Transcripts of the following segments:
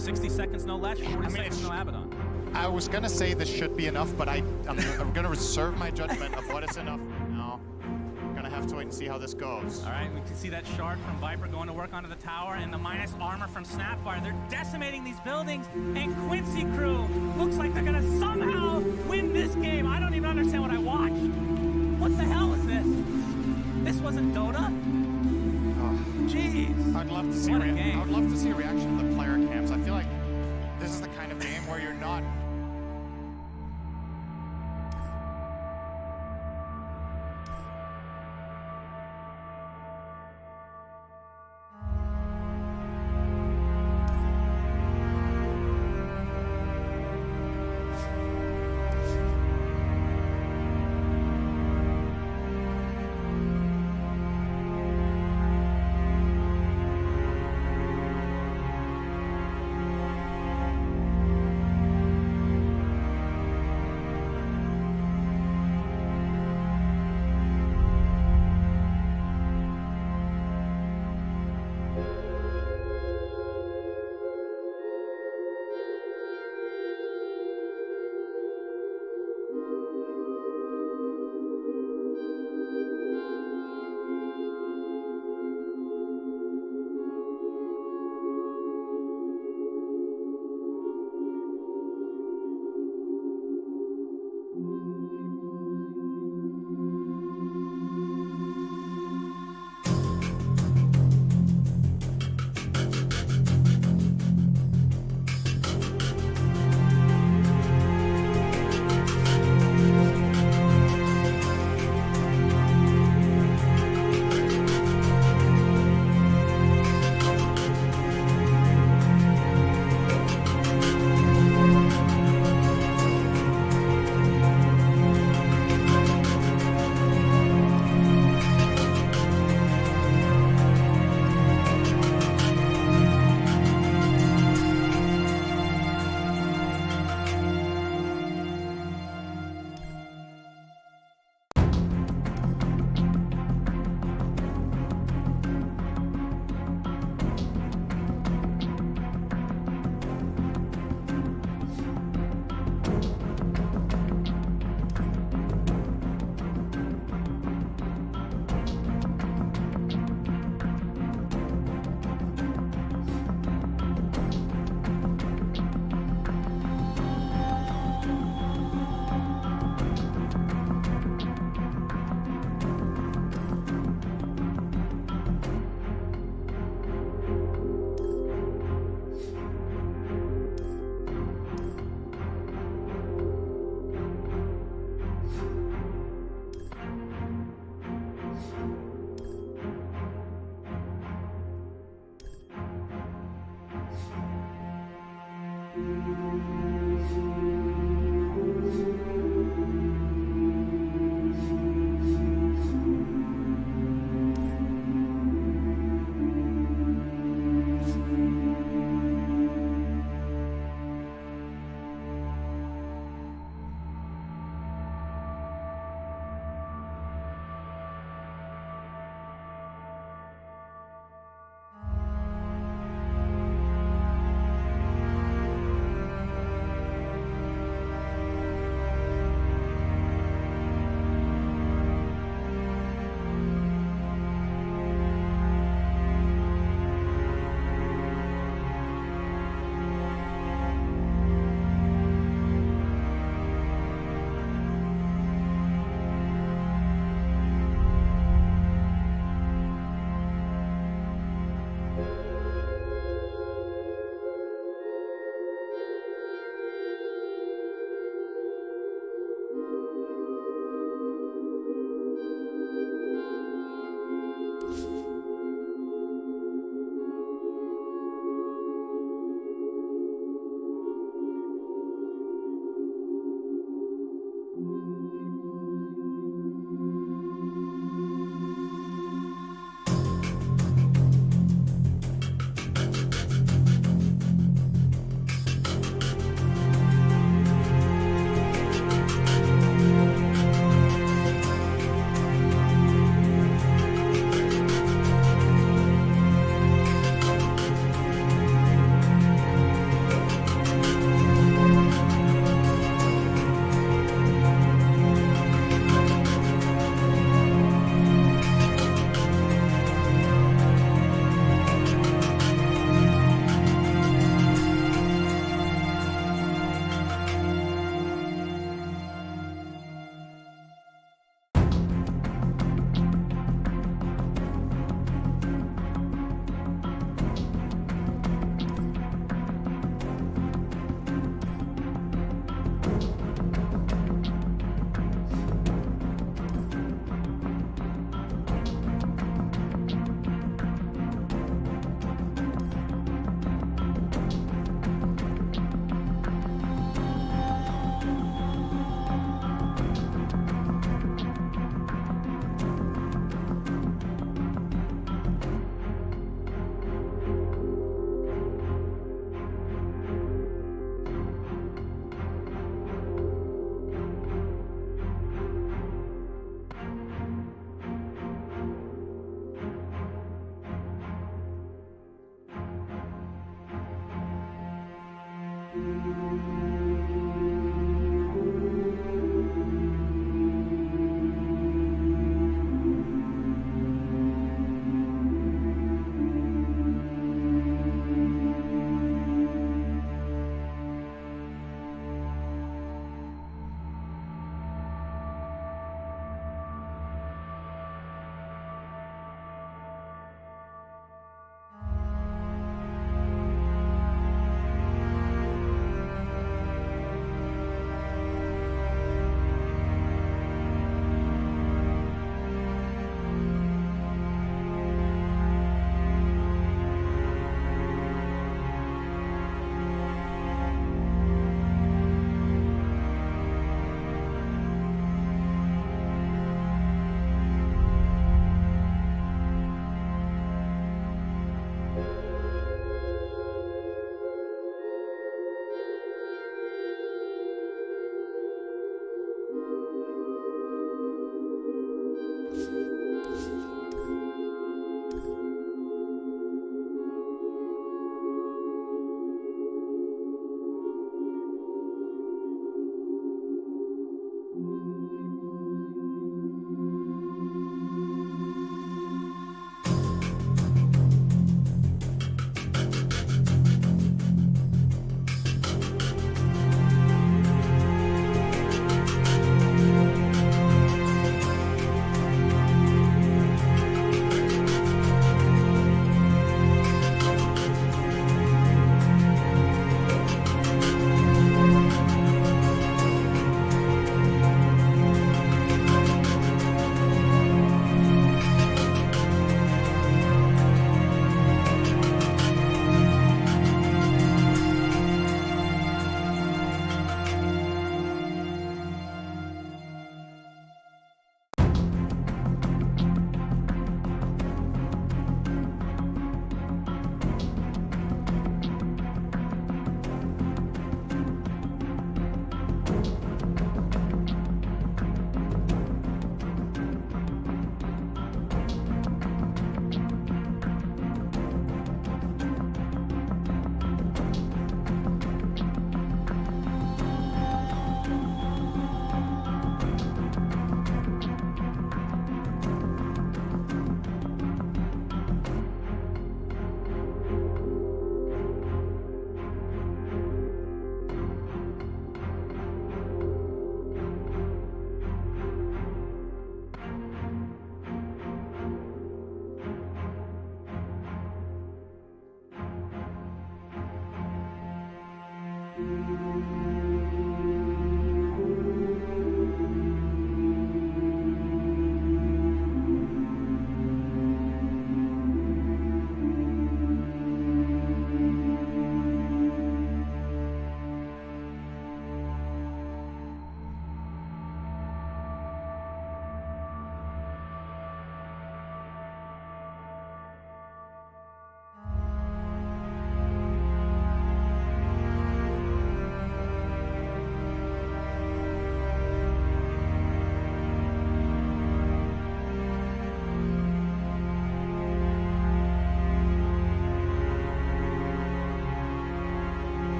60 seconds no Lesh, 40 seconds no Abaddon. I was gonna say this should be enough, but I'm gonna reserve my judgment of what is enough now. I'm gonna have to wait and see how this goes. All right, we can see that shard from Viper going to work onto the tower, and the minus armor from Snapfire. They're decimating these buildings, and Quincy Crew looks like they're gonna somehow win this game. I don't even understand what I watched. What the hell is this? This wasn't Dota? Jeez. I'd love to see I would love to see a reaction to the player camps. I feel like this is the kind of game where you're not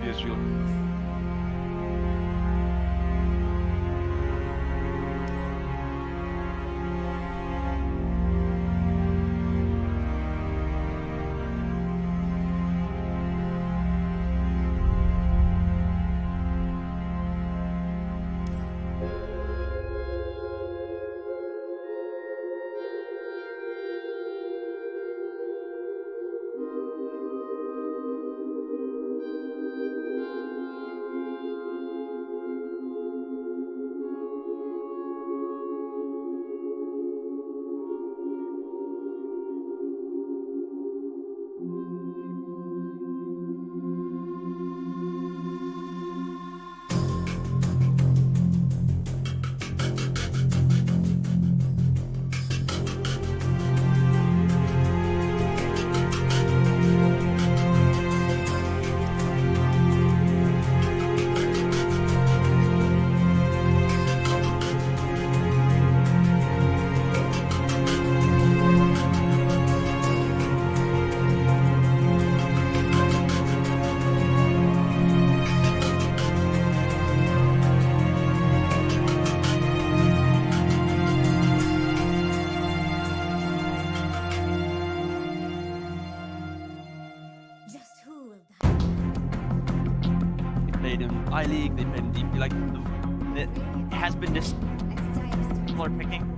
as usual. Played in I-League, they played in DP, like, it has been this similar picking.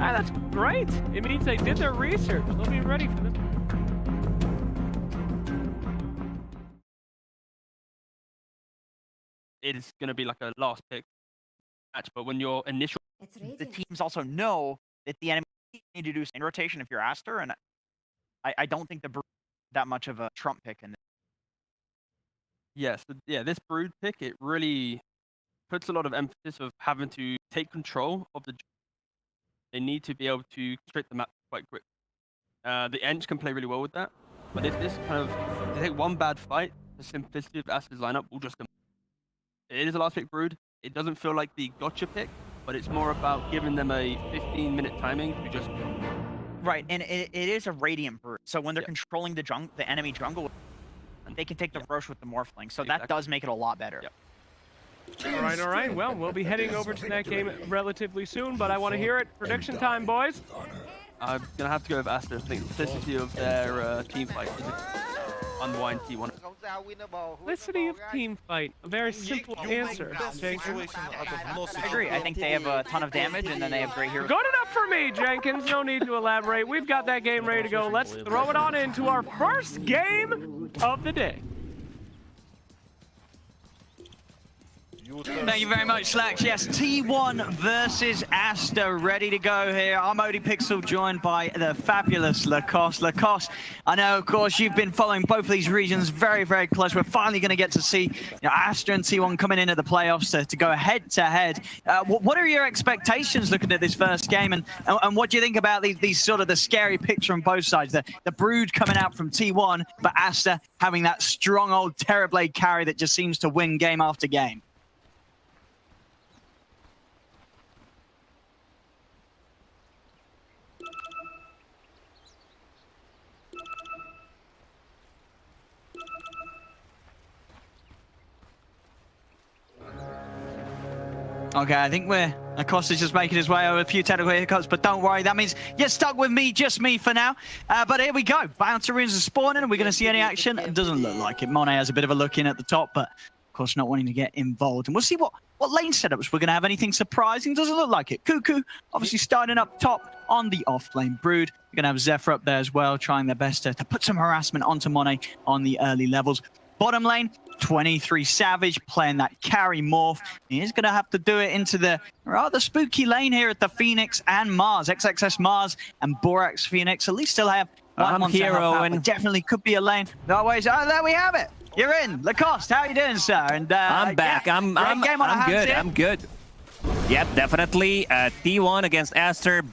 Ah, that's great. It means they did their research. They'll be ready for this. It is going to be like a last pick match, but when your initial... The teams also know that the enemy need to do some rotation if you're Aster, and I don't think the that much of a Trump pick in this. Yes, yeah, this Brood pick, it really puts a lot of emphasis of having to take control of the... They need to be able to straight the map quite quick. The Ench can play really well with that, but if this kind of... They take one bad fight, the simplicity of Aster's lineup will just... It is a last pick Brood. It doesn't feel like the gotcha pick, but it's more about giving them a 15-minute timing to just... Right, and it is a Radiant Brood, so when they're controlling the enemy jungle, they can take the Roche with the Morphling, so that does make it a lot better. All right. Well, we'll be heading over to that game relatively soon, but I want to hear it. Prediction time, boys. I'm going to have to go with Aster. I think the simplicity of their team fight is unwind T1. Simplicity of team fight. A very simple answer. Jenkins. I agree. I think they have a ton of damage, and then they have great heroes. Good enough for me, Jenkins. No need to elaborate. We've got that game ready to go. Let's throw it on into our first game of the day. Thank you very much, Slacks. Yes, T1 versus Aster, ready to go here. I'm ODPixel, joined by the fabulous Lacoste. Lacoste, I know, of course, you've been following both of these regions very, very close. We're finally going to get to see Aster and T1 coming into the playoffs to go head-to-head. What are your expectations looking at this first game, and what do you think about these sort of the scary picks from both sides? The Brood coming out from T1, but Aster having that strong old Terrorblade carry that just seems to win game after game. Okay, I think Acosta's just making his way over a few technical hiccups, but don't worry, that means you're stuck with me, just me for now. But here we go. Bouncer runes are spawning, and we're going to see any action. It doesn't look like it. Monet has a bit of a look in at the top, but of course not wanting to get involved. And we'll see what lane setups we're going to have. Anything surprising? Doesn't look like it. Cuckoo obviously starting up top on the off-lane Brood. We're going to have Zephyr up there as well, trying their best to put some harassment onto Monet on the early levels. Bottom lane, 23 Savage playing that carry morph. He's going to have to do it into the rather spooky lane here at the Phoenix and Mars. XXS Mars and Borax Phoenix at least still have one hero, and definitely could be a lane. No ways. Oh, there we have it. You're in. Lacoste, how are you doing, sir? And I'm back. Yeah, I'm good. I'm good. Yep, definitely. T1 against Aster.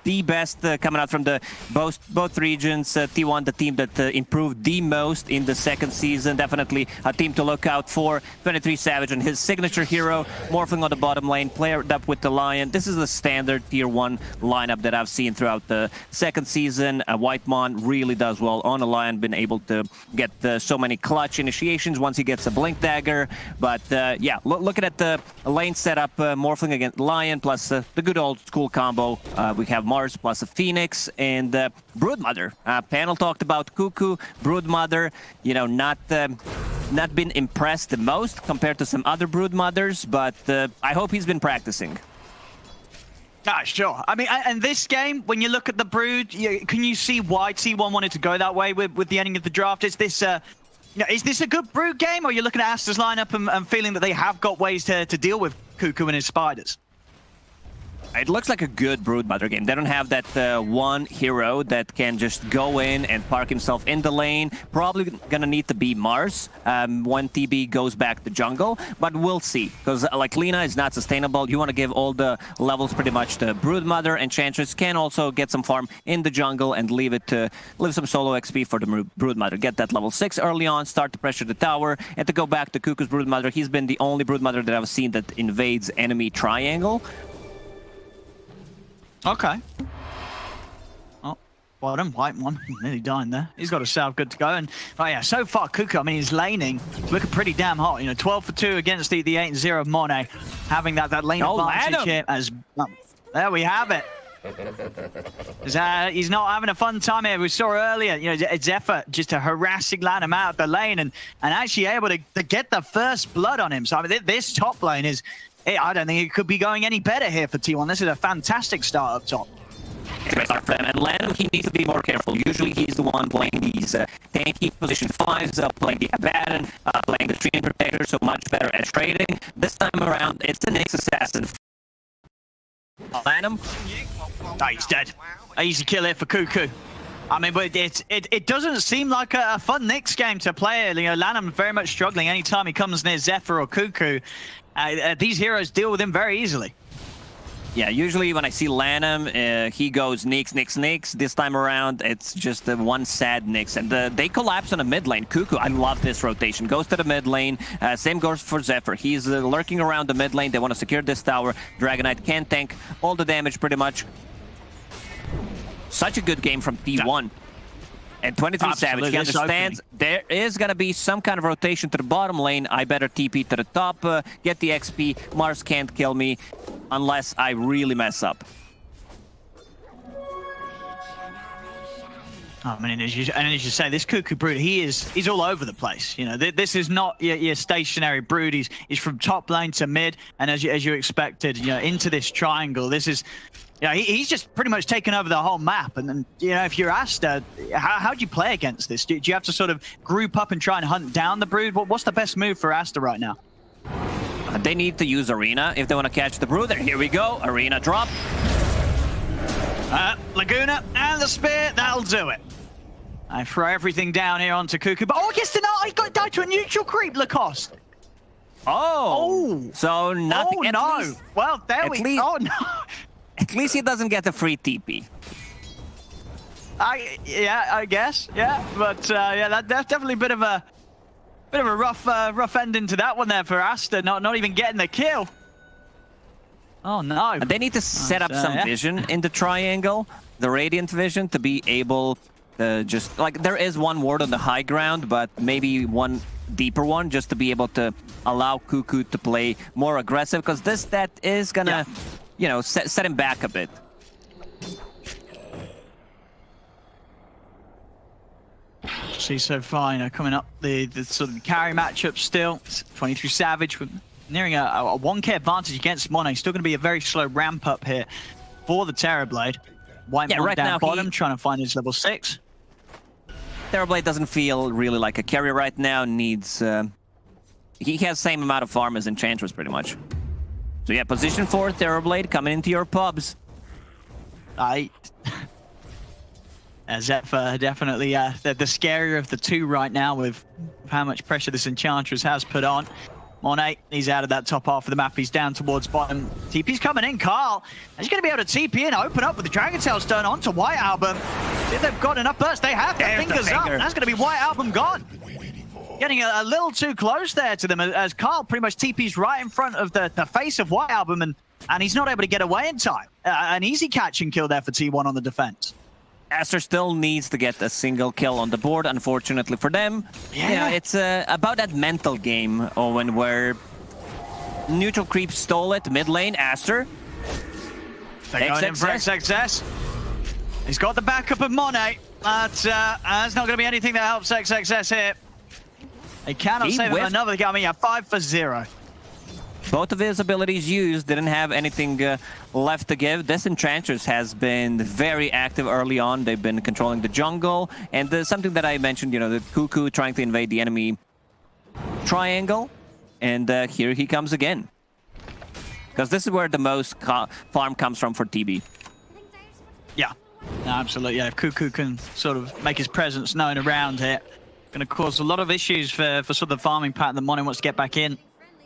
the best coming out from the both regions. T1, the team that improved the most in the second season. Definitely a team to look out for. 23 Savage and his signature hero, morphing on the bottom lane, paired up with the Lion. This is the standard tier 1 lineup that I've seen throughout the second season. Whitemon really does well on a Lion, been able to get so many clutch initiations once he gets a Blink Dagger. But yeah, looking at the lane setup, morphing against Lion plus the good old school combo. We have Mars plus a Phoenix and Broodmother. Panel talked about Cuckoo, Broodmother, you know, not been impressed the most compared to some other Broodmothers, but I hope he's been practicing. Ah, sure. I mean, and this game, when you look at the Brood, can you see why T1 wanted to go that way with the ending of the draft? Is this a good Brood game, or are you looking at Asta's lineup and feeling that they have got ways to deal with Cuckoo and his spiders? It looks like a good Broodmother game. They don't have that one hero that can just go in and park himself in the lane. Probably gonna need to be Mars when TB goes back to jungle, but we'll see. Because like Lina is not sustainable. You want to give all the levels pretty much to Broodmother. Enchantress can also get some farm in the jungle and leave some solo XP for the Broodmother. Get that level 6 early on, start to pressure the tower, and to go back to Cuckoo's Broodmother. He's been the only Broodmother that I've seen that invades enemy triangle. Okay. Oh, bottom, Whitemon, nearly dying there. He's got a salve good to go. And oh yeah, so far Cuckoo, I mean, he's laning, looking pretty damn hot. You know, 12 for 2 against the 8-0 of Monet. Having that lane advantage here as there we have it. He's not having a fun time here. We saw earlier, you know, Zephyr just harassing Lanham out of the lane and actually able to get the first blood on him. So I mean, this top lane is, I don't think it could be going any better here for T1. This is a fantastic start up top. And Lanham, he needs to be more careful. Usually he's the one playing these tanky position 5s, playing the Abaddon, playing the Treant Protector, so much better at trading. This time around, it's the Nyx Assassin. Lanham. Oh, he's dead. Easy kill here for Cuckoo. I mean, but it doesn't seem like a fun Nyx game to play. You know, Lanham very much struggling anytime he comes near Zephyr or Cuckoo. These heroes deal with him very easily. Yeah, usually when I see Lanham, he goes Nyx, Nyx, Nyx. This time around, it's just one sad Nyx. And they collapse on the mid lane. Cuckoo, I love this rotation. Goes to the mid lane. Same goes for Zephyr. He's lurking around the mid lane. They want to secure this tower. Dragonite can tank all the damage pretty much. Such a good game from T1. And 23 Savage, he understands there is going to be some kind of rotation to the bottom lane. I better TP to the top, get the XP. Mars can't kill me unless I really mess up. I mean, as you say, this Cuckoo Brood, he's all over the place. You know, this is not your stationary Brood. He's from top lane to mid, and as you expected, you know, into this triangle. This is, you know, he's just pretty much taken over the whole map. And then, you know, if you're Asta, how do you play against this? Do you have to sort of group up and try and hunt down the Brood? What's the best move for Asta right now? They need to use Arena if they want to catch the Brood. Here we go, Arena drop. Laguna and the Spear, that'll do it. I throw everything down here onto Cuckoo, but oh, I guess he got died to a neutral creep, Lacoste. Oh, so nothing. Oh no! Least, well, there we go. Oh no! At least he doesn't get a free TP. Yeah, I guess. Yeah, but yeah, that's definitely a bit of a rough ending to that one there for Asta. Not even getting the kill. Oh no! And they need to set up some vision in the triangle, the Radiant vision, to be able to just like there is one ward on the high ground, but maybe one deeper one just to be able to allow Cuckoo to play more aggressive, because this is gonna, you know, set him back a bit. See so far, you know, coming up the sort of carry matchup still. 23 Savage with nearing a 1k advantage against Mono. Still going to be a very slow ramp up here for the Terrorblade. Whitemon right down bottom, trying to find his level 6. Terrorblade doesn't feel really like a carry right now. Needs he has same amount of farm as Enchantress pretty much. So yeah, position 4 Terrorblade coming into your pubs. Zephyr definitely the scarier of the two right now with how much pressure this Enchantress has put on. Monet, he's out of that top half of the map. He's down towards bottom. TP's coming in. Carl, he's going to be able to TP and open up with the Dragon Tail Stone onto White Album. If they've got enough burst, they have. Their fingers up. That's going to be White Album gone. Getting a little too close there to them as Carl pretty much TP's right in front of the face of White Album, and he's not able to get away in time. An easy catch and kill there for T1 on the defense. Aster still needs to get a single kill on the board, unfortunately for them. Yeah, it's about that mental game, Owen, where neutral creep stole it, mid lane, Aster. They're going in for XXS. He's got the backup of Monet, but there's not going to be anything that helps XXS here. They cannot save him another game. Yeah, 5 for 0. Both of his abilities used, didn't have anything left to give. This Enchantress has been very active early on. They've been controlling the jungle. And something that I mentioned, you know, the Cuckoo trying to invade the enemy triangle. And here he comes again. Because this is where the most farm comes from for TB. Yeah, absolutely. Yeah, if Cuckoo can sort of make his presence known around here, going to cause a lot of issues for sort of the farming pattern that Mono wants to get back in.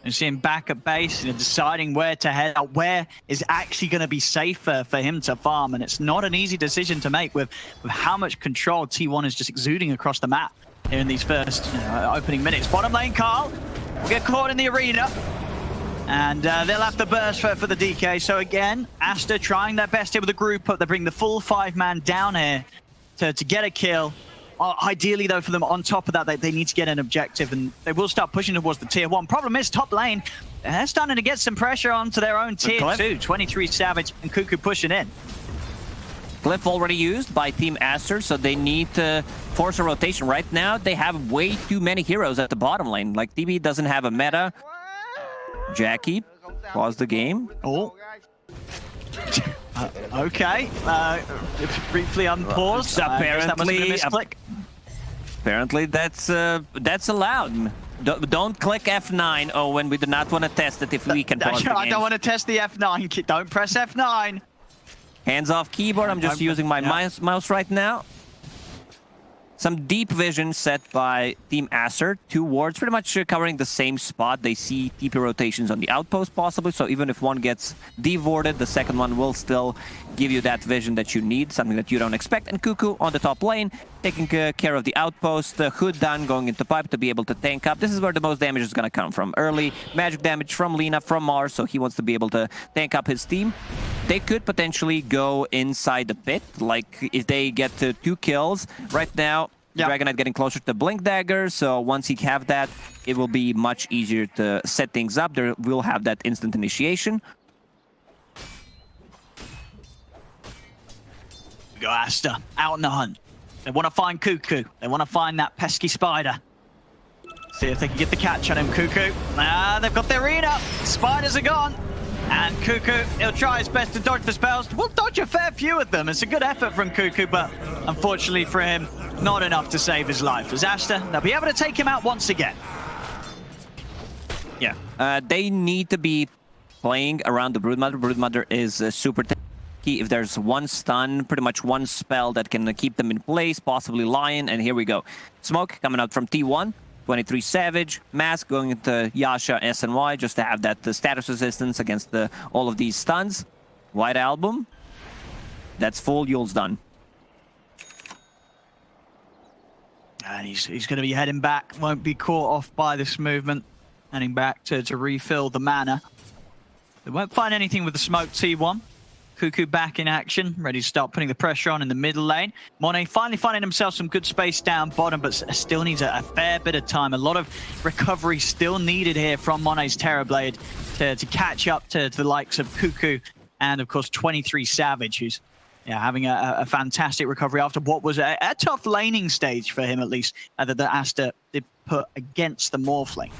And see him back at base, you know, deciding where to head out, where is actually going to be safer for him to farm. And it's not an easy decision to make with how much control T1 is just exuding across the map here in these first opening minutes. Bottom lane, Carl will get caught in the arena. And they'll have the burst for the DK. So again, Aster trying their best here with the group up. They bring the full 5-man down here to get a kill. Ideally, though, for them, on top of that, they need to get an objective, and they will start pushing towards the tier 1. Problem is, top lane, they're starting to get some pressure onto their own tier 2. 23 Savage and Cuckoo pushing in. Glyph already used by Team Aster, so they need to force a rotation. Right now, they have way too many heroes at the bottom lane. Like, TB doesn't have a meta. Jackie, pause the game. Oh. Okay. Briefly unpaused. Apparently, that's allowed. Don't click F9, Owen. We do not want to test it if we can pause the game. I don't want to test the F9. Don't press F9. Hands off keyboard. I'm just using my mouse right now. Some deep vision set by Team Acer. 2 wards, pretty much covering the same spot. They see TP rotations on the outpost possibly, so even if one gets devorded, the second one will still give you that vision that you need, something that you don't expect. And Cuckoo on the top lane, taking care of the outpost. Hood down, going into pipe to be able to tank up. This is where the most damage is going to come from. Early magic damage from Lina, from Mars, so he wants to be able to tank up his team. They could potentially go inside the pit, like if they get to 2 kills. Right now, Dragonite getting closer to Blink Dagger, so once he have that, it will be much easier to set things up. There will have that instant initiation. We go Aster, out on the hunt. They want to find Cuckoo. They want to find that pesky spider. See if they can get the catch on him, Cuckoo. They've got their arena. Spiders are gone. And Cuckoo, he'll try his best to dodge the spells. We'll dodge a fair few of them. It's a good effort from Cuckoo, but unfortunately for him, not enough to save his life. As Aster, they'll be able to take him out once again. Yeah, they need to be playing around the Broodmother. Broodmother is super key. If there's one stun, pretty much one spell that can keep them in place, possibly Lion, and here we go. Smoke coming out from T1. 23 Savage, Mask going into Yasha, SNY, just to have that status resistance against all of these stuns. White Album, that's full, Yule's done. And he's going to be heading back, won't be caught off by this movement. Heading back to refill the mana. They won't find anything with the smoke T1. Cuckoo back in action, ready to start putting the pressure on in the middle lane. Monet finally finding himself some good space down bottom, but still needs a fair bit of time. A lot of recovery still needed here from Monet's Terrorblade to catch up to the likes of Cuckoo and, of course, 23 Savage, who's having a fantastic recovery after what was a tough laning stage for him, at least, that Aster did put against the Morphling.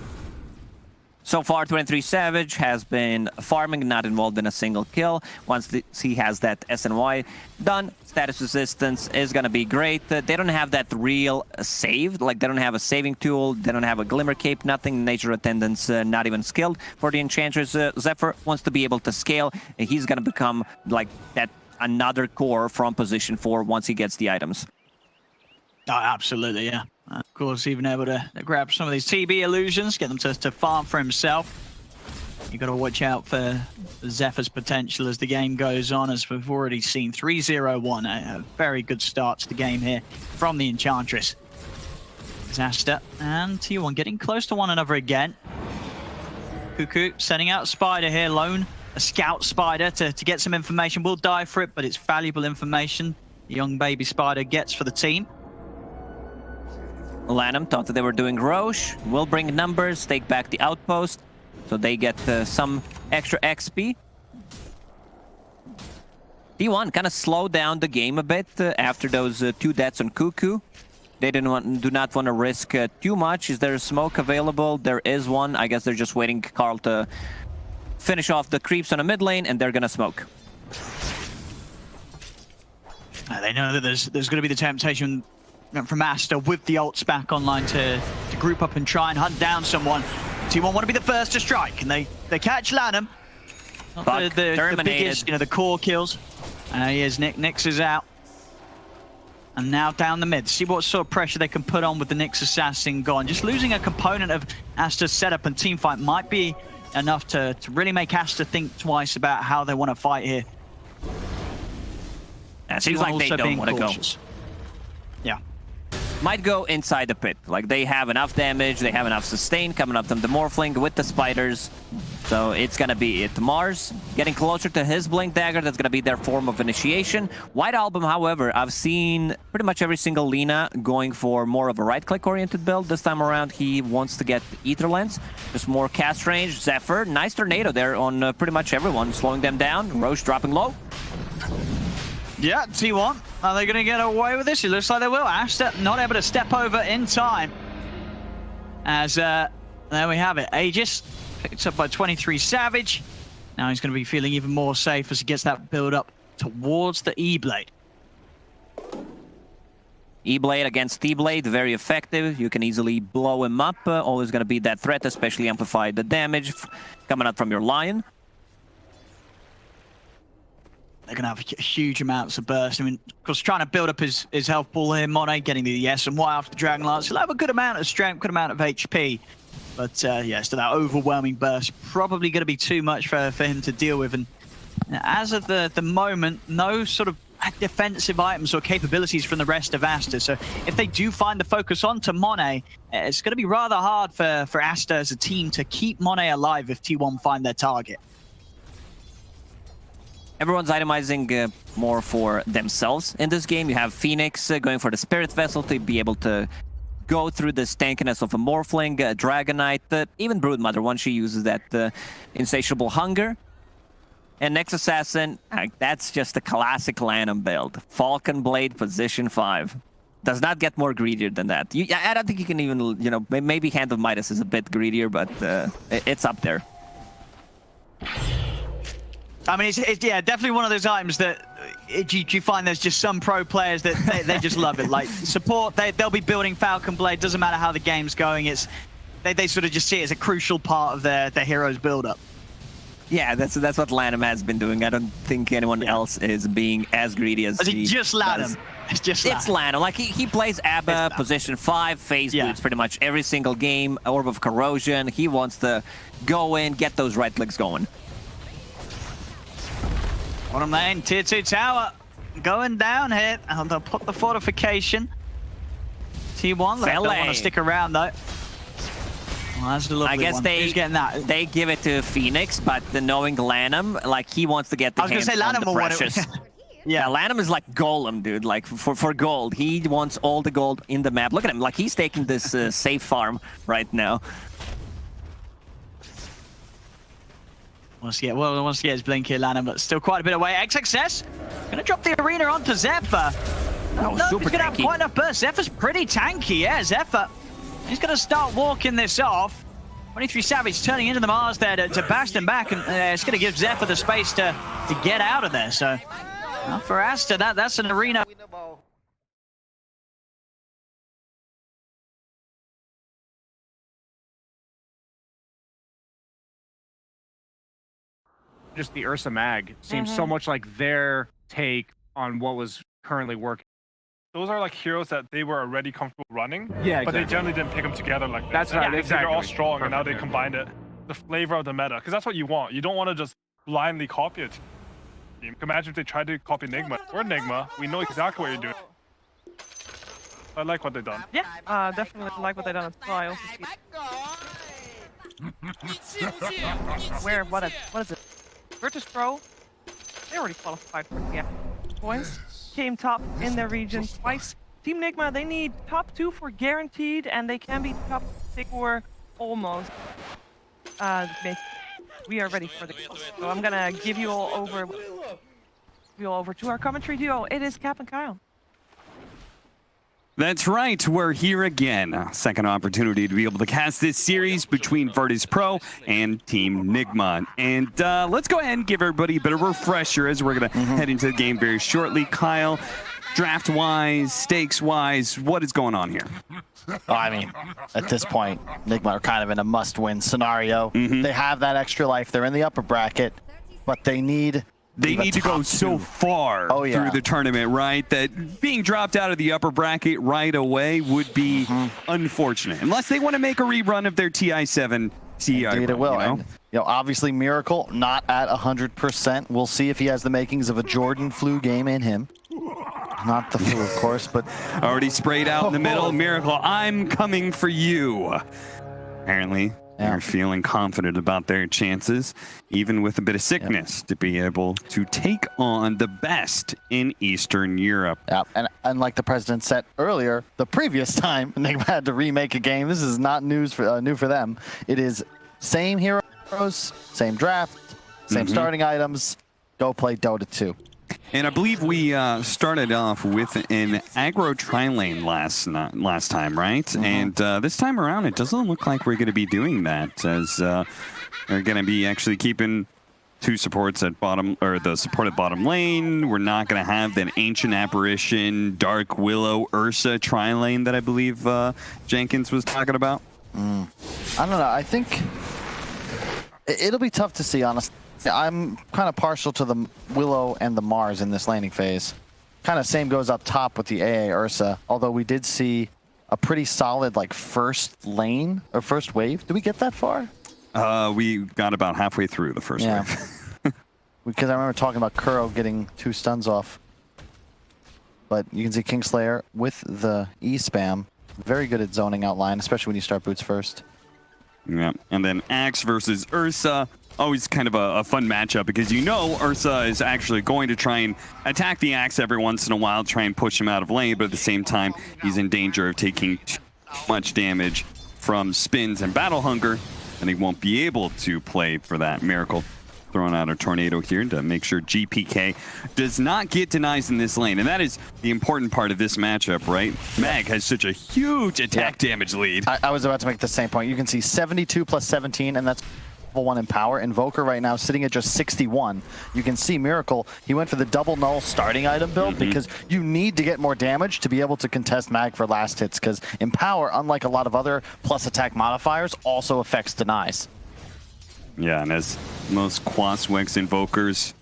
So far, 23 Savage has been farming, not involved in a single kill. Once he has that SNY done, status resistance is going to be great. They don't have that real save, like they don't have a saving tool, they don't have a Glimmer Cape, nothing. Nature Attendance, not even skilled for the Enchantress. Zephyr wants to be able to scale, and he's going to become like that another core from position 4 once he gets the items. Oh, absolutely, yeah. Of course, even able to grab some of these TB illusions, get them to farm for himself. You got to watch out for Zephyr's potential as the game goes on, as we've already seen 3-0-1. A very good start to the game here from the Enchantress. Zasta and T1 getting close to one another again. Cuckoo sending out Spider here, lone. A scout Spider to get some information. We'll die for it, but it's valuable information the young baby Spider gets for the team. Lanham thought that they were doing Roche. Will bring numbers, take back the outpost. So they get some extra XP. T1 kind of slowed down the game a bit after those 2 deaths on Cuckoo. They do not want to risk too much. Is there a smoke available? There is one. I guess they're just waiting Carl to finish off the creeps on a mid lane, and they're gonna smoke. They know that there's going to be the temptation from Asta with the ults back online to group up and try and hunt down someone. T1 want to be the first to strike, and they catch Lanham. Not the biggest, the core kills. Here's Nyx is out. And now down the mid. See what sort of pressure they can put on with the Nyx assassin gone. Just losing a component of Asta's setup and teamfight might be enough to really make Asta think twice about how they want to fight here. It seems like they don't want to go. Yeah. Might go inside the pit. Like, they have enough damage, they have enough sustain coming up from the Morphling with the spiders. So it's gonna be it. Mars getting closer to his Blink Dagger. That's gonna be their form of initiation. White Album, however, I've seen pretty much every single Lina going for more of a right-click oriented build. This time around, he wants to get Ether Lens. Just more cast range. Zephyr, nice tornado there on pretty much everyone, slowing them down. Roche dropping low. Yeah, T1. Are they going to get away with this? It looks like they will. Asta not able to step over in time. As, there we have it. Aegis picked up by 23 Savage. Now he's going to be feeling even more safe as he gets that build up towards the E-Blade. E-Blade against T-Blade, very effective. You can easily blow him up. Always going to be that threat, especially amplify the damage coming out from your Lion. They're going to have huge amounts of burst. I mean, of course, trying to build up his health pool here. Monet getting the S and Y after the Dragon Lance. He'll have a good amount of strength, good amount of HP. But, yeah, so that overwhelming burst probably going to be too much for him to deal with. And as of the moment, no sort of defensive items or capabilities from the rest of Asta. So if they do find the focus onto Monet, it's going to be rather hard for Asta as a team to keep Monet alive if T1 find their target. Everyone's itemizing more for themselves in this game. You have Phoenix going for the Spirit Vessel to be able to go through the stankiness of a Morphling, Dragonite, even Broodmother once she uses that insatiable hunger. And next Assassin, that's just a classic Lanham build. Falcon Blade, position 5. Does not get more greedier than that. I don't think you can even, maybe Hand of Midas is a bit greedier, but it's up there. I mean, it's yeah, definitely one of those items that you find there's just some pro players that they just love it. Like support, they'll be building Falcon Blade. Doesn't matter how the game's going. They sort of just see it as a crucial part of their hero's build-up. Yeah, that's what Lanham has been doing. I don't think anyone else is being as greedy as he just Lanham. Does. It's Lanham. Like he plays ABBA, position 5, phase boots pretty much every single game. Orb of Corrosion. He wants to go in, get those right clicks going. Bottom lane, tier 2 tower going down here. And they'll put the fortification. T1, they don't want to stick around though. Well, that's a lovely I guess one. Who's getting that? They give it to Phoenix, but knowing Lanham, like he wants to get the hands on the precious. Yeah, Lanham is like Golem, dude. Like for gold, he wants all the gold in the map. Look at him, like he's taking this safe farm right now. Wants to get his blink here, Lanham, but still quite a bit away. XXS gonna drop the arena onto Zephyr. Oh, no, super he's gonna tanky. have quite enough burst. Zephyr's pretty tanky, yeah. Zephyr, he's gonna start walking this off. 23 Savage turning into the Mars there to bash them back, and it's gonna give Zephyr the space to get out of there. So for Asta, that's an arena. Just the Ursa Mag seems so much like their take on what was currently working. those are like heroes that they were already comfortable running. Yeah, But they exactly. generally didn't pick them together like this. That's right, And exactly. They're all strong, and now they Perfect, yeah. combined it. The flavor of the meta, because that's what you want. You don't want to just blindly copy it. Imagine if they tried to copy Nigma. We're Nigma. We know exactly what you're doing. I like what they've done. Yeah, definitely like what they done as well. I also see where what is it? Virtus Pro, they already qualified for the points. Came top in their region twice. Team Nigma, they need top 2 for guaranteed, and they can be top 6 for almost. We are ready for the kills. So I'm gonna give you all over to our commentary duo. It is Cap and Kyle. That's right, we're here again. Second opportunity to be able to cast this series between Virtus Pro and Team Nigma. And let's go ahead and give everybody a bit of a refresher as we're going to head into the game very shortly. Kyle, draft-wise, stakes-wise, what is going on here? Oh, I mean, at this point, Nigma are kind of in a must-win scenario. They have that extra life. They're in the upper bracket, but they need... They need to go so far through the tournament, right? That being dropped out of the upper bracket right away would be unfortunate. Unless they want to make a rerun of their TI7 CI. Indeed it will. And, obviously, Miracle not at 100%. We'll see if he has the makings of a Jordan flu game in him. Not the flu, of course, but... Already sprayed out in the middle. Miracle, I'm coming for you. Apparently, they're feeling confident about their chances, even with a bit of sickness, to be able to take on the best in Eastern Europe. Yeah, and like the president said earlier, the previous time Nigma had to remake a game, this is not new for them. It is same heroes, same draft, same starting items. Go play Dota 2. And I believe we started off with an aggro tri-lane last time, right? And this time around, it doesn't look like we're going to be doing that, as we're going to be actually keeping 2 supports at bottom, or the support at bottom lane. We're not going to have that Ancient Apparition, Dark Willow, Ursa tri-lane that I believe Jenkins was talking about. I don't know. I think it'll be tough to see, honestly. I'm kind of partial to the Willow and the Mars in this laning phase. Kind of same goes up top with the AA Ursa, although we did see a pretty solid like first lane or first wave. Did we get that far? We got about halfway through the first wave. Because I remember talking about Kuro getting 2 stuns off. But you can see Kingslayer with the E-spam. Very good at zoning out line, especially when you start boots first. Yeah, and then Axe versus Ursa. Always kind of a fun matchup because Ursa is actually going to try and attack the Axe every once in a while, try and push him out of lane, but at the same time, he's in danger of taking too much damage from spins and battle hunger, and he won't be able to play for that. Miracle throwing out a tornado here to make sure GPK does not get denies in this lane, and that is the important part of this matchup, right? Mag has such a huge attack damage lead. I was about to make the same point. You can see 72 plus 17, and that's level 1 in power. Invoker right now sitting at just 61. You can see Miracle, he went for the double null starting item build because you need to get more damage to be able to contest Mag for last hits, because Empower, unlike a lot of other plus attack modifiers, also affects denies. Yeah, and as most Quaswex invokers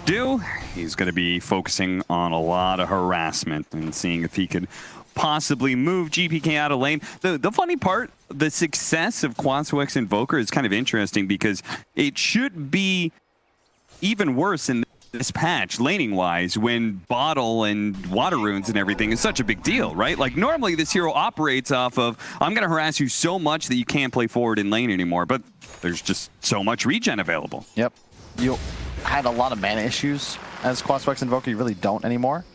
do, he's going to be focusing on a lot of harassment and seeing if he could possibly move GPK out of lane. The funny part, the success of Quaswex Invoker is kind of interesting because it should be even worse in this patch, laning-wise, when Bottle and Water Runes and everything is such a big deal, right? Like, normally this hero operates off of, I'm going to harass you so much that you can't play forward in lane anymore, but there's just so much regen available. Yep. You had a lot of mana issues as Quaswex Invoker. You really don't anymore.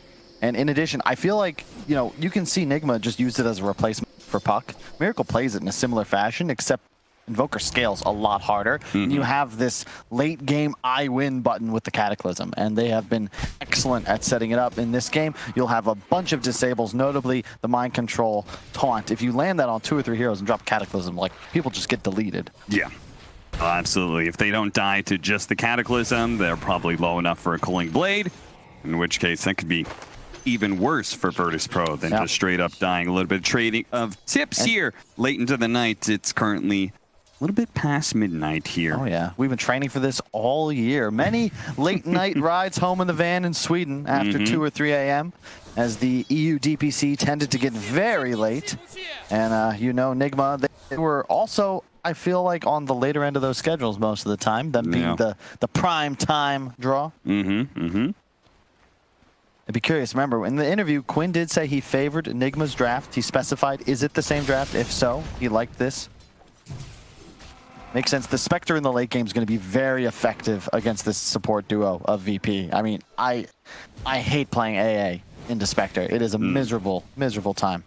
And in addition, I feel like, you can see Nigma just used it as a replacement for Puck. Miracle plays it in a similar fashion, except Invoker scales a lot harder. You have this late game I win button with the Cataclysm, and they have been excellent at setting it up. In this game, you'll have a bunch of disables, notably the Mind Control Taunt. If you land that on 2 or 3 heroes and drop Cataclysm, like, people just get deleted. Yeah. Absolutely. If they don't die to just the Cataclysm, they're probably low enough for a Cooling Blade, in which case that could be even worse for Virtus Pro than just straight up dying. A little bit of trading of tips here late into the night. It's currently little bit past midnight here. Oh yeah, we've been training for this all year. Many late night rides home in the van in Sweden after 2 or 3 a.m. as the EU DPC tended to get very late. And you know, Nigma, they were also, I feel like, on the later end of those schedules most of the time, them being the prime time draw. I'd be curious. Remember, in the interview, Quinn did say he favored Nigma's draft. He specified, is it the same draft? If so, he liked this. Makes sense. The Spectre in the late game is going to be very effective against this support duo of VP. I mean, I hate playing AA into Spectre. It is a miserable, miserable time.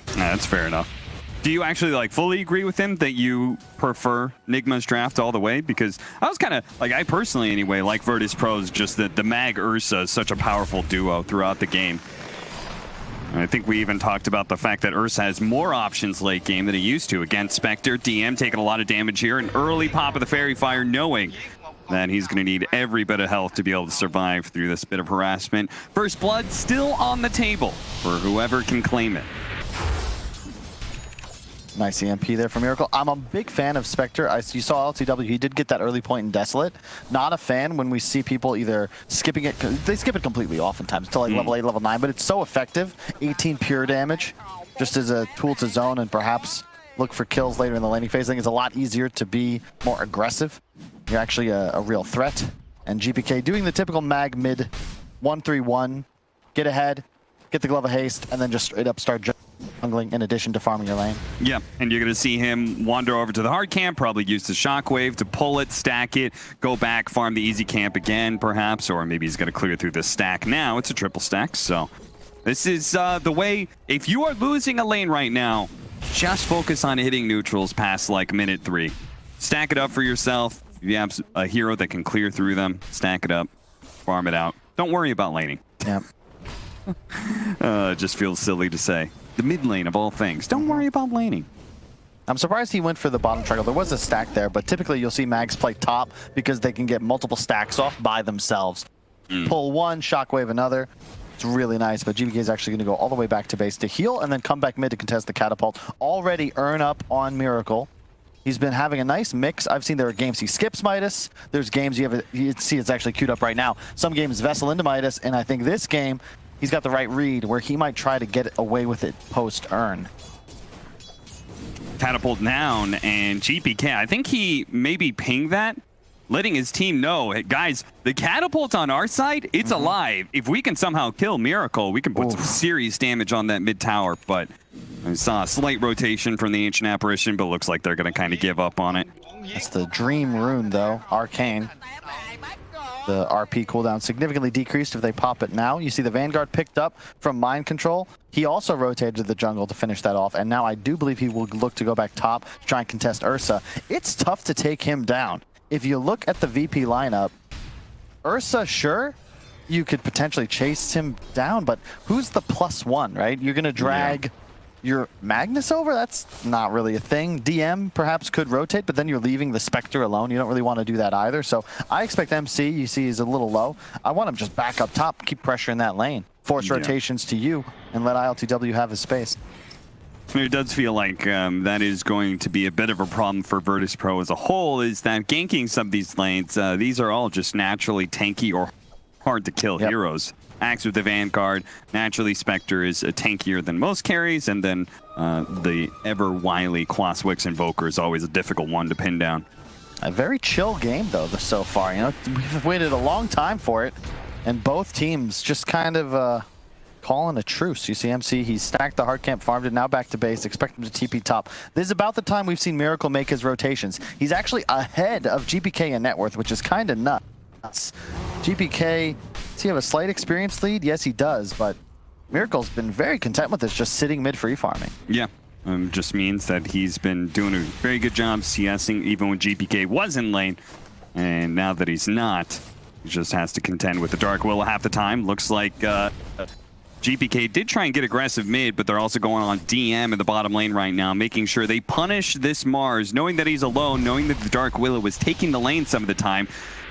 Yeah, that's fair enough. Do you actually like fully agree with him that you prefer Nigma's draft all the way? Because I was kind of like, I personally anyway, like Virtus Pro's, just that the Mag Ursa is such a powerful duo throughout the game. And I think we even talked about the fact that Ursa has more options late game than he used to against Spectre. DM taking a lot of damage here, an early pop of the Fairy Fire, knowing that he's going to need every bit of health to be able to survive through this bit of harassment. First blood still on the table for whoever can claim it. Nice EMP there from Miracle. I'm a big fan of Spectre. You saw LTW, he did get that early point in Desolate. Not a fan when we see people either skipping it, they skip it completely oftentimes to like level 8, level 9, but it's so effective. 18 pure damage, just as a tool to zone and perhaps look for kills later in the laning phase. I think it's a lot easier to be more aggressive. You're actually a real threat. And GPK doing the typical mag mid 1-3-1, get ahead, get the Glove of Haste, and then just straight up start jungling in addition to farming your lane. Yeah, and you're going to see him wander over to the hard camp, probably use the shockwave to pull it, stack it, go back, farm the easy camp again, perhaps, or maybe he's going to clear through the stack now. It's a triple stack, so this is the way. If you are losing a lane right now, just focus on hitting neutrals past like minute 3. Stack it up for yourself. If you have a hero that can clear through them, stack it up, farm it out. Don't worry about laning. Yeah. It just feels silly to say. The mid lane of all things. Don't worry about laning. I'm surprised he went for the bottom triangle. There was a stack there, but typically you'll see mags play top because they can get multiple stacks off by themselves. Pull one, shockwave another. It's really nice, but GBK is actually going to go all the way back to base to heal and then come back mid to contest the catapult. Already earn up on Miracle. He's been having a nice mix. I've seen there are games he skips Midas. There's games you see it's actually queued up right now. Some games Vessel into Midas, and I think this game he's got the right read where he might try to get away with it post-earn. Catapult down, and GPK, I think he maybe pinged that, letting his team know, hey, guys, the catapult on our side, it's alive. If we can somehow kill Miracle, we can put some serious damage on that mid tower, but I saw a slight rotation from the Ancient Apparition, but looks like they're going to kind of give up on it. That's the Dream Rune, though. Arcane. The RP cooldown significantly decreased if they pop it now. You see the Vanguard picked up from Mind Control. He also rotated to the jungle to finish that off, and now I do believe he will look to go back top to try and contest Ursa. It's tough to take him down. If you look at the VP lineup, Ursa, sure, you could potentially chase him down, but who's the +1, right? You're going to drag your Magnus over? That's not really a thing. DM perhaps could rotate, but then you're leaving the Spectre alone. You don't really want to do that either. So I expect MC, you see, is a little low. I want him just back up top, keep pressuring that lane. Force rotations to you, and let ILTW have his space. It does feel like that is going to be a bit of a problem for Virtus Pro as a whole, is that ganking some of these lanes, these are all just naturally tanky or hard to kill heroes. Axe with the Vanguard, naturally Spectre is tankier than most carries, and then the ever wily Quaswix Invoker is always a difficult one to pin down. A very chill game though so far. You know, we've waited a long time for it, and both teams just kind of calling a truce. You see MC, he's stacked the hard camp, farmed it, now back to base, expect him to TP top. This is about the time we've seen Miracle make his rotations. He's actually ahead of GPK in net worth, which is kind of nuts. GPK, does he have a slight experience lead? Yes, he does, but Miracle's been very content with this, just sitting mid free farming. Yeah, just means that he's been doing a very good job CSing even when GPK was in lane, and now that he's not, he just has to contend with the Dark Willow half the time. Looks like GPK did try and get aggressive mid, but they're also going on DM in the bottom lane right now, making sure they punish this Mars, knowing that he's alone, knowing that the Dark Willow was taking the lane some of the time.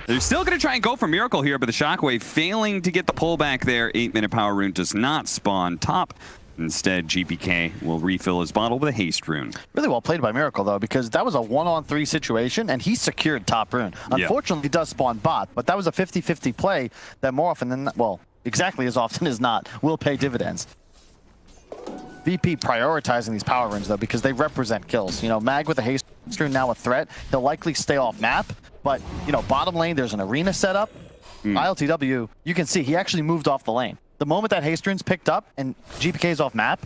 They're still going to try and go for Miracle here, but the Shockwave failing to get the pullback there. 8-minute power rune does not spawn. Top Instead, GPK will refill his bottle with a haste rune. Really well played by Miracle, though, because that was a 1-on-3 situation, and he secured top rune. Unfortunately, he does spawn bot, but that was a 50-50 play that more often than not, well, exactly as often as not, will pay dividends. VP prioritizing these power runes, though, because they represent kills. You know, Mag with a haste rune now a threat. He'll likely stay off map, but, you know, bottom lane, there's an arena set up. ILTW, you can see he actually moved off the lane. The moment that haste rune's picked up and GPK's off map,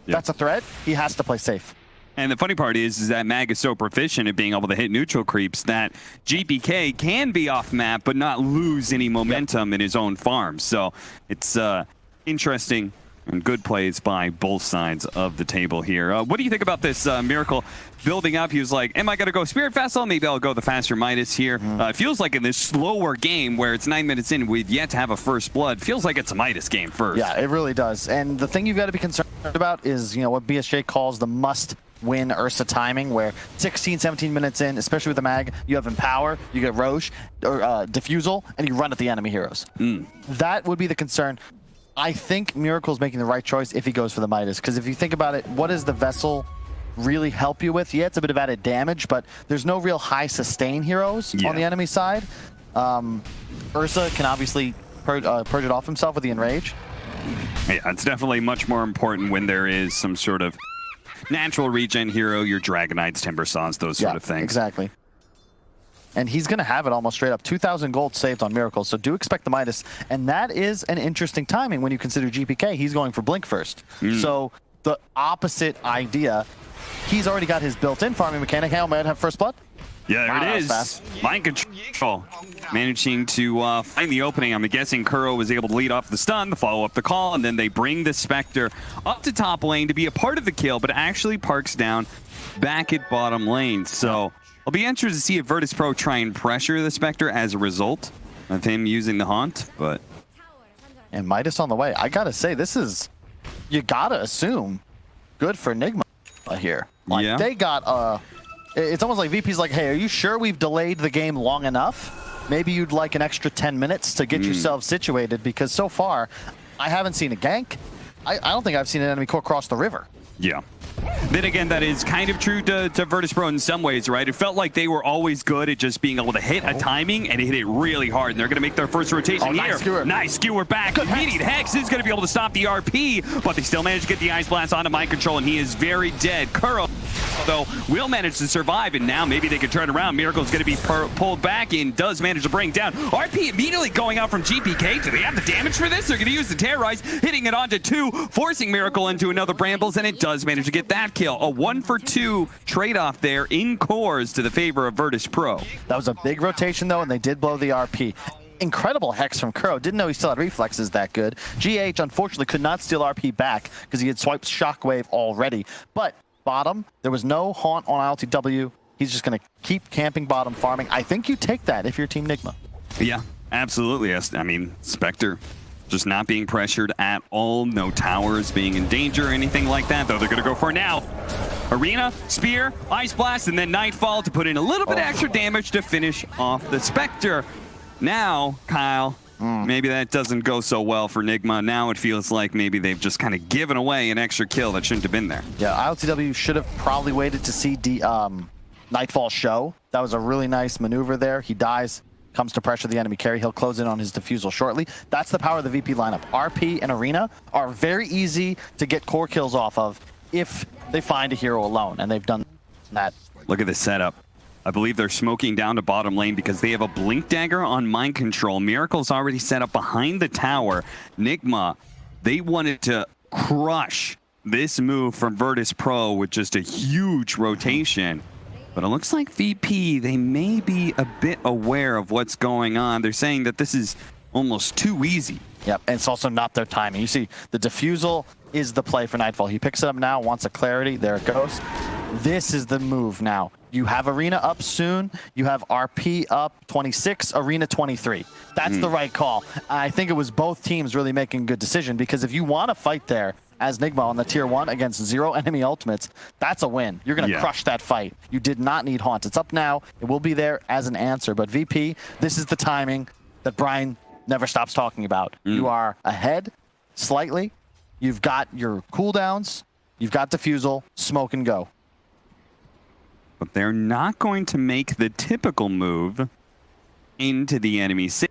that's a threat. He has to play safe. And the funny part is that Mag is so proficient at being able to hit neutral creeps that GPK can be off map but not lose any momentum in his own farm. So it's interesting and good plays by both sides of the table here. What do you think about this Miracle building up? He was like, am I going to go Spirit Vessel? Maybe I'll go the faster Midas here. It feels like in this slower game where it's 9 minutes in, we've yet to have a first blood. Feels like it's a Midas game first. Yeah, it really does. And the thing you've got to be concerned about is, you know, what BSJ calls the must-win Ursa timing, where 16, 17 minutes in, especially with the Mag, you have Empower, you get Roche, or Diffusal, and you run at the enemy heroes. That would be the concern. I think Miracle's making the right choice if he goes for the Midas, because if you think about it, what does the Vessel really help you with? Yeah, it's a bit of added damage, but there's no real high sustain heroes on the enemy side. Ursa can obviously purge it off himself with the Enrage. Yeah, it's definitely much more important when there is some sort of natural regen hero, your Dragonites, Timber Saws, those sort of things. Exactly. And he's going to have it almost straight up. 2,000 gold saved on Miracle, so do expect the Midas. And that is an interesting timing when you consider GPK. He's going for Blink first. So the opposite idea. He's already got his built-in farming mechanic. How might have first blood? Yeah, there it is. Mind control. Managing to find the opening. I'm guessing Kuro was able to lead off the stun, the follow up the call, and then they bring the Spectre up to top lane to be a part of the kill, but actually parks down back at bottom lane. So I'll be interested to see if Virtus Pro try and pressure the Spectre as a result of him using the Haunt, but... And Midas on the way. I gotta say, this is... You gotta assume good for Nigma here. Like, they got it's almost like VP's like, hey, are you sure we've delayed the game long enough? Maybe you'd like an extra 10 minutes to get yourself situated, because so far, I haven't seen a gank. I don't think I've seen an enemy core cross the river. Yeah. Then again, that is kind of true to Virtus Pro in some ways, right? It felt like they were always good at just being able to hit a timing and hit it really hard. And they're going to make their first rotation here. Nice skewer. Nice skewer back. Good immediate Hex is going to be able to stop the RP, but they still manage to get the Ice Blast onto Mind Control, and he is very dead. Kuro, though, will manage to survive, and now maybe they can turn around. Miracle's going to be pulled back and does manage to bring down. RP immediately going out from GPK. Do they have the damage for this? They're going to use the Terrorize, hitting it onto 2, forcing Miracle into another Brambles, and it does manage to get that kill. A 1-for-2 trade-off there in cores to the favor of Virtus Pro. That was a big rotation, though, and they did blow the RP. Incredible Hex from Kuro. Didn't know he still had reflexes that good. GH, unfortunately, could not steal RP back because he had swiped Shockwave already. But bottom, there was no Haunt on ILTW. He's just going to keep camping bottom, farming. I think you take that if you're Team Nigma. Yeah, absolutely. Yes. I mean, Spectre just not being pressured at all. No towers being in danger or anything like that, though they're going to go for now. Arena, Spear, Ice Blast, and then Nightfall to put in a little bit extra damage to finish off the Spectre. Now, Kyle, maybe that doesn't go so well for Nigma. Now it feels like maybe they've just kind of given away an extra kill that shouldn't have been there. Yeah, ILTW should have probably waited to see Nightfall show. That was a really nice maneuver there. He dies, comes to pressure the enemy carry. He'll close in on his Diffusal shortly. That's the power of the VP lineup. RP and Arena are very easy to get core kills off of if they find a hero alone, and they've done that. Look at this setup. I believe they're smoking down to bottom lane because they have a Blink Dagger on Mind Control. Miracle's already set up behind the tower. Nigma, they wanted to crush this move from Virtus Pro with just a huge rotation. But it looks like VP, they may be a bit aware of what's going on. They're saying that this is almost too easy. Yep, and it's also not their timing. You see, the Diffusal is the play for Nightfall. He picks it up now, wants a clarity. There it goes. This is the move now. You have Arena up soon. You have RP up 26, Arena 23. That's the right call. I think it was both teams really making a good decision, because if you want to fight there as Nigma on the tier 1 against 0 enemy ultimates, that's a win. You're going to crush that fight. You did not need Haunt. It's up now. It will be there as an answer. But VP, this is the timing that Brian never stops talking about. You are ahead slightly. You've got your cooldowns, you've got defusal, smoke and go. But they're not going to make the typical move into the enemy safe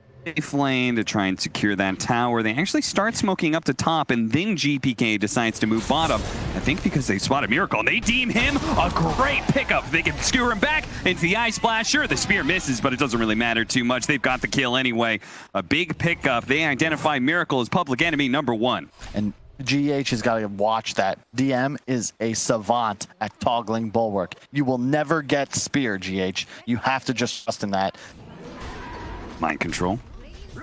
lane to try and secure that tower. They actually start smoking up to top, and then GPK decides to move bottom. I think because they spotted Miracle, and they deem him a great pickup. They can skewer him back into the Ice Blast. Sure, the spear misses, but it doesn't really matter too much. They've got the kill anyway. A big pickup. They identify Miracle as public enemy number 1. And GH has got to watch that. DM is a savant at toggling Bulwark. You will never get spear, GH. You have to just trust in that. Mind control.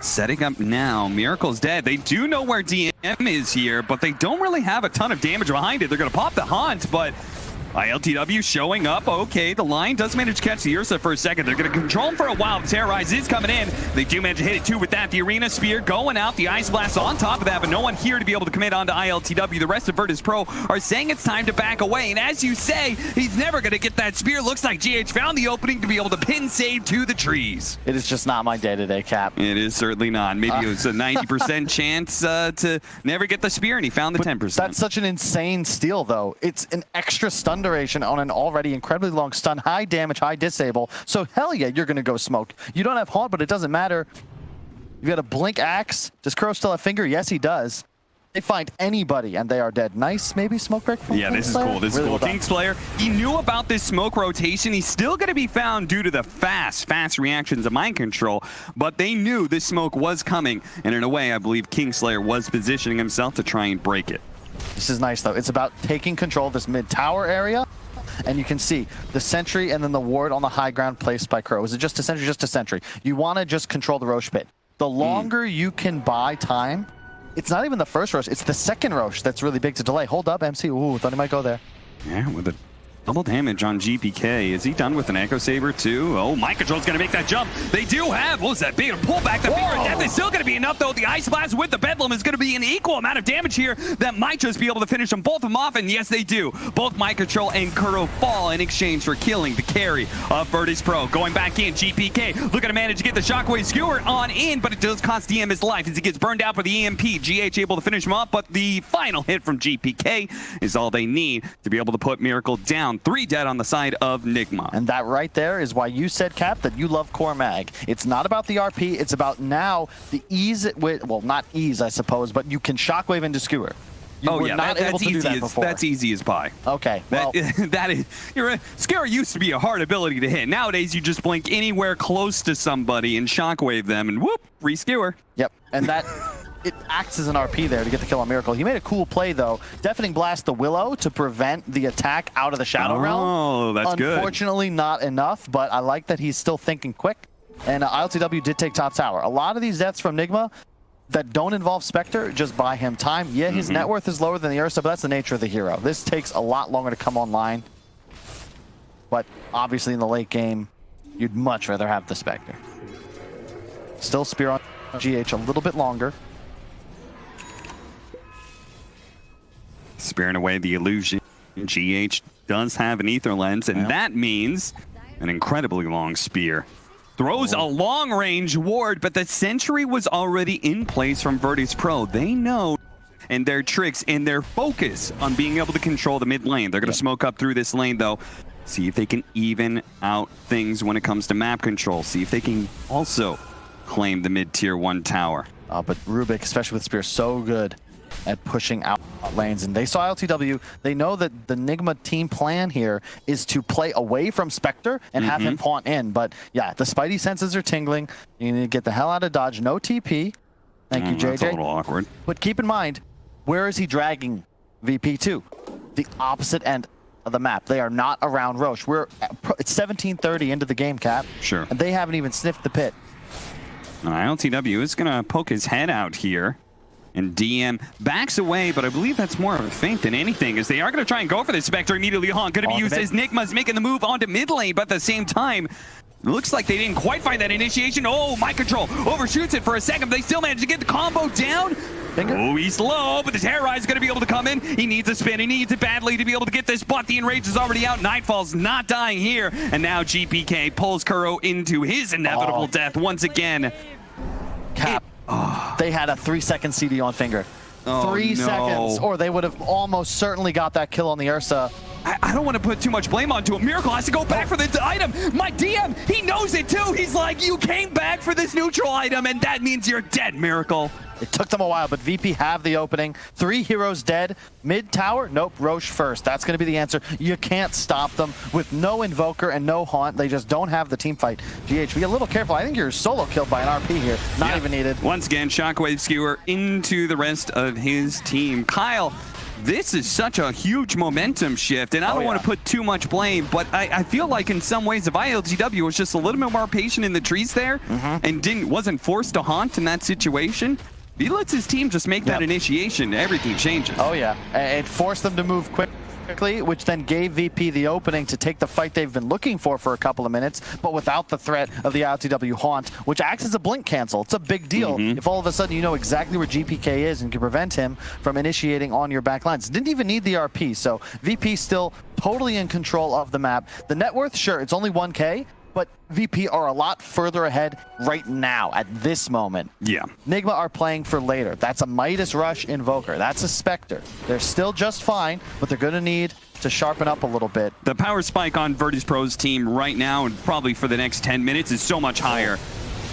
Setting up now. Miracle's dead. They do know where DM is here, but they don't really have a ton of damage behind it. They're going to pop the Haunt, but ILTW showing up. Okay, the line does manage to catch the Ursa for a second. They're going to control him for a while. The Terrorize is coming in. They do manage to hit it too with that. The Arena Spear going out. The Ice Blast on top of that, but no one here to be able to commit onto ILTW. The rest of Virtus Pro are saying it's time to back away. And as you say, he's never going to get that spear. Looks like GH found the opening to be able to pin save to the trees. It is just not my day-to-day, Cap. It is certainly not. Maybe it was a 90% chance to never get the spear, and he found the 10%. That's such an insane steal, though. It's an extra stun duration on an already incredibly long stun, high damage, high disable. So hell yeah, you're gonna go smoke. You don't have Haunt, but it doesn't matter. You got a Blink Axe. Does Crow still have Finger? Yes, he does. They find anybody and they are dead. Nice, maybe smoke break from Yeah, this is cool. This is cool. Kingslayer, he knew about this smoke rotation. He's still going to be found due to the fast reactions of mind control, but they knew this smoke was coming, and in a way, I believe Kingslayer was positioning himself to try and break it. This is nice, though. It's about taking control of this mid-tower area, and you can see the sentry and then the ward on the high ground placed by Crow. Is it just a sentry? Just a sentry. You want to just control the Roche pit. The longer you can buy time, it's not even the first Roche, it's the second Roche that's really big to delay. Hold up, MC. Ooh, thought he might go there. Yeah, with a double damage on GPK. Is he done with an Echo Saber too? Oh, Mind Control's gonna make that jump. They do have, what was that, big pullback? The Finger of Death is still gonna be enough though. The Ice Blast with the Bedlam is gonna be an equal amount of damage here that might just be able to finish them both of them off, and yes they do. Both Mind Control and Kuro fall in exchange for killing the carry of Virtus Pro. Going back in, GPK looking to manage to get the Shockwave Skewer on in, but it does cost DM his life as he gets burned out for the EMP. GH able to finish him up, but the final hit from GPK is all they need to be able to put Miracle down. 3 dead on the side of Nigma. And that right there is why you said, Cap, that you love Core Mag. It's not about the RP, it's about now the ease with, well, not ease, I suppose, but you can Shockwave into Skewer. You were not able to do that before. That's easy as pie. Okay, well. That is, Skewer used to be a hard ability to hit. Nowadays, you just blink anywhere close to somebody and Shockwave them, and whoop, free Skewer. Yep, and that, it acts as an RP there to get the kill on Miracle. He made a cool play, though. Deafening Blast the Willow to prevent the attack out of the Shadow Realm. Oh, that's good. Unfortunately, not enough, but I like that he's still thinking quick. And ILTW did take top tower. A lot of these deaths from Nigma that don't involve Spectre just buy him time. Yeah, his net worth is lower than the Ursa, but that's the nature of the hero. This takes a lot longer to come online. But obviously in the late game, you'd much rather have the Spectre. Still Spear on GH a little bit longer. Spearing away the illusion. GH does have an Ether Lens, and that means an incredibly long spear. Throws a long-range ward, but the sentry was already in place from Virtus Pro. They know and their tricks and their focus on being able to control the mid lane. They're going to smoke up through this lane, though. See if they can even out things when it comes to map control. See if they can also claim the mid-tier 1 tower. But Rubik, especially with Spear, so good at pushing out lanes, and they saw LTW. They know that the Nigma team plan here is to play away from Spectre and have him pawn in. But yeah, the Spidey senses are tingling. You need to get the hell out of dodge. No TP. Thank you, JJ. That's a little awkward. But keep in mind, where is he dragging VP to? The opposite end of the map. They are not around Roche. It's 17:30 into the game, Cap. Sure. And they haven't even sniffed the pit. ILTW is going to poke his head out here. And DM backs away, but I believe that's more of a feint than anything, as they are going to try and go for this Spectre immediately. Going to be used as Nigma's making the move onto mid lane, but at the same time, looks like they didn't quite find that initiation. Oh, Mind Control overshoots it for a second, but they still manage to get the combo down. Finger. Oh, he's low, but the Terrorize is going to be able to come in. He needs a spin. He needs it badly to be able to get this, but the Enrage is already out. Nightfall's not dying here, and now GPK pulls Kuro into his inevitable death once again. Cap. They had a 3-second CD on Finger. Oh, 3 seconds, or they would have almost certainly got that kill on the Ursa. I don't want to put too much blame onto him. Miracle has to go back for the item. My DM, he knows it too. He's like, you came back for this neutral item, and that means you're dead, Miracle. It took them a while, but VP have the opening. 3 heroes dead. Mid tower? Nope, Roche first. That's going to be the answer. You can't stop them with no Invoker and no Haunt. They just don't have the team fight. GH, be a little careful. I think you're solo killed by an RP here. Not even needed. Once again, Shockwave Skewer into the rest of his team. Kyle, this is such a huge momentum shift, and I don't want to put too much blame, but I feel like in some ways if ILGW was just a little bit more patient in the trees there and wasn't forced to haunt in that situation, he lets his team just make that initiation. Everything changes. Oh yeah, it forced them to move quickly, which then gave VP the opening to take the fight they've been looking for a couple of minutes, but without the threat of the ILTW Haunt, which acts as a blink cancel. It's a big deal if all of a sudden you know exactly where GPK is and can prevent him from initiating on your back lines. Didn't even need the RP, so VP still totally in control of the map. The net worth, sure, it's only 1K, but VP are a lot further ahead right now at this moment. Yeah. Nigma are playing for later. That's a Midas Rush Invoker. That's a Spectre. They're still just fine, but they're going to need to sharpen up a little bit. The power spike on Virtus Pro's team right now and probably for the next 10 minutes is so much higher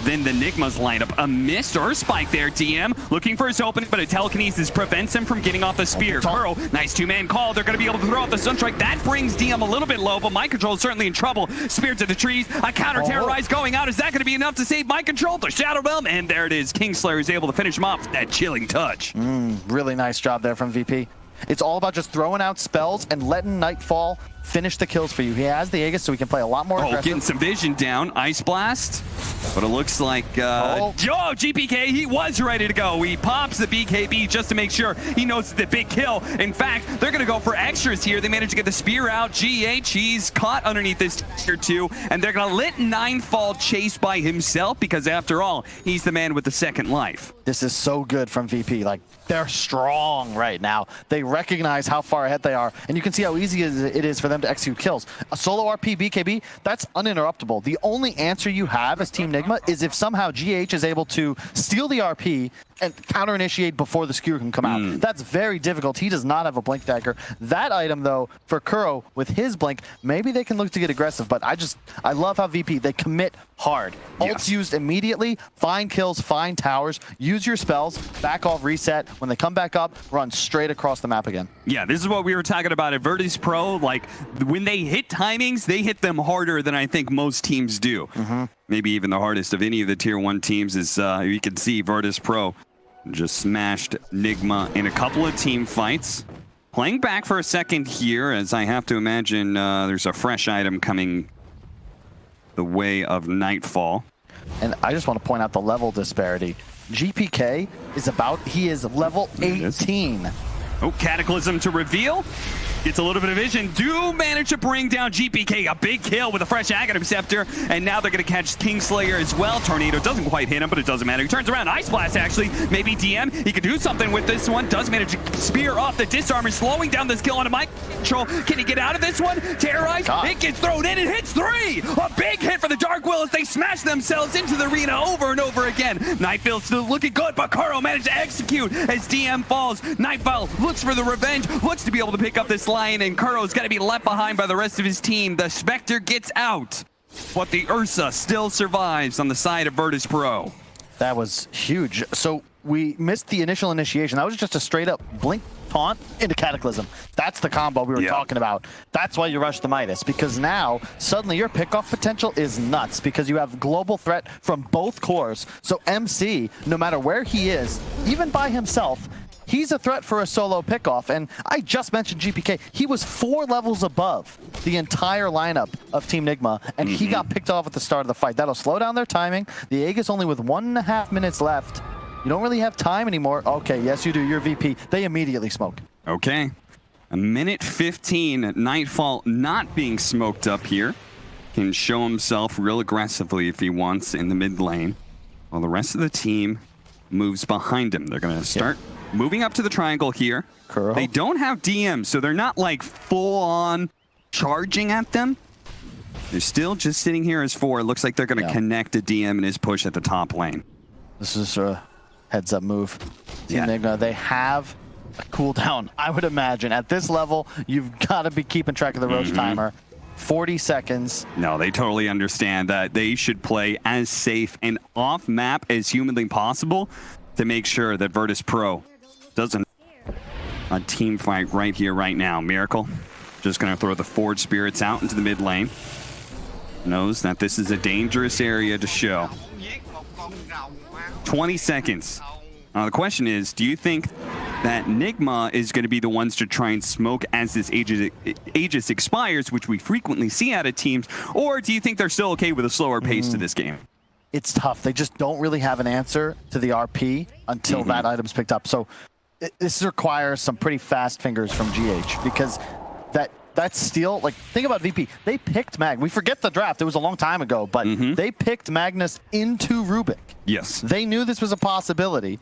than the Nigma's lineup. A missed or spike there, DM. Looking for his opening, but a telekinesis prevents him from getting off the spear. Kuro, nice 2-man call. They're going to be able to throw out the Sunstrike. That brings DM a little bit low, but Mind Control is certainly in trouble. Spear to the trees. A counter terrorize going out. Is that going to be enough to save Mind Control? The Shadow Realm, and there it is. Kingslayer is able to finish him off with that chilling touch. Really nice job there from VP. It's all about just throwing out spells and letting Nightfall finish the kills for you. He has the Aegis, so he can play a lot more aggressive. Getting some vision down. Ice Blast. But it looks like, GPK, he was ready to go. He pops the BKB just to make sure he knows it's the big kill. In fact, they're going to go for extras here. They managed to get the spear out. GH, he's caught underneath this tier 2, and they're going to let Ninefall chase by himself because, after all, he's the man with the second life. This is so good from VP. Like, they're strong right now. They recognize how far ahead they are, and you can see how easy it is for them to execute kills. A solo RP BKB, that's uninterruptible. The only answer you have as Team Nigma is if somehow GH is able to steal the RP and counter-initiate before the skewer can come out. That's very difficult. He does not have a Blink Dagger. That item, though, for Kuro, with his Blink, maybe they can look to get aggressive, but I love how VP, they commit hard. Ults used immediately, find kills, find towers, use your spells, back off, reset. When they come back up, run straight across the map again. Yeah, this is what we were talking about at Virtus Pro. Like, when they hit timings, they hit them harder than I think most teams do. Maybe even the hardest of any of the tier 1 teams is, you can see Virtus Pro just smashed Nigma in a couple of team fights. Playing back for a second here, as I have to imagine there's a fresh item coming the way of Nightfall. And I just want to point out the level disparity. GPK he is level 18. Oh, Cataclysm to reveal. Gets a little bit of vision. Do manage to bring down GPK. A big kill with a fresh Aghanim Scepter. And now they're going to catch Kingslayer as well. Tornado doesn't quite hit him, but it doesn't matter. He turns around. Ice Blast, actually. Maybe DM. He could do something with this one. Does manage to spear off the disarmer, slowing down this kill on a Mind Control. Can he get out of this one? Terrorize. It gets thrown in. It hits 3. A big hit for the Dark Will as they smash themselves into the arena over and over again. Nightfall still looking good, but Kuro managed to execute as DM falls. Nightfall looks for the revenge. Looks to be able to pick up this line, and Kuro's got to be left behind by the rest of his team. The Spectre gets out, but the Ursa still survives on the side of Virtus Pro. That was huge. So we missed the initial initiation. That was just a straight up blink taunt into Cataclysm. That's the combo we were talking about. That's why you rush the Midas, because now suddenly your pickoff potential is nuts because you have global threat from both cores. So MC, no matter where he is, even by himself, he's a threat for a solo pickoff. And I just mentioned GPK. He was 4 levels above the entire lineup of Team Nigma, and he got picked off at the start of the fight. That'll slow down their timing. The Aegis only with 1.5 minutes left. You don't really have time anymore. Okay, yes you do. You're VP. They immediately smoke. Okay. 1:15. Nightfall not being smoked up here. Can show himself real aggressively if he wants in the mid lane, while the rest of the team moves behind him. They're going to start moving up to the triangle here. Kuro. They don't have DM, so they're not like full-on charging at them. They're still just sitting here as 4. It looks like they're going to connect a DM in his push at the top lane. This is heads up move. Yeah. Nigma, they have a cooldown. I would imagine at this level, you've got to be keeping track of the Roche timer. 40 seconds. No, they totally understand that they should play as safe and off map as humanly possible to make sure that Virtus Pro doesn't a team fight right here, right now. Miracle just going to throw the Forge Spirits out into the mid lane. Knows that this is a dangerous area to show. 20 seconds. The question is, do you think that Nigma is going to be the ones to try and smoke as this Aegis expires, which we frequently see out of teams, or do you think they're still okay with a slower pace to this game? It's tough. They just don't really have an answer to the RP until that item's picked up. So this requires some pretty fast fingers from GH, because that steal, like, think about VP. They picked Mag. We forget the draft. It was a long time ago, but they picked Magnus into Rubik. Yes. They knew this was a possibility.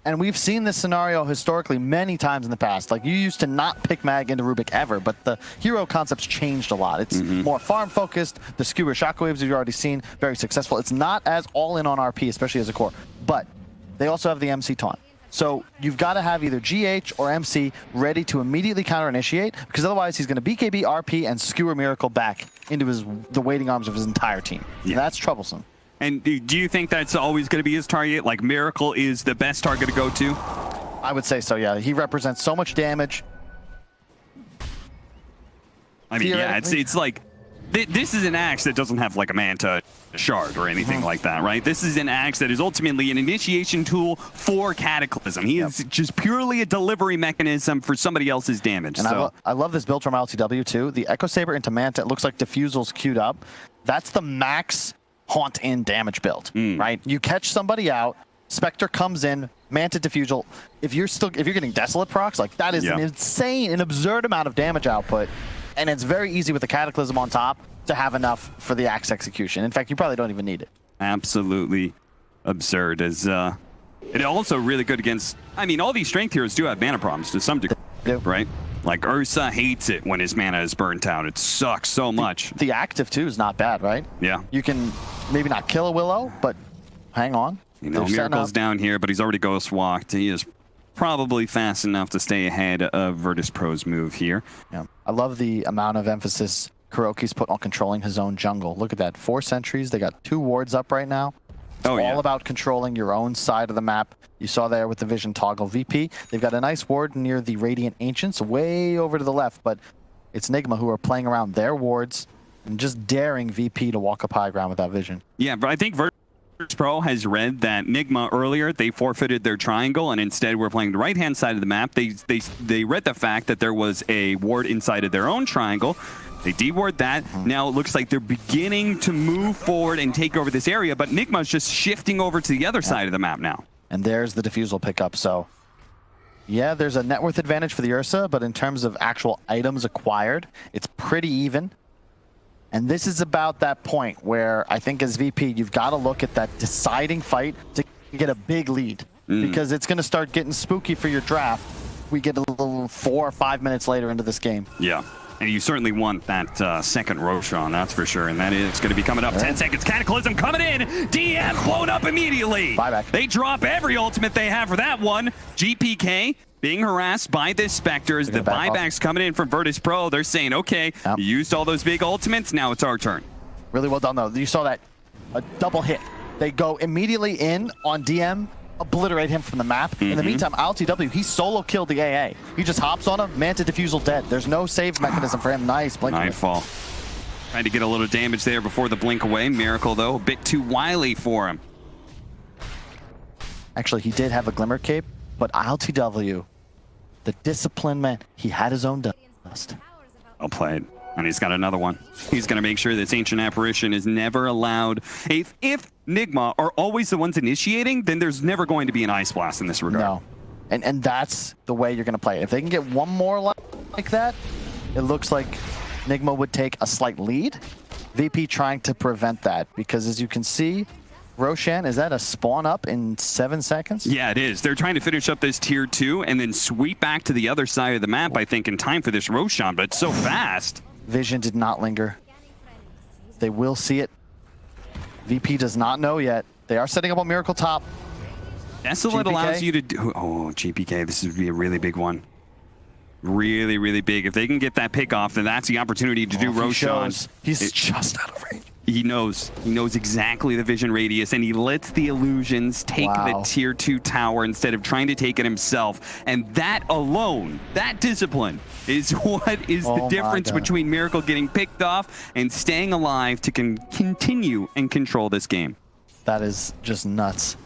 And we've seen this scenario historically many times in the past. Like, you used to not pick Mag into Rubik ever, but the hero concept's changed a lot. It's more farm-focused. The Skewer Shockwaves you've already seen, very successful. It's not as all-in on RP, especially as a core. But they also have the MC taunt. So you've got to have either GH or MC ready to immediately counter-initiate, because otherwise he's going to BKB, RP, and Skewer Miracle back into the waiting arms of his entire team. Yeah. That's troublesome. And do you think that's always going to be his target? Like, Miracle is the best target to go to? I would say so, yeah. He represents so much damage. I mean, yeah, it's like, this is an axe that doesn't have, like, a Manta shard or anything like that, right? This is an axe that is ultimately an initiation tool for Cataclysm. He is just purely a delivery mechanism for somebody else's damage. And I love this build from LTW, too. The Echo Saber into Manta, it looks like Diffusal's queued up. That's the max haunt in damage build, right? You catch somebody out, Spectre comes in, Manta Diffusal. If you're getting Desolate procs, like, that is an insane, an absurd amount of damage output, and it's very easy with the Cataclysm on top to have enough for the axe execution. In fact, you probably don't even need it. Absolutely absurd. As it also really good against, I mean, all these strength heroes do have mana problems to some degree, right? Like, Ursa hates it when his mana is burnt out. It sucks so much. The active, too, is not bad, right? Yeah. You can maybe not kill a Willow, but hang on. You know, Miracle's down here, but he's already ghost walked. He is probably fast enough to stay ahead of Virtus Pro's move here. Yeah. I love the amount of emphasis Kuroki's put on controlling his own jungle. Look at that. 4 sentries. They got 2 wards up right now. It's all about controlling your own side of the map. You saw there with the vision toggle. VP, they've got a nice ward near the Radiant Ancients, way over to the left, but it's Nigma who are playing around their wards and just daring VP to walk up high ground with that vision. Yeah, but I think Virtus Pro has read that Nigma earlier, they forfeited their triangle, and instead we're playing the right-hand side of the map. They read the fact that there was a ward inside of their own triangle. They deward that. Now it looks like they're beginning to move forward and take over this area, but Nigma's just shifting over to the other side of the map now. And there's the Diffusal pickup. So, yeah, there's a net worth advantage for the Ursa, but in terms of actual items acquired, it's pretty even. And this is about that point where I think as VP, you've got to look at that deciding fight to get a big lead, because it's going to start getting spooky for your draft. We get a little 4 or 5 minutes later into this game. Yeah. And you certainly want that second Roshan, that's for sure. And that is going to be coming up. 10 seconds. Cataclysm coming in. DM blown up immediately. Buyback. They drop every ultimate they have for that one. GPK being harassed by this Spectre. The buybacks coming in from Virtus Pro. They're saying, okay, you used all those big ultimates. Now it's our turn. Really well done, though. You saw that. A double hit. They go immediately in on DM. Obliterate him from the map. In the meantime, LTW, he solo killed the AA. He just hops on him, Manta Diffusal dead. There's no save mechanism for him. Nice blink. Nightfall. Trying to get a little damage there before the blink away. Miracle, though, a bit too wily for him. Actually, he did have a Glimmer Cape, but LTW, the discipline man, he had his own dust. Well played. And he's got another one. He's going to make sure this Ancient Apparition is never allowed. If Nigma are always the ones initiating, then there's never going to be an Ice Blast in this regard. No. And that's the way you're going to play it. If they can get one more like that, it looks like Nigma would take a slight lead. VP trying to prevent that, because as you can see, Roshan, is that a spawn up in 7 seconds? Yeah, it is. They're trying to finish up this tier 2 and then sweep back to the other side of the map, I think, in time for this Roshan, but it's so fast. Vision did not linger. They will see it. VP does not know yet. They are setting up on Miracle top. Desolate allows you to do... Oh, GPK, this would be a really big one. Really, really big. If they can get that pick off, then that's the opportunity to do Roshan. He's just out of range. He knows exactly the vision radius, and he lets the illusions take the tier 2 tower instead of trying to take it himself. And that alone, that discipline, is what is the difference between Miracle getting picked off and staying alive to continue and control this game. That is just nuts.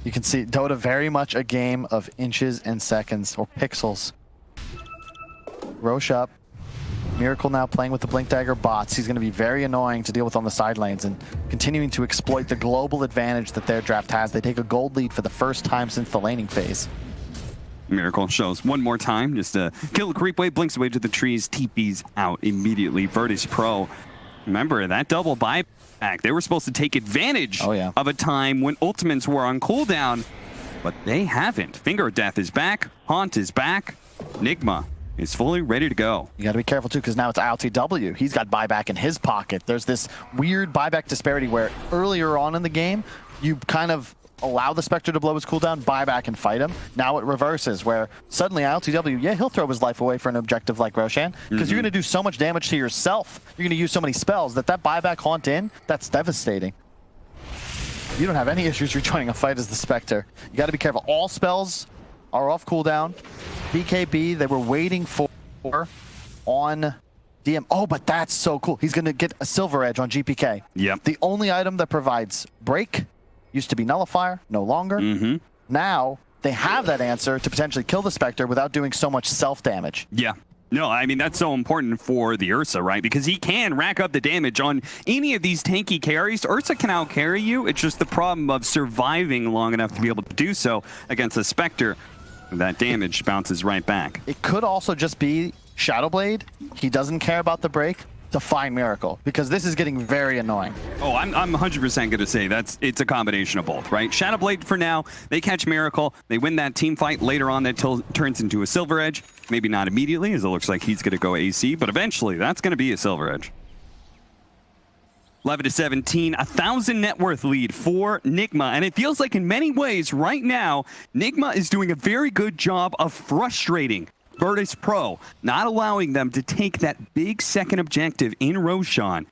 You can see Dota very much a game of inches and seconds, or pixels. Roche up. Miracle now playing with the Blink Dagger bots. He's going to be very annoying to deal with on the side lanes and continuing to exploit the global advantage that their draft has. They take a gold lead for the first time since the laning phase. Miracle shows one more time, just a kill the creep wave, blinks away to the trees, TP's out immediately. Virtus Pro, remember that double buyback. They were supposed to take advantage of a time when ultimates were on cooldown, but they haven't. Finger of Death is back, Haunt is back, Nigma is fully ready to go. You got to be careful too, because now it's ILTW. He's got buyback in his pocket. There's this weird buyback disparity where earlier on in the game, you kind of allow the Spectre to blow his cooldown, buy back and fight him. Now it reverses, where suddenly ILTW, yeah, he'll throw his life away for an objective like Roshan, because you're going to do so much damage to yourself. You're going to use so many spells that buyback haunt in, that's devastating. You don't have any issues rejoining a fight as the Spectre. You got to be careful. All spells are off cooldown. BKB, they were waiting for on DM. Oh, but that's so cool. He's going to get a Silver Edge on GPK. Yep. The only item that provides break used to be Nullifier, no longer. Now they have that answer to potentially kill the Spectre without doing so much self-damage. Yeah. No, I mean, that's so important for the Ursa, right? Because he can rack up the damage on any of these tanky carries. Ursa can out-carry you. It's just the problem of surviving long enough to be able to do so against the Spectre. That damage bounces right back. It could also just be Shadowblade. He doesn't care about the break to find Miracle, because this is getting very annoying. Oh, I'm 100% going to say it's a combination of both, right? Shadowblade for now, they catch Miracle, they win that team fight. Later on, that turns into a Silver Edge. Maybe not immediately, as it looks like he's going to go AC, but eventually that's going to be a Silver Edge. 11-17, 1,000 net worth lead for Nigma, and it feels like in many ways right now, Nigma is doing a very good job of frustrating Virtus Pro, not allowing them to take that big second objective in Roshan,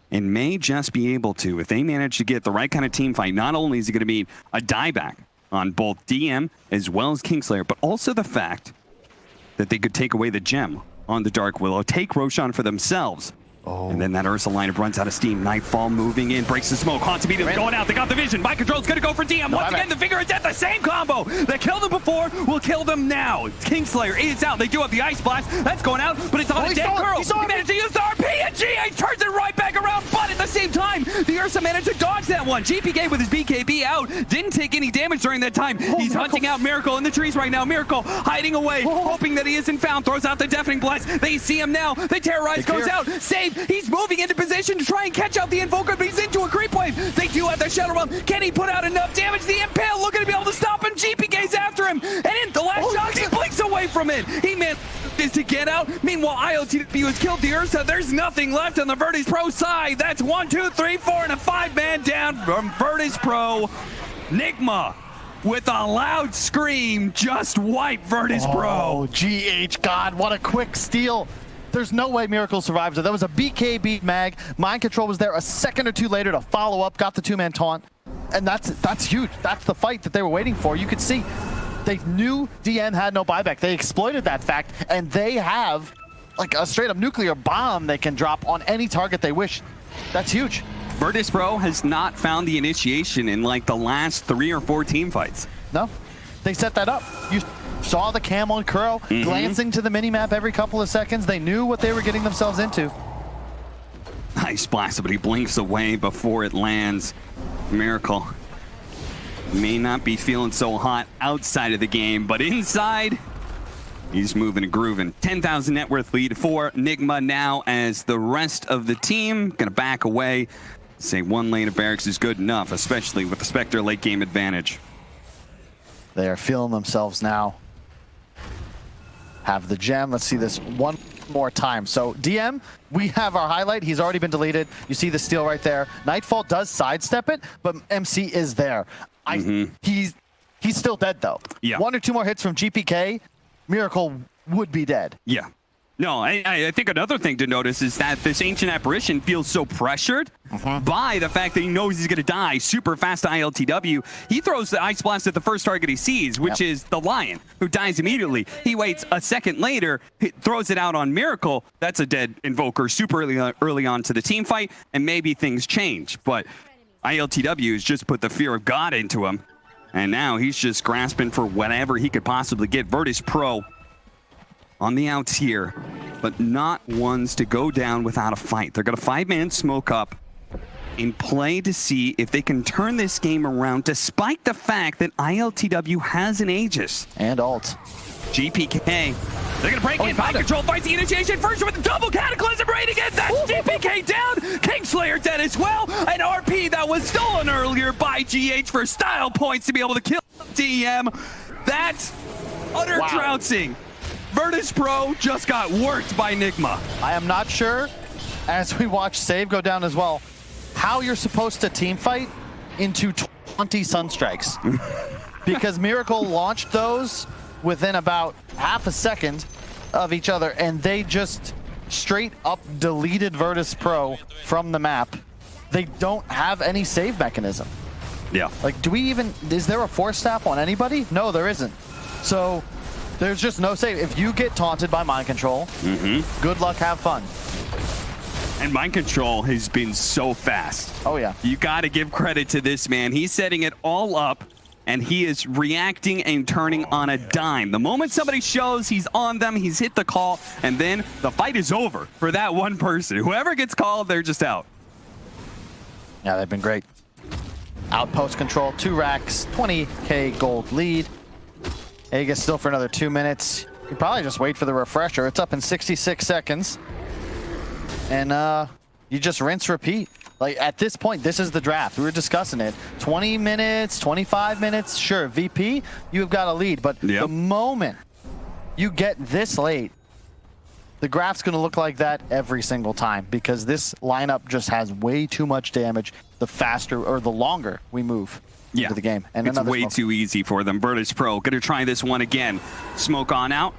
and may just be able to, if they manage to get the right kind of team fight. Not only is it going to be a dieback on both DM as well as Kingslayer, but also the fact that they could take away the gem on the Dark Willow, take Roshan for themselves. And then that Ursa lineup runs out of steam. Nightfall moving in, breaks the smoke. Haunts immediately going out. They got the vision. Mind Control's going to go for DM. Once again, the Finger of Death, the same combo that killed them before will kill them now. Kingslayer is out. They do have the Ice Blast. That's going out, but it's on a dead girl. He managed to use the RP, and GH turns it right back around. But at the same time, the Ursa managed to dodge that one. GPK with his BKB out. Didn't take any damage during that time. He's hunting out Miracle in the trees right now. Miracle hiding away, hoping that he isn't found. Throws out the Deafening Blast. They see him now. They terrorize, goes out. Save. He's moving into position to try and catch out the Invoker, but he's into a creep wave. They do have the Shadow Realm. Can he put out enough damage? The Impale looking to be able to stop him. GPK's after him. And in the last shot, he blinks away from it. He manages to get out. Meanwhile, ILTW has killed the Ursa. There's nothing left on the Virtus Pro side. That's 1, 2, 3, 4, and a 5-man down from Virtus Pro. Nigma, with a loud scream, just wipe Virtus Pro. GH, God, what a quick steal. There's no way Miracle survives it. That was a BKB mag. Mind Control was there a second or two later to follow up, got the 2-man taunt. And that's huge. That's the fight that they were waiting for. You could see they knew DM had no buyback. They exploited that fact, and they have like a straight up nuclear bomb they can drop on any target they wish. That's huge. Virtus Pro has not found the initiation in like the last 3 or 4 team fights. No, they set that up. You saw the cam on Kuro glancing to the minimap every couple of seconds. They knew what they were getting themselves into. Nice blast, but he blinks away before it lands. Miracle may not be feeling so hot outside of the game, but inside, he's moving and grooving. 10,000 net worth lead for Nigma now, as the rest of the team gonna back away. Say 1 lane of barracks is good enough, especially with the Spectre late game advantage. They are feeling themselves now. Have the gem. Let's see this one more time. So DM, we have our highlight. He's already been deleted. You see the steal right there. Nightfall does sidestep it, but MC is there. he's still dead though. Yeah. 1 or 2 more hits from GPK, Miracle would be dead. Yeah. No, I think another thing to notice is that this Ancient Apparition feels so pressured by the fact that he knows he's going to die super fast to ILTW. He throws the Ice Blast at the first target he sees, which is the Lion, who dies immediately. He waits a second later, throws it out on Miracle. That's a dead Invoker super early on to the team fight, and maybe things change. But ILTW has just put the fear of God into him, and now he's just grasping for whatever he could possibly get. Virtus Pro on the outs here, but not ones to go down without a fight. They're going to 5-man smoke up and play to see if they can turn this game around, despite the fact that ILTW has an Aegis. And ult. GPK, they're going to break in. Mind Control finds the initiation first with the double Cataclysm right again. That's GPK down. Kingslayer dead as well. An RP that was stolen earlier by GH for style points to be able to kill DM. That's utter trouncing. Virtus Pro just got worked by Nigma. I am not sure, as we watch Save go down as well, how you're supposed to team fight into 20 Sunstrikes. Because Miracle launched those within about half a second of each other, and they just straight up deleted Virtus Pro from the map. They don't have any save mechanism. Yeah. Like, is there a Force Staff on anybody? No, there isn't. So there's just no save. If you get taunted by Mind Control, good luck, have fun. And Mind Control has been so fast. Oh, yeah. You got to give credit to this man. He's setting it all up, and he is reacting and turning on a dime. The moment somebody shows he's on them, he's hit the call, and then the fight is over for that one person. Whoever gets called, they're just out. Yeah, they've been great. Outpost control, 2 racks, 20k gold lead. Aegis still for another 2 minutes. You can probably just wait for the refresher. It's up in 66 seconds. And you just rinse, repeat. Like, at this point, this is the draft. We were discussing it. 20 minutes, 25 minutes, sure. VP, you've got a lead. But the moment you get this late, the graph's going to look like that every single time, because this lineup just has way too much damage the faster or the longer we move into the game. And it's way too easy for them. Virtus Pro going to try this one again. Smoke on out.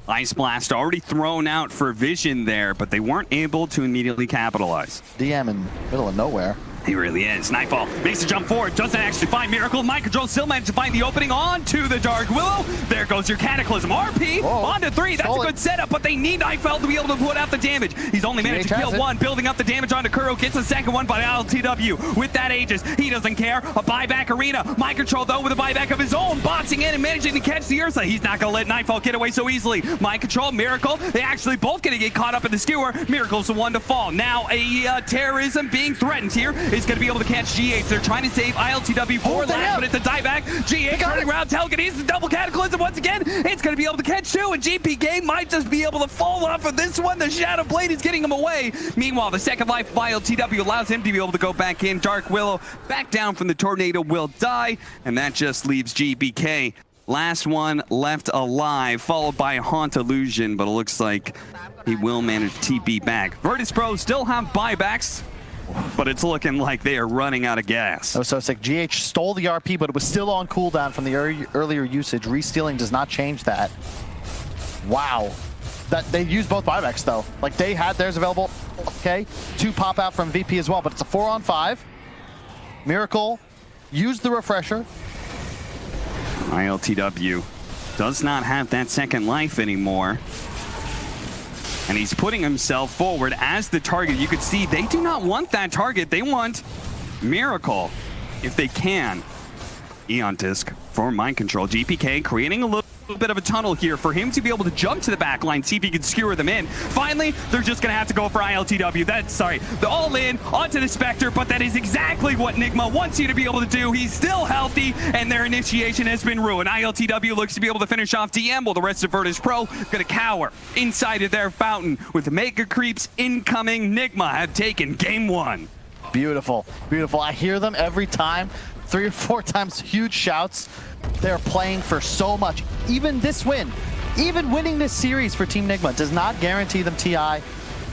Ice Blast already thrown out for vision there, but they weren't able to immediately capitalize. DM in middle of nowhere. He really is. Nightfall makes a jump forward, doesn't actually find Miracle. Mind Control still managed to find the opening onto the Dark Willow. There goes your Cataclysm. RP onto 3. That's a good setup, but they need Nightfall to be able to put out the damage. He's only managed to kill one, building up the damage onto Kuro. Gets the second one by ILTW with that Aegis. He doesn't care. A buyback arena. Mind Control, though, with a buyback of his own, boxing in and managing to catch the Ursa. He's not going to let Nightfall get away so easily. Mind Control, Miracle, they actually both going to get caught up in the skewer. Miracle's the one to fall. Now a terrorism being threatened here is going to be able to catch GH. They're trying to save ILTW for last, but it's a dieback. GH running around. Telgan, the double Cataclysm once again. It's going to be able to catch 2, and GPK might just be able to fall off of this one. The Shadow Blade is getting him away. Meanwhile, the second life of ILTW allows him to be able to go back in. Dark Willow back down from the tornado will die, and that just leaves GPK. Last one left alive, followed by Haunt Illusion, but it looks like he will manage TP back. Virtus Pro still have buybacks, but it's looking like they are running out of gas. Oh, so sick. GH stole the RP, but it was still on cooldown from the earlier usage. Re-stealing does not change that. Wow. They used both buybacks, though. Like, they had theirs available. Okay. 2 pop out from VP as well, but it's a 4-on-5. Miracle used the refresher. ILTW does not have that second life anymore. And he's putting himself forward as the target. You could see they do not want that target. They want Miracle if they can. Eon Disc for Mind Control. GPK creating a little bit of a tunnel here for him to be able to jump to the back line, see if he can skewer them in. Finally, they're just going to have to go for ILTW. They're all in onto the Spectre, but that is exactly what Nigma wants you to be able to do. He's still healthy, and their initiation has been ruined. ILTW looks to be able to finish off DM, while the rest of Virtus Pro going to cower inside of their fountain with Mega Creeps incoming. Nigma have taken game 1. Beautiful, beautiful. I hear them every time. 3 or 4 times, huge shouts. They're playing for so much. Even this win, even winning this series for Team Nigma does not guarantee them TI.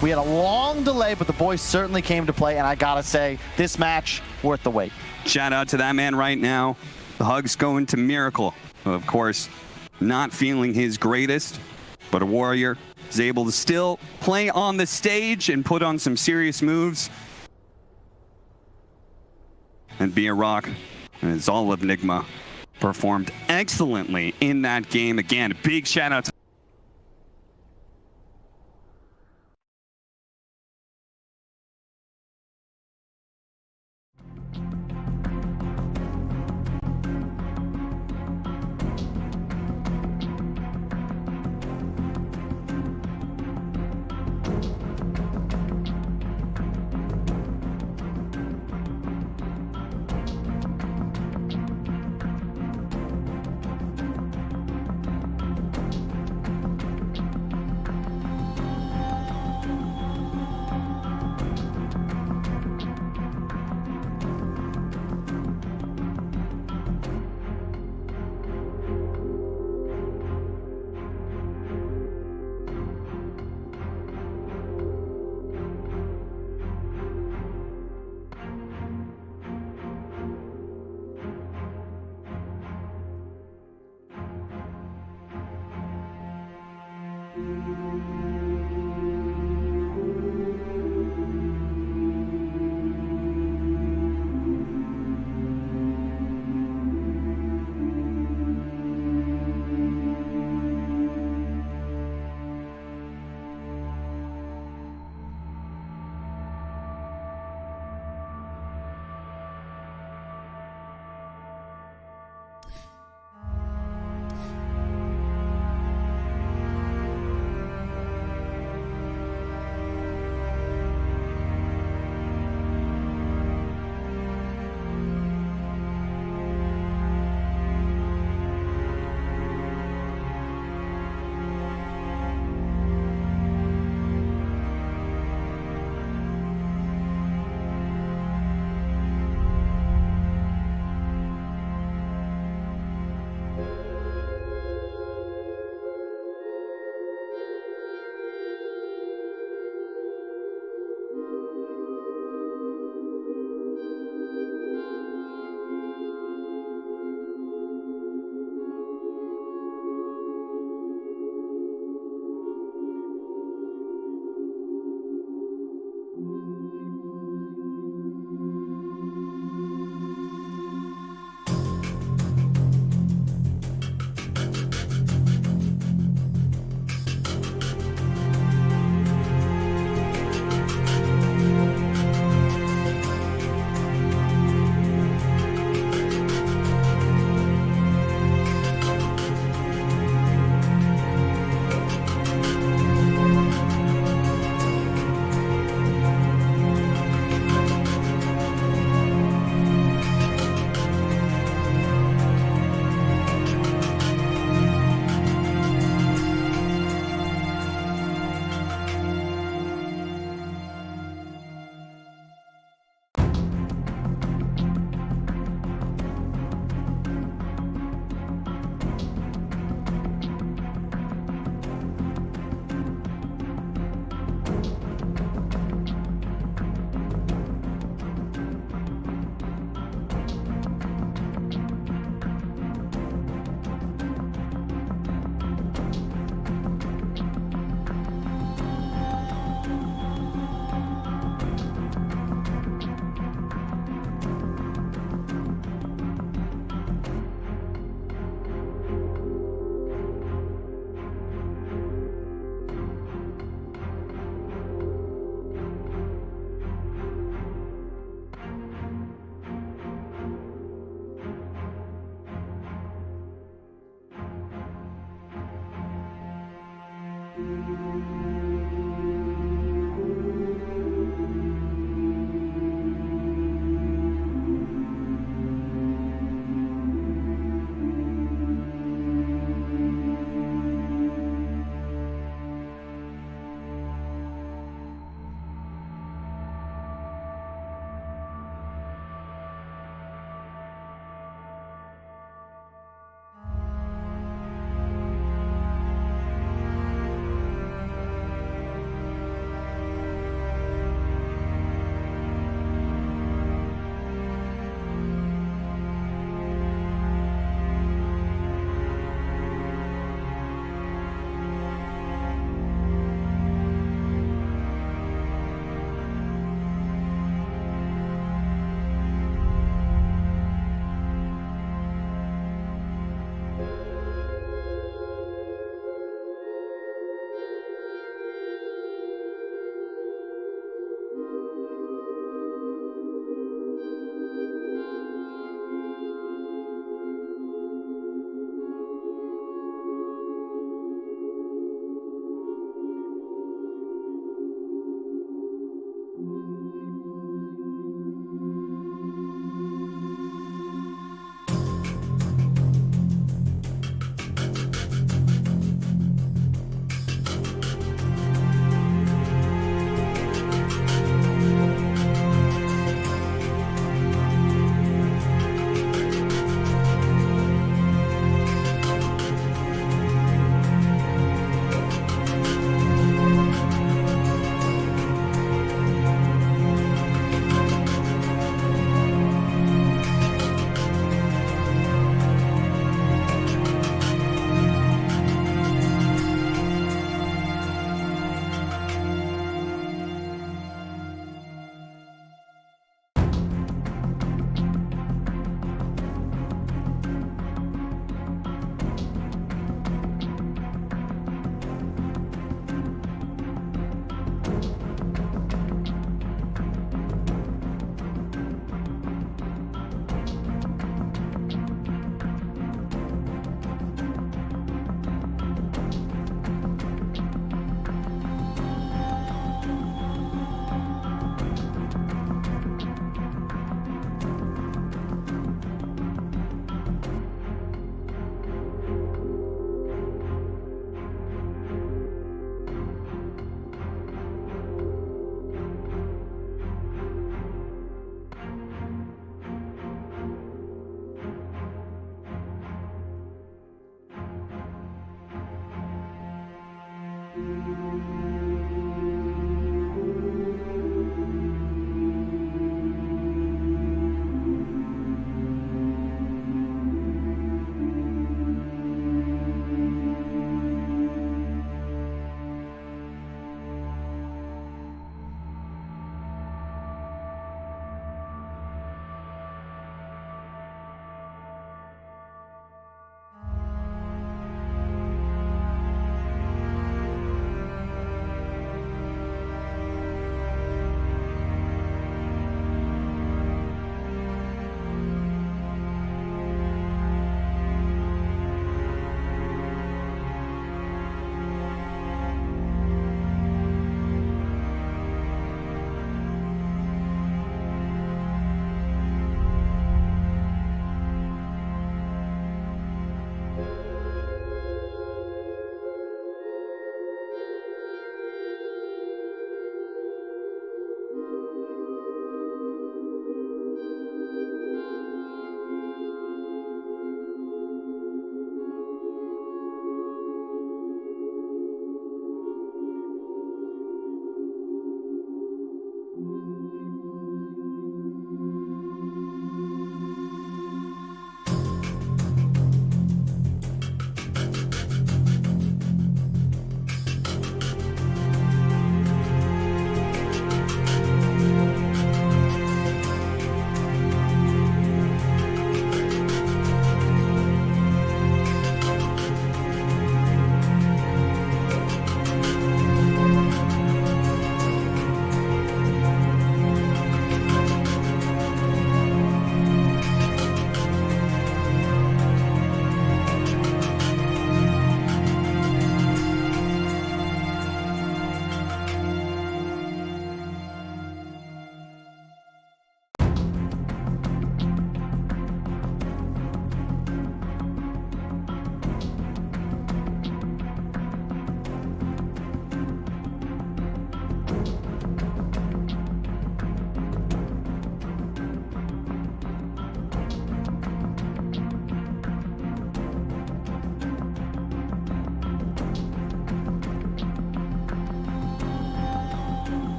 We had a long delay, but the boys certainly came to play, and I gotta say, this match, worth the wait. Shout out to that man right now. The hugs going to Miracle. Of course, not feeling his greatest, but a warrior is able to still play on the stage and put on some serious moves. And be a rock. And it's all of Nigma performed excellently in that game. Again, a big shout out to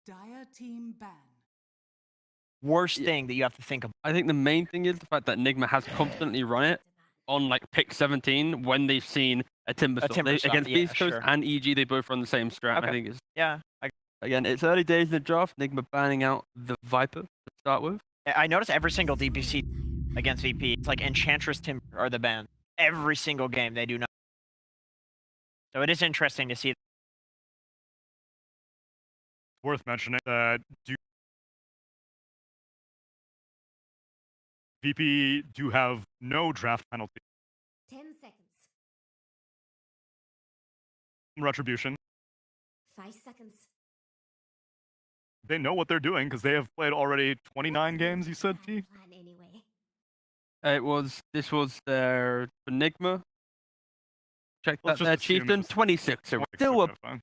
Dire team ban. Worst thing that you have to think of. I think the main thing is the fact that Nigma has confidently run it on like pick 17 when they've seen a Timber Storm. Against Beast Coast and EG, they both run the same strat. Okay. I think it's Yeah. again, it's early days in the draft. Nigma banning out the Viper to start with. I notice every single DPC against VP, it's like Enchantress Timber are the ban. Every single game they do not. So it is interesting to see. Worth mentioning that VP do have no draft penalty. 10 seconds. Retribution. 5 seconds. They know what they're doing because they have played already 29 games, you said, T? Plan anyway. This was their Nigma. Check Let's that just their assume Chieftain, it's 26. So 26, still okay, fine.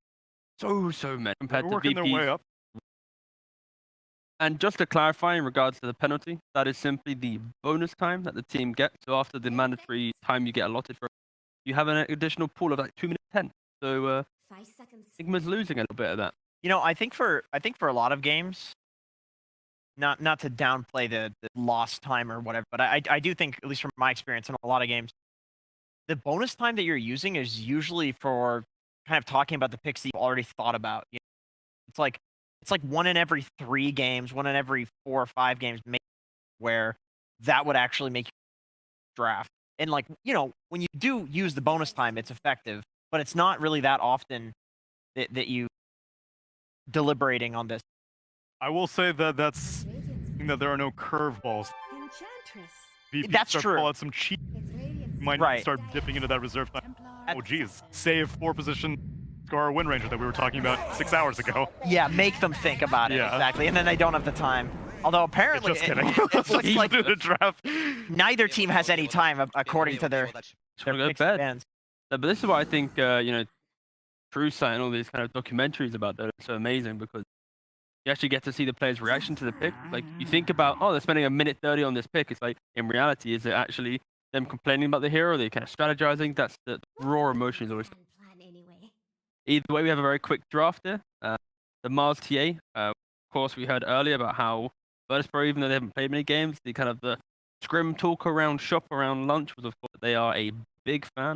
so many compared They're to working their way VP's. up. And just to clarify in regards to the penalty, that is simply the bonus time that the team gets. So after the mandatory time you get allotted for, you have an additional pool of like 2 minutes 10. So 5 seconds. Nigma's losing a little bit of that. You know, I think for a lot of games, not to downplay the lost time or whatever, but I do think, at least from my experience in a lot of games, the bonus time that you're using is usually for kind of talking about the picks that you've already thought about. You know, it's like 1 in every 3 games, 1 in every 4 or 5 games, where that would actually make you draft. And like, you know, when you do use the bonus time, it's effective, but it's not really that often that you deliberating on this. I will say that that there are no curveballs. Enchantress. VP That's starts true. Pull out some cheap. Might Right. start dipping into that reserve time. Oh geez, save 4 position score Wind Ranger that we were talking about 6 hours ago. Yeah, make them think about it, Yeah. exactly, and then they don't have the time. Although apparently, Just kidding. it's like do the draft. neither team has any time according to their Just wanna go to picks bed. and bans. But this is why I think you know, TrueSight and all these kind of documentaries about that are so amazing, because you actually get to see the players' reaction to the pick. Like, you think about, oh, they're spending a minute 30 on this pick. It's like, in reality, is it actually them complaining about the hero? Are they kind of strategizing? That's the raw emotions always. Plan anyway. Either way, we have a very quick draft here. The Mars TA, of course, we heard earlier about how Virtus.pro, even though they haven't played many games, the kind of the scrim talk around shop, around lunch was, of course, they are a big fan.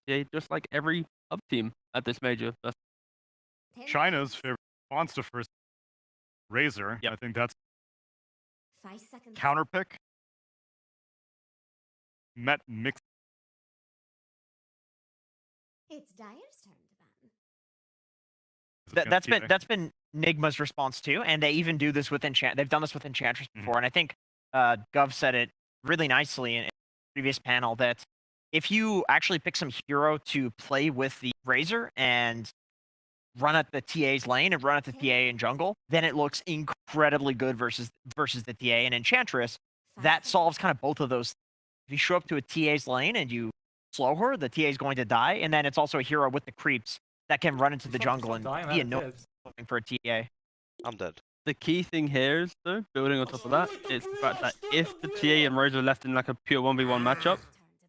Yeah, just like every other team at this major. China's favorite monster first Razor. Yep. I think that's 5 seconds. counter pick. Met mix. It's Dire's turn to ban. That's been Nigma's response too, and they even do this with They've done this with Enchantress before, and I think Gov said it really nicely in the previous panel that if you actually pick some hero to play with the Razor and run at the TA's lane and run at the TA in jungle, then it looks incredibly good versus the TA. And Enchantress, that solves kind of both of those. If you show up to a TA's lane and you slow her, the TA is going to die, and then it's also a hero with the creeps that can run into the jungle and be annoying for a TA. I'm dead. The key thing here is, though, building on top of that, is the fact that if the TA and Razor are left in like a pure 1v1 matchup,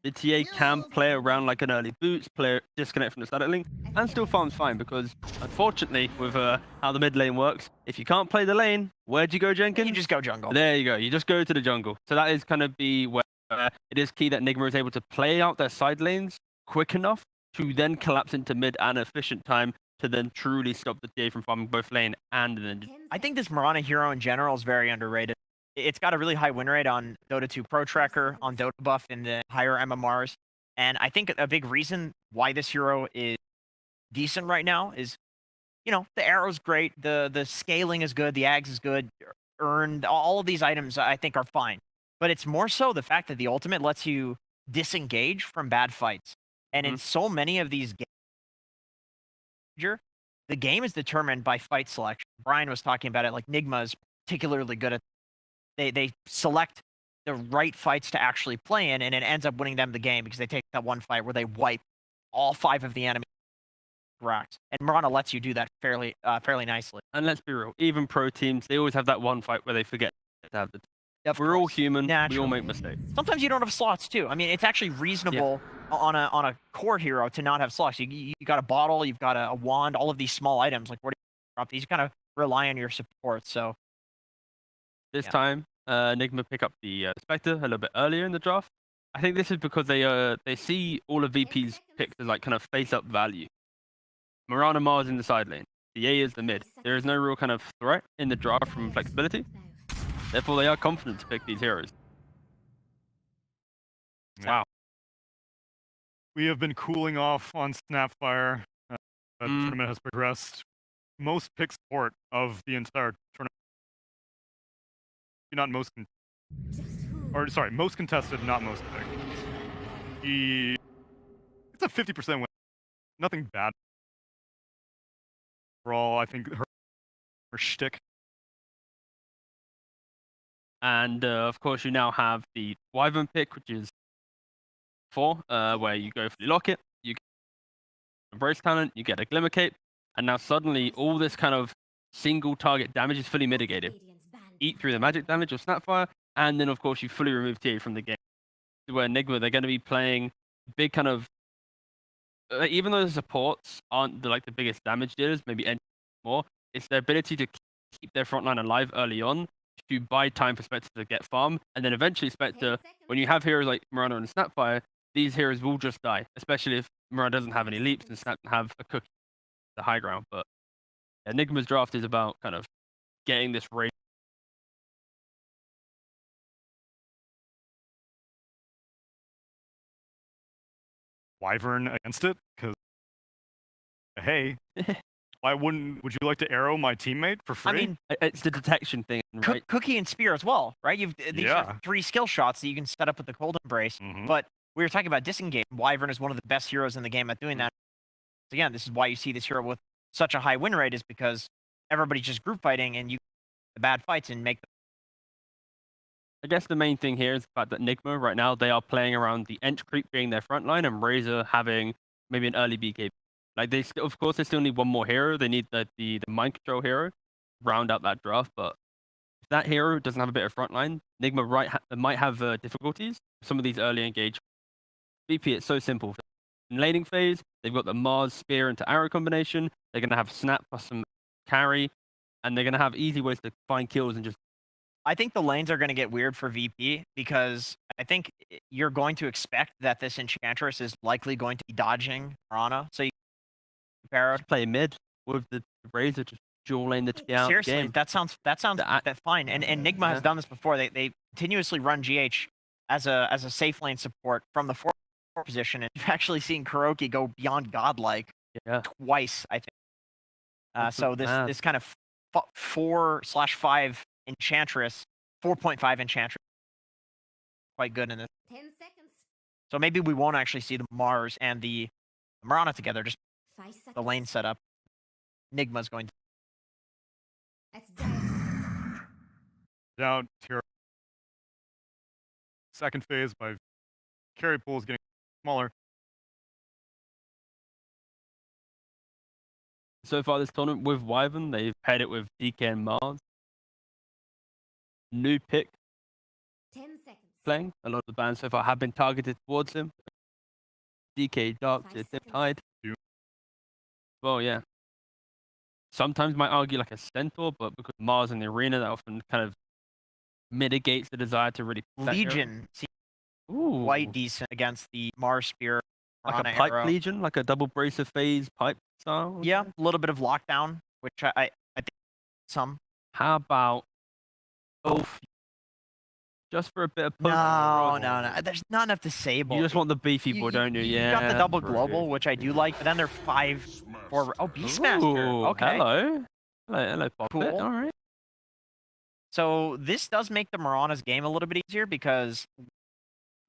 the TA can play around like an early boots, disconnect from the static link, and still farms fine, because unfortunately, with how the mid lane works, if you can't play the lane, where'd you go, Jenkins? You just go jungle. There you go. You just go to the jungle. So that is kind of where it is key that Nigma is able to play out their side lanes quick enough to then collapse into mid at an efficient time to then truly stop the TA from farming both lane and then. I think this Mirana hero in general is very underrated. It's got a really high win rate on Dota 2 Pro Tracker, on Dota Buff, and the higher MMRs. And I think a big reason why this hero is decent right now is, you know, the arrow's great, the scaling is good, the Ags is good, earned, all of these items I think are fine. But it's more so the fact that the ultimate lets you disengage from bad fights. And in so many of these games, the game is determined by fight selection. Brian was talking about it, like Nigma is particularly good at. They select the right fights to actually play in, and it ends up winning them the game because they take that one fight where they wipe all 5 of the enemy racks. And Mirana lets you do that fairly nicely. And let's be real, even pro teams, they always have that one fight where they forget to have the. We're all human. Naturally. We all make mistakes. Sometimes you don't have slots too. I mean, it's actually reasonable on a core hero to not have slots. You got a bottle, you've got a wand, all of these small items. Like, where do you drop these? You kind of rely on your support. So This time, Nigma pick up the Spectre a little bit earlier in the draft. I think this is because they see all of VP's picks as like kind of face-up value. Mirana Mars in the side lane. The A is the mid. There is no real kind of threat in the draft from flexibility. Therefore, they are confident to pick these heroes. Wow. We have been cooling off on Snapfire. The tournament has progressed. Most pick support of the entire tournament. Not most, most contested, not most pick. It's a 50% win. Nothing bad. Overall, I think her shtick. And of course, you now have the Wyvern pick, which is 4, where you go for the Locket, you get Embrace Talent, you get a Glimmer Cape, and now suddenly all this kind of single target damage is fully mitigated. Eat through the magic damage of Snapfire, and then of course you fully remove TA from the game. Where Nigma, they're going to be playing big kind of, even though the supports aren't the biggest damage dealers, maybe more, it's their ability to keep their frontline alive early on, to buy time for Spectre to get farm, and then eventually Spectre, when you have heroes like Mirana and Snapfire, these heroes will just die, especially if Mirana doesn't have any leaps and Snap have a cookie, the high ground. But Nigma's draft is about kind of getting this race. Wyvern against it, because hey, would you like to arrow my teammate for free? I mean, it's the detection thing, right? Cookie and Spear as well, right? These are 3 skill shots that you can set up with the Cold Embrace. But we were talking about disengage. Wyvern is one of the best heroes in the game at doing that. Again, this is why you see this hero with such a high win rate, is because everybody's just group fighting and you the bad fights and make them. I guess the main thing here is the fact that Nigma, right now, they are playing around the Ench creep being their front line and Razor having maybe an early BK. Like, of course, they still need one more hero. They need the mind control hero to round out that draft. But if that hero doesn't have a bit of front line, Nigma might have difficulties with some of these early engage. VP, it's so simple. In laning phase, they've got the Mars Spear into arrow combination. They're going to have Snap plus some carry. And they're going to have easy ways to find kills and just... I think the lanes are going to get weird for VP, because I think you're going to expect that this Enchantress is likely going to be dodging Mirana. So you play mid with the Razor, just dual lane the out. Seriously, game. that sounds fine. And Nigma has done this before. They continuously run GH as a safe lane support from the 4 position, and you've actually seen Kuroki go beyond godlike twice, I think. So this kind of 4/5 Enchantress, 4.5 Enchantress, quite good in this. 10 seconds. So maybe we won't actually see the Mars and the Mirana together, just 5 seconds. the lane setup. Nigma's going to... That's dire. Down here. Second phase, my carry pool is getting smaller. So far this tournament with Wyvern, they've paired it with DK and Mars. New pick 10 seconds. playing. A lot of the bans so far have been targeted towards him. DK, Dark, 5 seconds. Tide. Well, yeah. Sometimes might argue like a Centaur, but because Mars in the arena, that often kind of mitigates the desire to really... Legion seems quite decent against the Mars Spear. Like a pipe Legion, like a double bracer phase pipe style? Yeah, a little bit of lockdown, which I think some. How about both? Just for a bit of push? No. There's not enough disable. You just want the beefy boy, don't you? You got the double global, which I do like, but then they're 5 forward. Oh, Beastmaster. Okay. Hello, Pop Cool. It. All right. So this does make the Mirana's game a little bit easier, because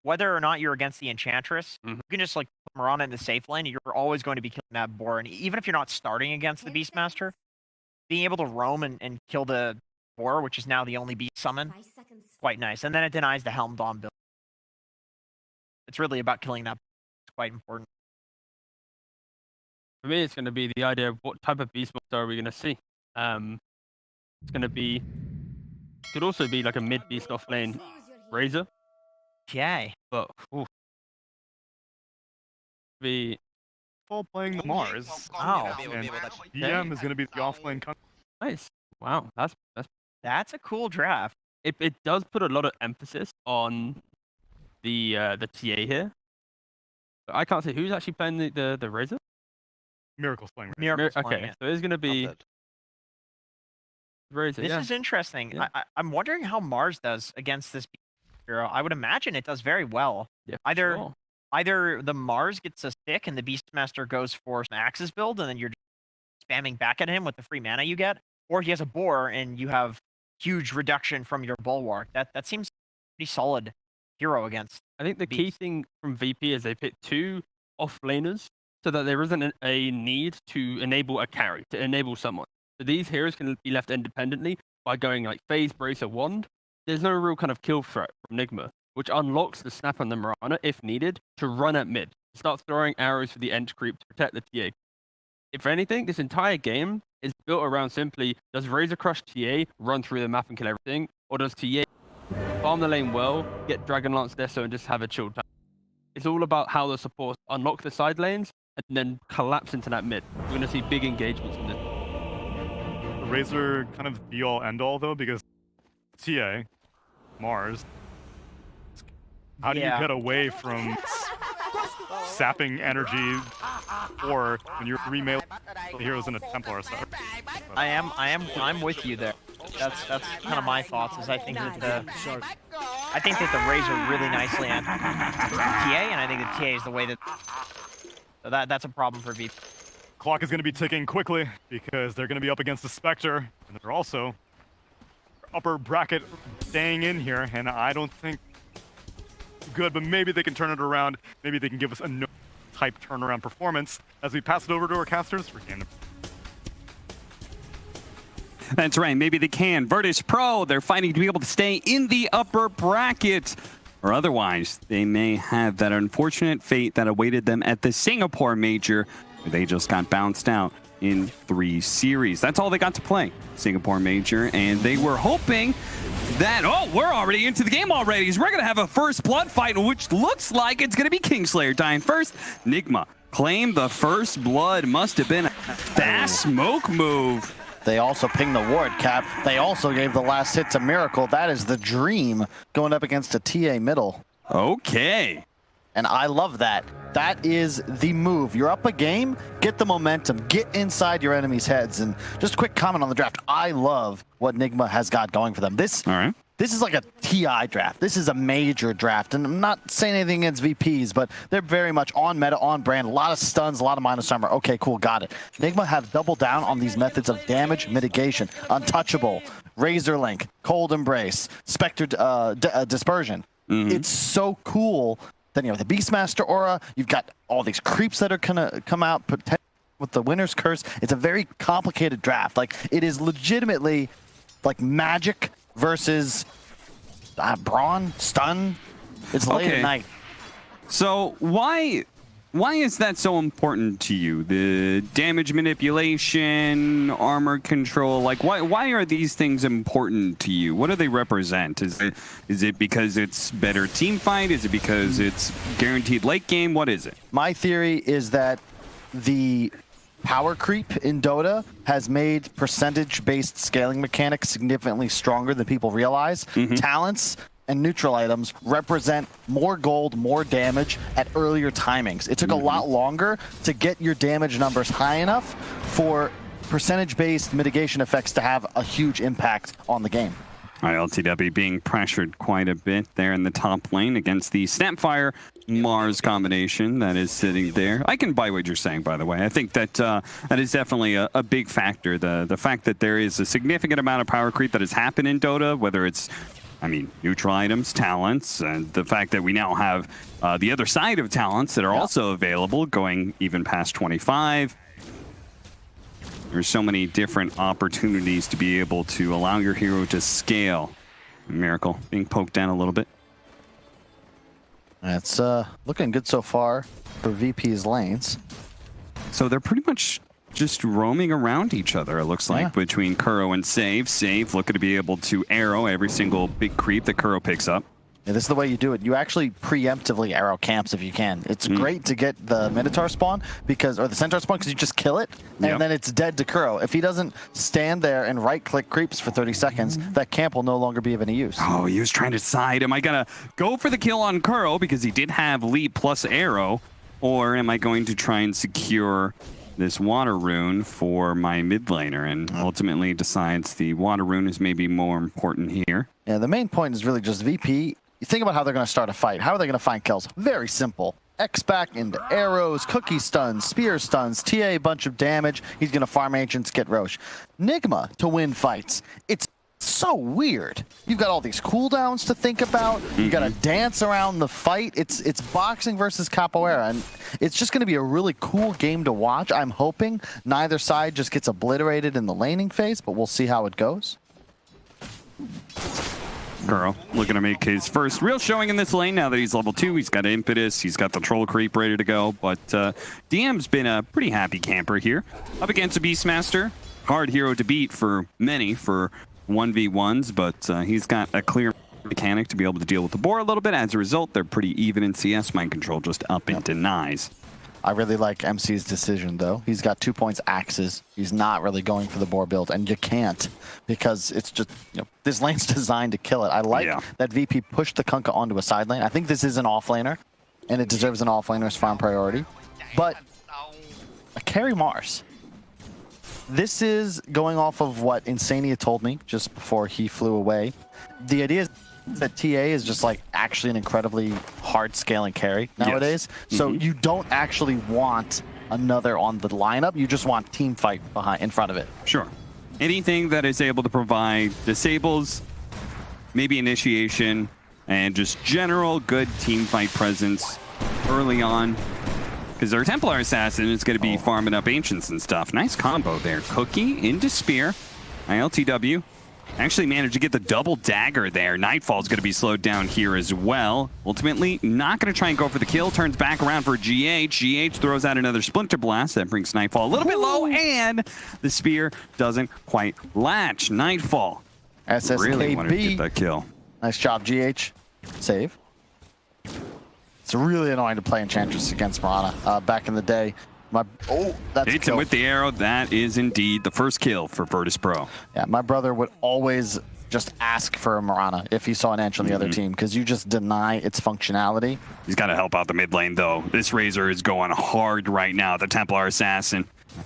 whether or not you're against the Enchantress, you can just like put Mirana in the safe lane. You're always going to be killing that boar. And even if you're not starting against the Beastmaster, being able to roam and kill the boar, which is now the only beast summon, 5 seconds. quite nice. And then it denies the Helm Dawn build. It's really about killing that. It's quite important. For me, it's going to be the idea of what type of beast monster are we going to see. It's going to be... Could also be like a mid beast off lane Razor. Okay. But, Full playing the Mars. Oh. And DM is going to be the offlane. Nice. Wow, That's a cool draft. it does put a lot of emphasis on the TA here. But I can't say who's actually playing the Razor. Miracle's playing. Miracle's playing Okay, it. so it's gonna be Razor. This Yeah. is interesting. Yeah. I'm wondering how Mars does against this hero. I would imagine it does very well. Yeah, Either sure. either the Mars gets a stick and the Beastmaster goes for some Axis build, and then you're spamming back at him with the free mana you get, or he has a boar and you have huge reduction from your bulwark. That seems pretty solid hero against. I think the key thing from VP is they pick 2 off-laners so that there isn't a need to enable a carry, to enable someone. So these heroes can be left independently by going like Phase, Bracer, Wand. There's no real kind of kill threat from Nigma, which unlocks the Snap on the Mirana, if needed, to run at mid. Start throwing arrows for the end creep to protect the TA. If anything, this entire game is built around simply, does Razor Crush TA run through the map and kill everything, or does TA farm the lane well, get Dragonlance Deso and just have a chill time? It's all about how the supports unlock the side lanes and then collapse into that mid. We're going to see big engagements in this. The Razor kind of be all end all though, because TA, Mars. How do you get away from sapping energy, or when you're 3 melee heroes in a Templar or something? I'm with you there. That's kind of my thoughts. Is I think that the Razor really nicely on TA, and I think that TA is the way that. So that's a problem for VP. Clock is going to be ticking quickly because they're going to be up against the Spectre, and they're also upper bracket staying in here, and I don't think good, but maybe they can turn it around. Maybe they can give us a no type turnaround performance as we pass it over to our casters for game. That's right. Maybe they can. Virtus Pro, they're fighting to be able to stay in the upper bracket. Or otherwise, they may have that unfortunate fate that awaited them at the Singapore Major, where they just got bounced out in 3 series. That's all they got to play, Singapore Major, and they were hoping that, oh, we're already into the game already, because we're going to have a first blood fight, which looks like it's going to be Kingslayer dying first. Nigma claimed the first blood. Must have been a fast smoke move. They also pinged the ward cap. They also gave the last hit to Miracle. That is the dream going up against a TA middle. Okay. And I love that. That is the move. You're up a game, get the momentum, get inside your enemies' heads. And just a quick comment on the draft. I love what Nigma has got going for them. This is like a TI draft. This is a major draft. And I'm not saying anything against VPs, but they're very much on meta, on brand. A lot of stuns, a lot of minus armor. Okay, cool, got it. Nigma have doubled down on these methods of damage mitigation. Untouchable, Razor Link, Cold Embrace, Spectre Dispersion. It's so cool. Then you have the Beastmaster aura. You've got all these creeps that are gonna come out with the Winner's Curse. It's a very complicated draft. Like, it is legitimately like Magic versus Brawn, Stun. It's late at night. So why is that so important to you? The damage manipulation, armor control, like why are these things important to you? What do they represent? Is it because it's better team fight? Is it because it's guaranteed late game? What is it? My theory is that the power creep in Dota has made percentage-based scaling mechanics significantly stronger than people realize. Talents and neutral items represent more gold, more damage at earlier timings. It took a lot longer to get your damage numbers high enough for percentage-based mitigation effects to have a huge impact on the game. All right, LTW being pressured quite a bit there in the top lane against the Snapfire Mars combination that is sitting there. I can buy what you're saying, by the way. I think that that is definitely a big factor. The fact that there is a significant amount of power creep that has happened in Dota, whether it's, I mean, neutral items, talents, and the fact that we now have the other side of talents that are also available, going even past 25. There's so many different opportunities to be able to allow your hero to scale. Miracle being poked down a little bit. It's looking good so far for VP's lanes. So they're pretty much just roaming around each other, it looks like, between Kuro and Save. Save looking to be able to arrow every single big creep that Kuro picks up. Yeah, this is the way you do it. You actually preemptively arrow camps if you can. It's great to get the Minotaur spawn or the Centaur spawn because you just kill it and then it's dead to Kuro. If he doesn't stand there and right-click creeps for 30 seconds, that camp will no longer be of any use. Oh, he was trying to decide, am I going to go for the kill on Kuro because he did have leap plus arrow, or am I going to try and secure this water rune for my mid laner, and ultimately decides the water rune is maybe more important here. Yeah, the main point is really just VP. You think about how they're going to start a fight. How are they going to find kills? Very simple. X back into arrows, cookie stuns, spear stuns, TA a bunch of damage. He's going to farm ancients, get Roche. Nigma to win fights. It's so weird. You've got all these cooldowns to think about. You got to dance around the fight. It's boxing versus capoeira, and it's just going to be a really cool game to watch. I'm hoping neither side just gets obliterated in the laning phase, but we'll see how it goes. Kuro looking to make his first real showing in this lane now that he's level 2. He's got impetus, he's got the troll creep ready to go, but DM's been a pretty happy camper here. Up against a Beastmaster, hard hero to beat for many for 1v1s, but he's got a clear mechanic to be able to deal with the boar a little bit. As a result, they're pretty even in CS. Mind control just up and denies. I really like MC's decision, though. He's got 2 points axes. He's not really going for the boar build, and you can't because it's just, this lane's designed to kill it. I like that VP pushed the Kunkka onto a side lane. I think this is an offlaner, and it deserves an offlaner's farm priority. But a carry Mars. This is going off of what Insania told me just before he flew away. The idea is that TA is just like actually an incredibly hard scaling carry nowadays. So you don't actually want another on the lineup. You just want team fight in front of it. Sure. Anything that is able to provide disables, maybe initiation, and just general good team fight presence early on. Because their Templar Assassin is going to be farming up Ancients and stuff. Nice combo there. Cookie into Spear. ILTW. Actually managed to get the double dagger there. Nightfall's going to be slowed down here as well. Ultimately, not going to try and go for the kill. Turns back around for GH. GH throws out another Splinter Blast. That brings Nightfall a little bit low, and the Spear doesn't quite latch. Nightfall really wanted to get that kill. Nice job, GH. Save. It's really annoying to play Enchantress against Mirana. Back in the day, that's hits him with the arrow. That is indeed the first kill for Virtus Pro. Yeah, my brother would always just ask for a Mirana if he saw an Ench on the other team, because you just deny its functionality. He's got to help out the mid lane, though. This Razor is going hard right now. The Templar Assassin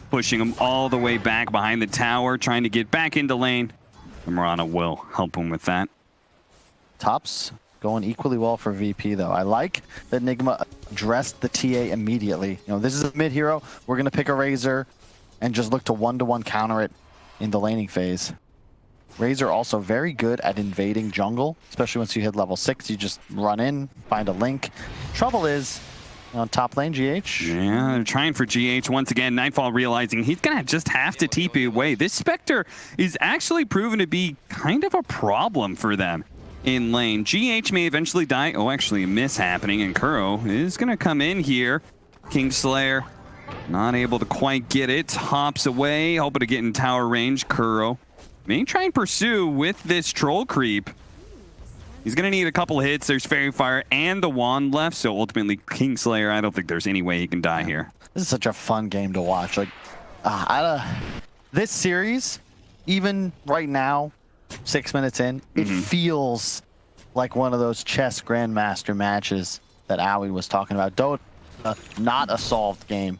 pushing him all the way back behind the tower, trying to get back into lane. The Mirana will help him with that. Tops going equally well for VP, though. I like that Nigma addressed the TA immediately. This is a mid hero. We're going to pick a Razor and just look to one-to-one counter it in the laning phase. Razor also very good at invading jungle, especially once you hit level 6. You just run in, find a link. Trouble is, on top lane, GH. Yeah, they're trying for GH once again. Nightfall realizing he's going to just have to TP away. This Spectre is actually proven to be kind of a problem for them in lane. GH may eventually die. Oh, actually a miss happening, and Kuro is going to come in here. Kingslayer not able to quite get it. Hops away, hoping to get in tower range. Kuro may try and pursue with this troll creep. He's going to need a couple hits. There's Fairy Fire and the wand left, so ultimately Kingslayer, I don't think there's any way he can die here. This is such a fun game to watch. Like, this series, even right now, 6 minutes in, it feels like one of those chess grandmaster matches that Aoi was talking about. Dota, not a solved game,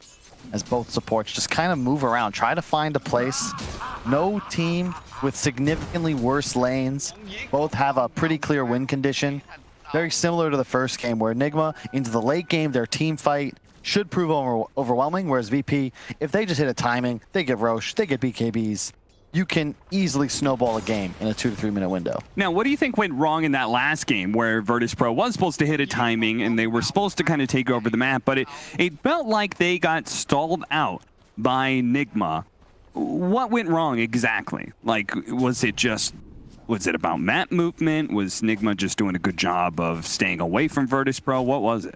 as both supports just kind of move around, try to find a place. No team with significantly worse lanes. Both have a pretty clear win condition. Very similar to the first game, where Nigma, into the late game, their team fight should prove overwhelming, whereas VP, if they just hit a timing, they get Roche, they get BKBs, you can easily snowball a game in a 2 to 3 minute window. Now, what do you think went wrong in that last game where Virtus Pro was supposed to hit a timing and they were supposed to kind of take over the map, but it felt like they got stalled out by Nigma? What went wrong exactly? Like, was it about map movement? Was Nigma just doing a good job of staying away from Virtus Pro? What was it?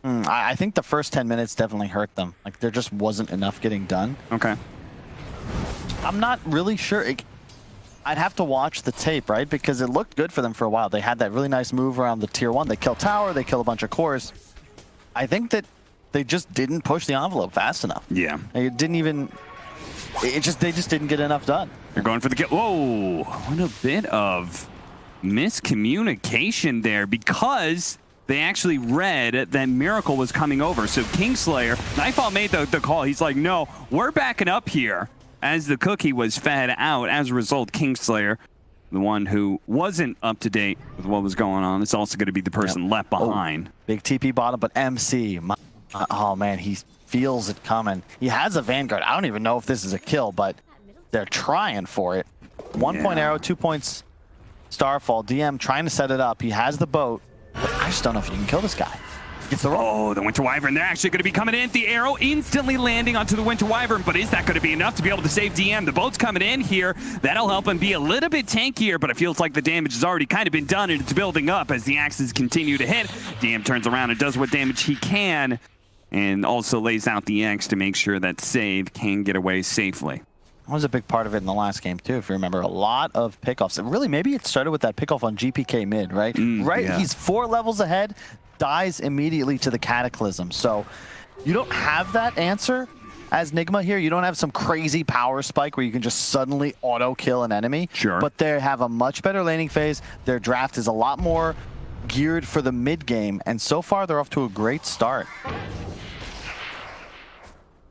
I think the first 10 minutes definitely hurt them. Like, there just wasn't enough getting done. Okay. I'm not really sure. I'd have to watch the tape, right? Because it looked good for them for a while. They had that really nice move around the tier 1. They killed tower, they killed a bunch of cores. I think that they just didn't push the envelope fast enough. Yeah. It didn't even... they just didn't get enough done. They're going for the kill. Whoa, what a bit of miscommunication there, because they actually read that Miracle was coming over. So Kingslayer, Nightfall made the call. He's like, no, we're backing up here. As the cookie was fed out, as a result, Kingslayer, the one who wasn't up to date with what was going on, is also going to be the person left behind. Big TP bottom, but MC, oh man, he feels it coming. He has a Vanguard. I don't even know if this is a kill, but they're trying for it. 1 point arrow, 2 points Starfall. DM trying to set it up. He has the boat, but I just don't know if you can kill this guy. Gets the oh, the Winter Wyvern. They're actually going to be coming in. The arrow instantly landing onto the Winter Wyvern, but is that going to be enough to be able to save DM? The boat's coming in here. That'll help him be a little bit tankier, but it feels like the damage has already kind of been done, and it's building up as the axes continue to hit. DM turns around and does what damage he can, and also lays out the X to make sure that Save can get away safely. That was a big part of it in the last game, too, if you remember. A lot of pickoffs. And really, maybe it started with that pickoff on GPK mid, right? Yeah. He's 4 levels ahead, dies immediately to the Cataclysm. So you don't have that answer as Nigma here. You don't have some crazy power spike where you can just suddenly auto-kill an enemy. Sure. But they have a much better laning phase. Their draft is a lot more geared for the mid game. And so far, they're off to a great start.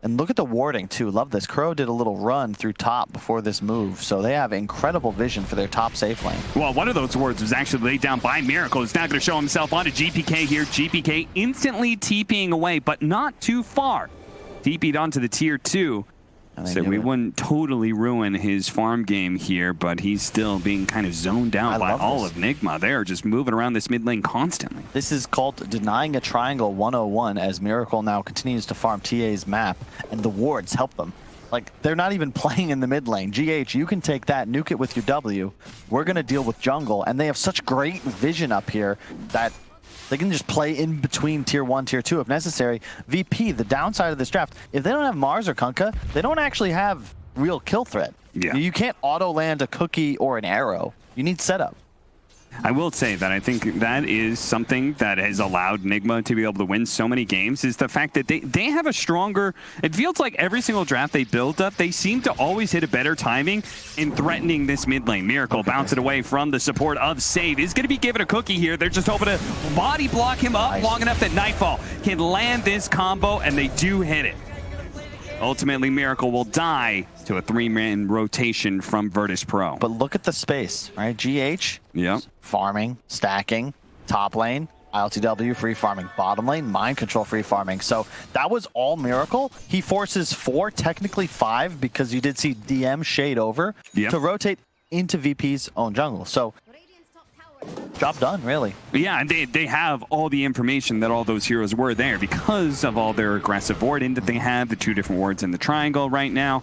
And look at the warding, too. Love this. Crow did a little run through top before this move, so they have incredible vision for their top safe lane. Well, one of those wards was actually laid down by Miracle. It's now going to show himself onto GPK here. GPK instantly TPing away, but not too far. TP'd onto the tier 2. So we wouldn't totally ruin his farm game here, but he's still being kind of zoned out by all of Nigma. They're just moving around this mid lane constantly. This is called denying a triangle 101 as Miracle now continues to farm TA's map, and the wards help them. Like, they're not even playing in the mid lane. GH, you can take that, nuke it with your W. We're going to deal with jungle, and they have such great vision up here that they can just play in between tier 1, tier 2 if necessary. VP, the downside of this draft, if they don't have Mars or Kunkka, they don't actually have real kill threat. Yeah. You can't auto land a cookie or an arrow. You need setup. I will say that I think that is something that has allowed Nigma to be able to win so many games, is the fact that they have a stronger, it feels like every single draft they build up, they seem to always hit a better timing in threatening this mid lane. Miracle bounce it away from the support of Save. Is going to be given a cookie here. They're just hoping to body block him up long enough that Nightfall can land this combo, and they do hit it. Ultimately, Miracle will die to a 3-man rotation from Virtus Pro. But look at the space, right? GH, farming, stacking, top lane, ILTW, free farming, bottom lane, mind control, free farming. So that was all Miracle. He forces 4, technically 5, because you did see DM shade over to rotate into VP's own jungle. So job done, really. Yeah, and they have all the information that all those heroes were there because of all their aggressive warding that they have, the 2 different wards in the triangle right now.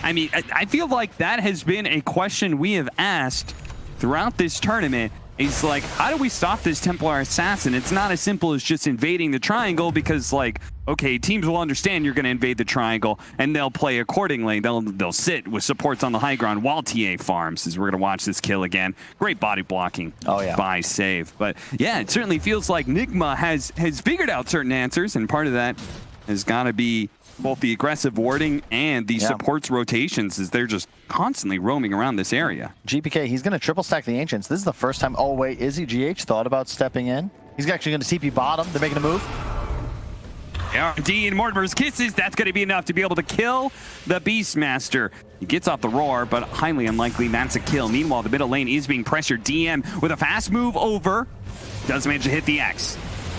I mean, I feel like that has been a question we have asked throughout this tournament. Is like, how do we stop this Templar Assassin? It's not as simple as just invading the triangle, because, like, okay, teams will understand you're going to invade the triangle, and they'll play accordingly. They'll sit with supports on the high ground while TA farms, as we're going to watch this kill again. Great body blocking by Save. But, yeah, it certainly feels like Nigma has figured out certain answers, and part of that has got to be both the aggressive warding and the supports rotations, as they're just constantly roaming around this area. GPK, he's going to triple stack the Ancients. This is the first time, oh wait, Izzy GH thought about stepping in. He's actually going to TP bottom. They're making a move. RD and Mortimer's Kisses, that's going to be enough to be able to kill the Beastmaster. He gets off the roar, but highly unlikely that's a kill. Meanwhile, the middle lane is being pressured. DM with a fast move over. Does manage to hit the X.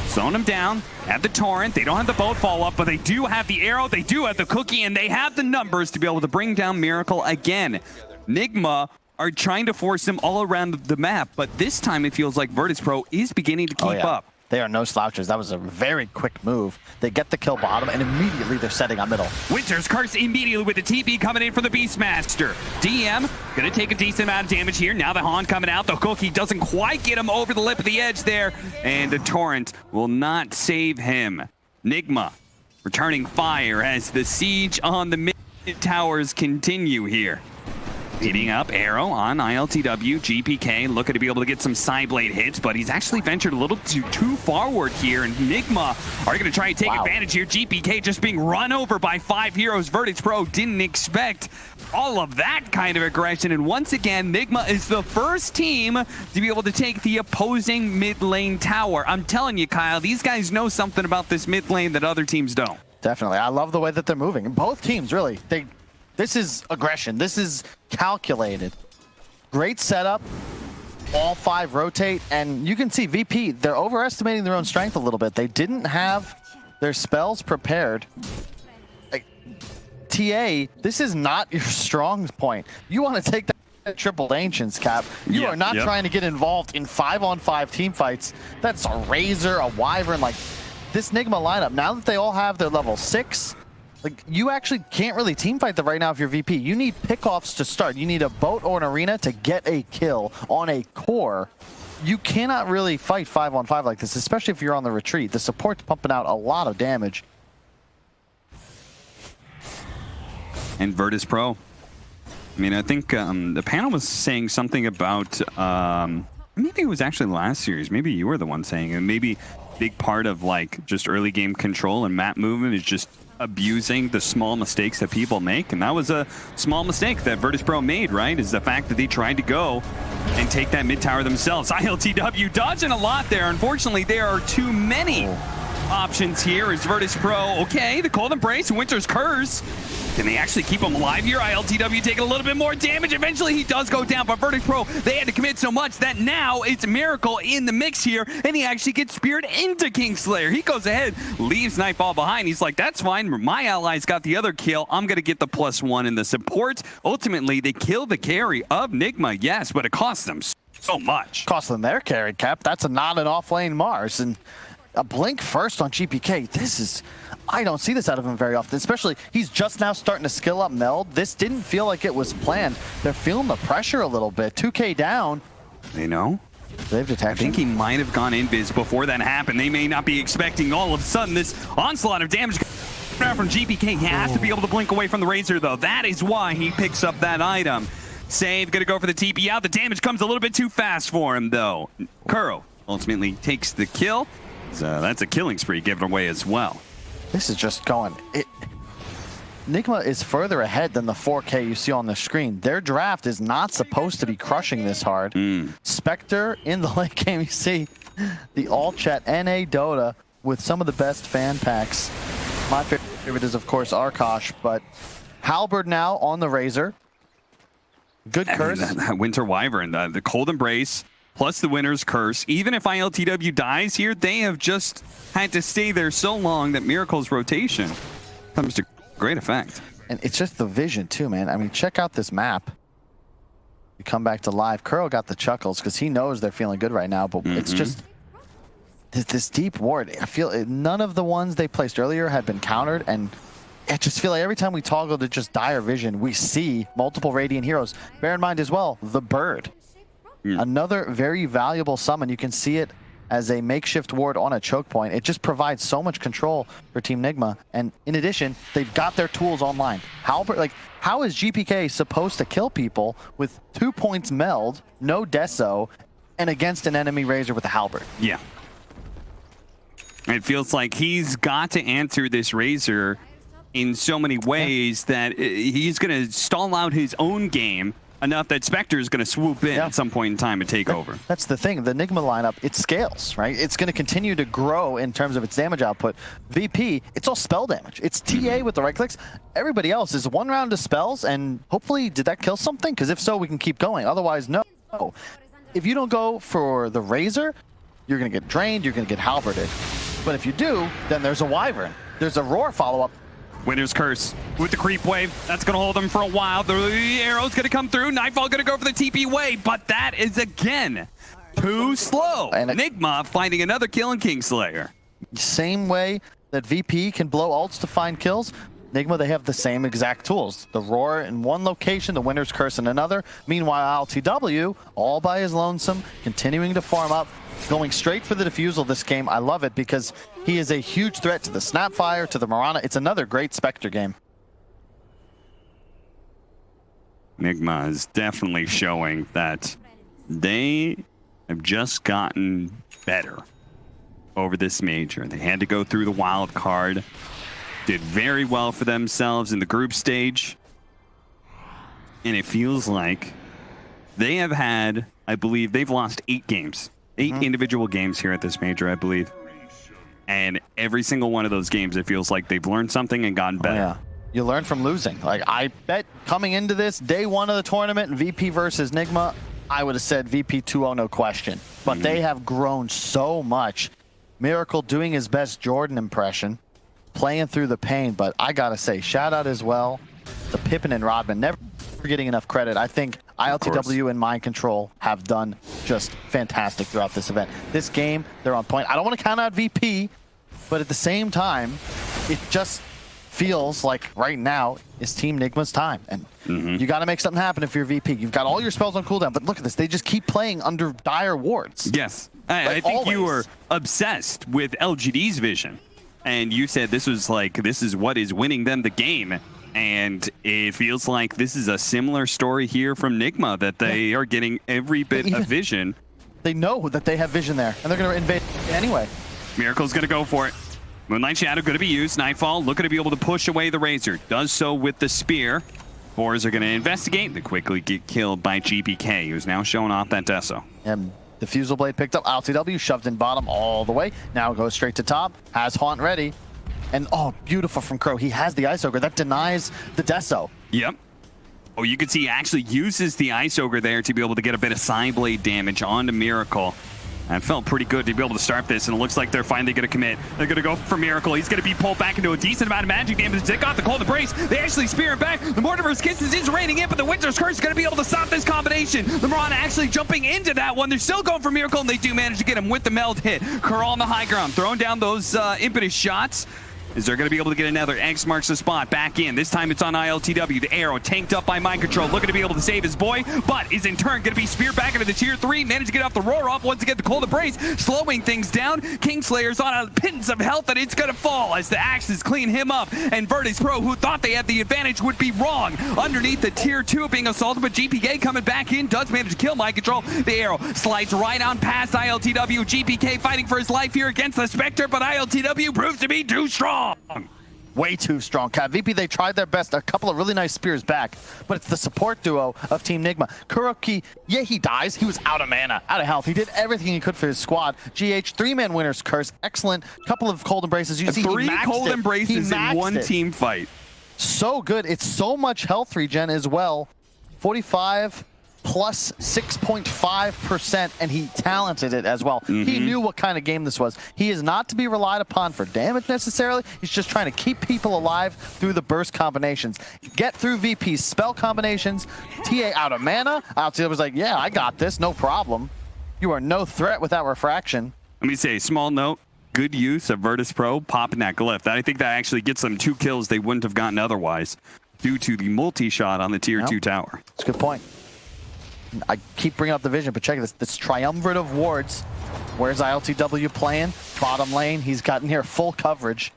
Zone him down at the torrent. They don't have the boat follow-up, but they do have the arrow, they do have the cookie, and they have the numbers to be able to bring down Miracle again. Nigma are trying to force him all around the map, but this time it feels like Virtus Pro is beginning to keep up. They are no slouches. That was a very quick move. They get the kill bottom, and immediately they're setting on middle. Winter's Curse immediately with the TP coming in for the Beastmaster. DM gonna take a decent amount of damage here. Now the Han coming out. The cookie doesn't quite get him over the lip of the edge there, and the torrent will not save him. Nigma returning fire as the siege on the mid towers continue here. Beating up Arrow on ILTW. GPK looking to be able to get some side blade hits, but he's actually ventured a little too forward here, and Nigma are going to try and take advantage here. GPK just being run over by 5 heroes. Virtus Pro didn't expect all of that kind of aggression, and once again, Nigma is the first team to be able to take the opposing mid lane tower. I'm telling you, Kyle, these guys know something about this mid lane that other teams don't. Definitely. I love the way that they're moving. Both teams, really. This is aggression. This is calculated. Great setup. All 5 rotate, and you can see VP, they're overestimating their own strength a little bit. They didn't have their spells prepared. Like, TA, this is not your strong point. You want to take that triple ancients, Cap. You are not trying to get involved in 5-on-5 team fights. That's a Razor, a Wyvern, like this Nigma lineup. Now that they all have their level 6, like, you actually can't really team fight them right now if you're VP. You need pickoffs to start. You need a boat or an arena to get a kill on a core. You cannot really fight 5-on-5 like this, especially if you're on the retreat. The support's pumping out a lot of damage. And Virtus Pro. I mean, I think the panel was saying something about, maybe it was actually last series. Maybe you were the one saying it. Maybe big part of like just early game control and map movement is just abusing the small mistakes that people make, and that was a small mistake that Virtus Pro made, right? Is the fact that they tried to go and take that mid tower themselves. ILTW dodging a lot there. Unfortunately, there are too many options here. Is Virtus Pro okay? The Cold Embrace, Winter's Curse. Can they actually keep him alive here? ILTW taking a little bit more damage. Eventually, he does go down, but Virtus Pro, they had to commit so much that now it's Miracle in the mix here, and he actually gets speared into Kingslayer. He goes ahead, leaves Nightfall behind. He's like, that's fine. My allies got the other kill. I'm going to get the +1 in the support. Ultimately, they kill the carry of Nigma, yes, but it costs them so much. Cost them their carry, Cap. That's not an off-lane Mars, and a blink first on GPK. This is... I don't see this out of him very often, especially he's just now starting to skill up Meld. This didn't feel like it was planned. They're feeling the pressure a little bit. 2K down. They know. They've detected. I think he might have gone invis before that happened. They may not be expecting all of a sudden this onslaught of damage from GPK. He has to be able to blink away from the Razor, though. That is why he picks up that item. Save, gonna go for the TP out. The damage comes a little bit too fast for him, though. Kuro ultimately takes the kill. So that's a killing spree given away as well. This is just going... Nigma is further ahead than the 4K you see on the screen. Their draft is not supposed to be crushing this hard. Spectre in the late game, you see the all-chat NA Dota with some of the best fan packs. My favorite is, of course, Arkosh, but Halberd now on the Razor. Good curse. That Winter Wyvern, the Cold Embrace, plus the Winter's Curse. Even if ILTW dies here, they have just had to stay there so long that Miracle's rotation comes to great effect. And it's just the vision too, man. I mean, check out this map. You come back to live. Kuro got the chuckles because he knows they're feeling good right now, but it's just this deep ward. I feel none of the ones they placed earlier had been countered, and I just feel like every time we toggle to just dire vision, we see multiple Radiant heroes. Bear in mind as well, the bird. Another very valuable summon. You can see it as a makeshift ward on a choke point. It just provides so much control for Team Nigma. And in addition, they've got their tools online. How is GPK supposed to kill people with 2 points Meld, no Deso, and against an enemy Razor with a Halberd? Yeah. It feels like he's got to answer this Razor in so many ways that he's going to stall out his own game enough that Spectre is going to swoop in at some point in time and take over. That's the thing. The Nigma lineup, it scales, right? It's going to continue to grow in terms of its damage output. VP, it's all spell damage. It's TA with the right clicks. Everybody else is 1 round of spells, and hopefully, did that kill something? Because if so, we can keep going. Otherwise, no. If you don't go for the Razor, you're going to get drained, you're going to get halberded. But if you do, then there's a Wyvern. There's a Roar follow-up. Winter's Curse with the creep wave. That's going to hold them for a while. The arrow's going to come through. Nightfall going to go for the TP wave, but that is again too slow. And Nigma finding another kill in Kingslayer. Same way that VP can blow ults to find kills, Nigma, they have the same exact tools. The Roar in one location, the Winter's Curse in another. Meanwhile, LTW, all by his lonesome, continuing to farm up, going straight for the defusal this game. I love it because he is a huge threat to the Snapfire, to the Mirana. It's another great Spectre game. Nigma is definitely showing that they have just gotten better over this major. They had to go through the wild card, did very well for themselves in the group stage, and it feels like they have had, I believe, they've lost 8 games. 8 individual games here at this major, I believe. And every single one of those games, it feels like they've learned something and gotten better. Yeah. You learn from losing. Like, I bet coming into this, day 1 of the tournament, VP versus Nigma, I would have said VP 2-0, no question. But they have grown so much. Miracle doing his best Jordan impression, playing through the pain. But I got to say, shout out as well to Pippin and Rodman. Never getting enough credit. I think ILTW and Mind Control have done just fantastic throughout this event. This game, they're on point. I don't want to count out VP, but at the same time, it just feels like right now is Team Nigma's time. And you got to make something happen if you're VP. You've got all your spells on cooldown, but look at this. They just keep playing under dire wards. Yes. I think you were obsessed with LGD's vision. And you said this was like, this is what is winning them the game. And it feels like this is a similar story here from Nigma, that they are getting every bit of vision. They know that they have vision there, and they're going to invade anyway. Miracle's going to go for it. Moonlight Shadow going to be used. Nightfall looking to be able to push away the Razor. Does so with the Spear. Boars are going to investigate. They quickly get killed by GPK, who's now showing off that Deso. And the Fusel Blade picked up. LTW shoved in bottom all the way. Now goes straight to top. Has Haunt ready. And oh, beautiful from Crow. He has the Ice Ogre. That denies the Deso. Yep. Oh, you can see he actually uses the Ice Ogre there to be able to get a bit of Side Blade damage onto Miracle. And it felt pretty good to be able to start this, and it looks like they're finally going to commit. They're going to go for Miracle. He's going to be pulled back into a decent amount of magic damage. They got the Cold Embrace. They actually spear him back. The Mortimer's Kisses is raining in, but the Winter's Curse is going to be able to stop this combination. The Mirana actually jumping into that one. They're still going for Miracle, and they do manage to get him with the meld hit. Curl on the high ground, throwing down those impetus shots. Is they're going to be able to get another X marks the spot back in. This time it's on ILTW. The arrow tanked up by Mind Control, looking to be able to save his boy, but is in turn going to be speared back into the tier 3. Managed to get off the roar off once again. The Cold Embrace slowing things down. Kingslayer's on a pittance of health, and it's going to fall as the axes clean him up. And Virtus Pro, who thought they had the advantage, would be wrong. Underneath the tier 2 being assaulted, but GPK coming back in does manage to kill Mind Control. The arrow slides right on past ILTW. GPK fighting for his life here against the Spectre, but ILTW proves to be too strong. Way too strong. Cat VP, they tried their best. A couple of really nice spears back, but it's the support duo of Team Nigma. Kuroki, yeah, he dies. He was out of mana, out of health. He did everything he could for his squad. GH, 3-man Winner's Curse. Excellent. Couple of Cold Embraces. You see, 3 Cold Embraces in one team fight. So good. It's so much health regen as well. 45 plus 6.5%, and he talented it as well. He knew what kind of game this was. He is not to be relied upon for damage necessarily. He's just trying to keep people alive through the burst combinations. Get through VP's spell combinations. TA out of mana. Altitude was like, yeah, I got this, no problem. You are no threat without refraction. Let me say, small note, good use of Virtus Pro popping that glyph. I think that actually gets them 2 kills they wouldn't have gotten otherwise due to the multi-shot on the tier 2 tower. That's a good point. I keep bringing up the vision, but check this triumvirate of wards. Where's ILTW playing? Bottom lane. He's gotten here full coverage.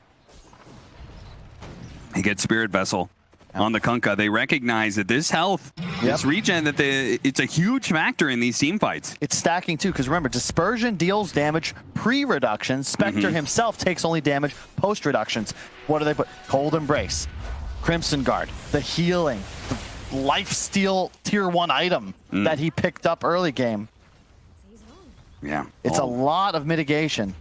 He gets Spirit Vessel on the Kunkka. They recognize that this health, this regen, that it's a huge factor in these team fights. It's stacking too, because remember, Dispersion deals damage pre-reduction. Spectre himself takes only damage post-reductions. What do they put? Cold Embrace, Crimson Guard, the healing, the lifesteal tier 1 item that he picked up early game. Yeah. It's a lot of mitigation.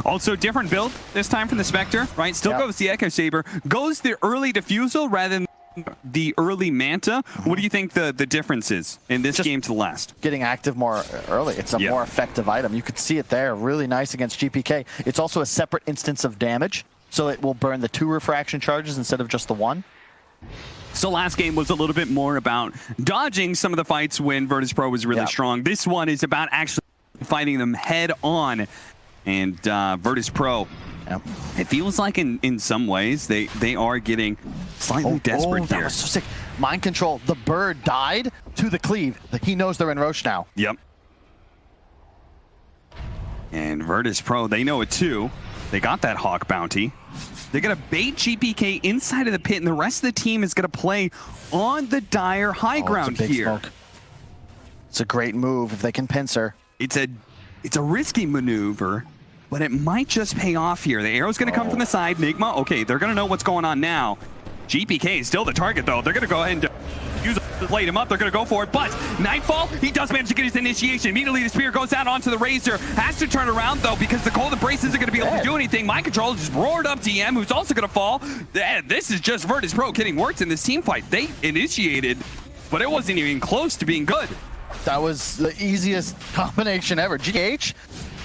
Also, different build this time from the Spectre, right? Still goes the Echo Saber, goes the early Diffusal rather than the early Manta. What do you think the difference is in this game to the last? Getting active more early. It's a more effective item. You could see it there. Really nice against GPK. It's also a separate instance of damage, so it will burn the 2 refraction charges instead of just the 1. So last game was a little bit more about dodging some of the fights when Virtus Pro was really strong. This one is about actually fighting them head on. And Virtus Pro, it feels like in some ways they are getting slightly desperate here. That was so sick. Mind Control, the bird died to the cleave. He knows they're in Roche now. Yep. And Virtus Pro, they know it too. They got that Hawk bounty. They're going to bait GPK inside of the pit, and the rest of the team is going to play on the dire high ground it's a big here. Smoke. It's a great move if they can pincer. It's a risky maneuver, but it might just pay off here. The arrow's going to come from the side. Nigma, okay, they're going to know what's going on now. GPK is still the target, though. They're going to go ahead and use it to light him up. They're going to go for it, but Nightfall, he does manage to get his initiation. Immediately, the spear goes down onto the Razor. Has to turn around, though, because the Cold Embrace isn't going to be able to do anything. Mind Control just roared up DM, who's also going to fall. And this is just Virtus Pro getting worked in this team fight. They initiated, but it wasn't even close to being good. That was the easiest combination ever. GH,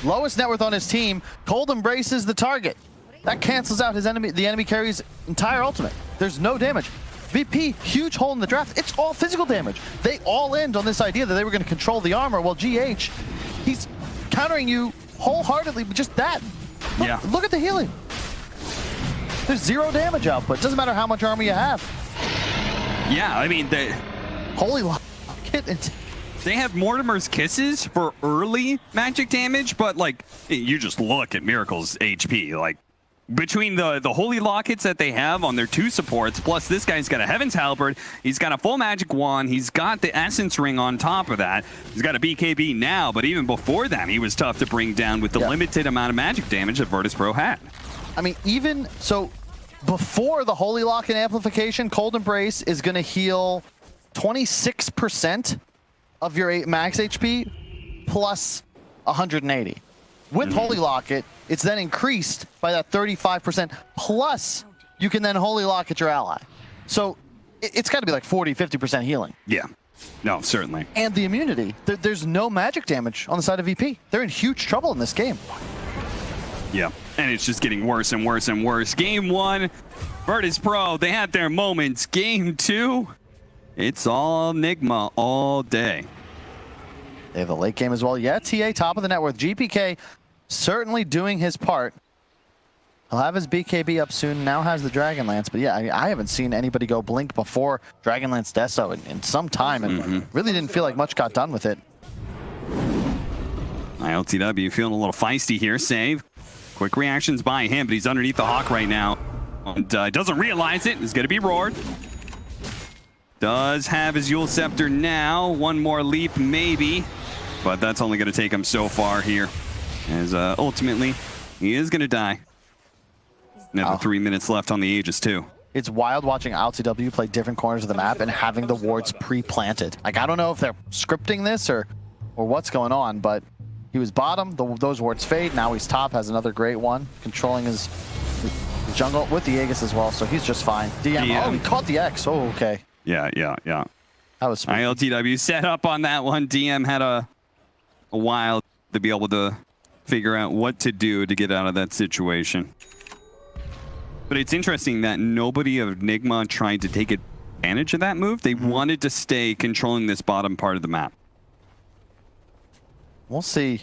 lowest net worth on his team. Cold Embraces the target. That cancels out the enemy carry's entire ultimate. There's no damage. VP, huge hole in the draft. It's all physical damage. They all end on this idea that they were going to control the armor. Well, GH, he's countering you wholeheartedly with just that. Look at the healing. There's 0 damage output. Doesn't matter how much armor you have. Yeah, I mean, Holy Lock. They have Mortimer's Kisses for early magic damage, but like, you just look at Miracle's HP. Like, between the Holy Lockets that they have on their 2 supports, plus this guy's got a Heaven's Halberd, he's got a full magic wand, he's got the Essence Ring on top of that, he's got a BKB now, but even before that, he was tough to bring down with the limited amount of magic damage that Virtus Pro had. I mean, even so, before the Holy Lock and Amplification, Cold Embrace is going to heal 26% of your max HP plus 180. With Holy Locket, it's then increased by that 35%, plus you can then Holy Locket your ally. So it's got to be like 40, 50% healing. Yeah, no, certainly. And the immunity. There's no magic damage on the side of VP. They're in huge trouble in this game. Yeah, and it's just getting worse and worse and worse. Game 1, Virtus Pro, they had their moments. Game 2, it's all Nigma all day. They have the late game as well. Yeah, TA top of the net worth. GPK certainly doing his part. He'll have his BKB up soon. Now has the Dragonlance. But yeah, I haven't seen anybody go Blink before Dragonlance Deso in some time. And really didn't feel like much got done with it. ILTW feeling a little feisty here. Save. Quick reactions by him, but he's underneath the Hawk right now. And doesn't realize it. It's going to be roared. Does have his Yule Scepter now. One more leap, maybe. But that's only going to take him so far here. As ultimately, he is going to die. Another 3 minutes left on the Aegis, too. It's wild watching ILTW play different corners of the map and having the wards pre-planted. Like, I don't know if they're scripting this or what's going on, but he was bottom. Those wards fade. Now he's top, has another great one. Controlling his jungle with the Aegis as well, so he's just fine. DM. Oh, he caught the X. Oh, okay. Yeah. That was smooth. ILTW set up on that one. DM had a while to be able to figure out what to do to get out of that situation. But it's interesting that nobody of Nigma tried to take advantage of that move. They wanted to stay controlling this bottom part of the map. We'll see.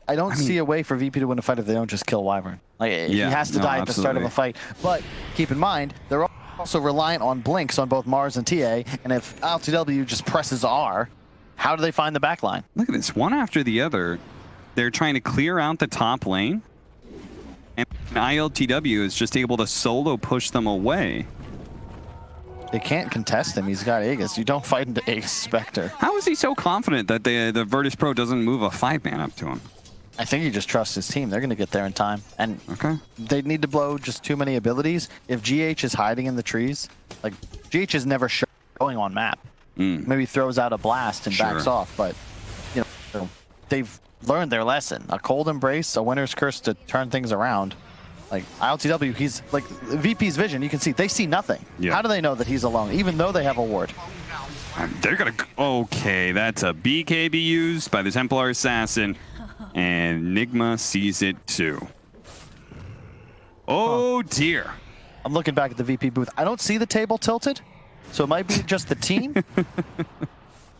I don't see a way for VP to win a fight if they don't just kill Wyvern. Like, he has to die at the start of a fight. But keep in mind, they're also reliant on blinks on both Mars and TA. And if ILTW just presses R, how do they find the back line? Look at this, one after the other. They're trying to clear out the top lane. And ILTW is just able to solo push them away. They can't contest him. He's got Aegis. You don't fight into Aegis Spectre. How is he so confident that the Virtus Pro doesn't move a 5-man up to him? I think he just trusts his team. They're going to get there in time. And they need to blow just too many abilities. If GH is hiding in the trees, like, GH is never showing on map. Maybe throws out a blast and backs off, but you know, they've learned their lesson. A Cold Embrace, a Winter's Curse to turn things around. Like, ILTW, he's like VP's vision. You can see they see nothing. How do they know that he's alone, even though they have a ward? They're gonna. Okay, that's a BKB used by the Templar Assassin, and Nigma sees it too. Oh dear. I'm looking back at the VP booth. I don't see the table tilted, so it might be just the team.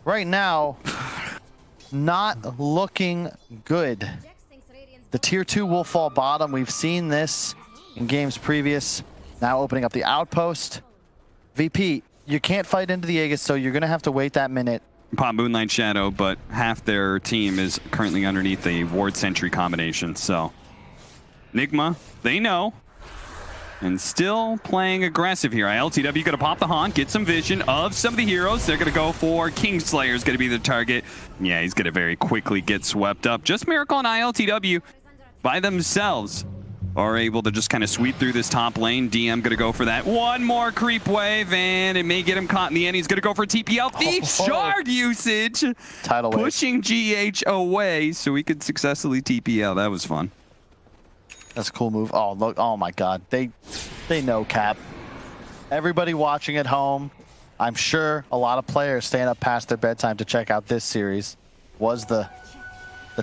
Right now, not looking good. The tier 2 will fall bottom. We've seen this in games previous. Now opening up the outpost. VP, you can't fight into the Aegis, so you're going to have to wait that minute. Pop Moonlight Shadow, but half their team is currently underneath the Ward Sentry combination, so. Nigma, they know. and still playing aggressive here. ILTW going to pop the haunt, get some vision of some of the heroes. They're going to go for Kingslayer is going to be the target. Yeah, he's going to very quickly get swept up. Just Miracle and ILTW by themselves are able to just kind of sweep through this top lane. DM going to go for that one more creep wave, and it may get him caught in the end. He's going to go for TPL. The shard usage, tidal wave, pushing GH away so he could successfully TPL. That was fun. That's a cool move. Oh, look. Oh, my God. They know, Cap. Everybody watching at home, I'm sure a lot of players staying up past their bedtime to check out this series, was the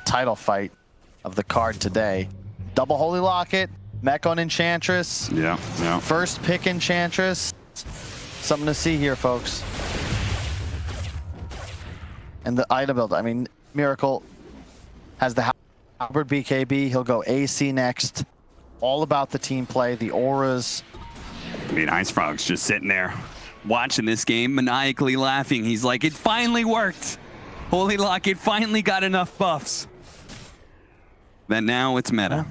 title fight of the card today. Double Holy Locket, mech on Enchantress. Yeah. First pick Enchantress. Something to see here, folks. And the item build. I mean, Miracle has the Halberd BKB. He'll go AC next. All about the team play, the auras. I mean, Ice Frog's just sitting there watching this game, maniacally laughing. He's like, it finally worked. Holy Locket finally got enough buffs. That now it's meta.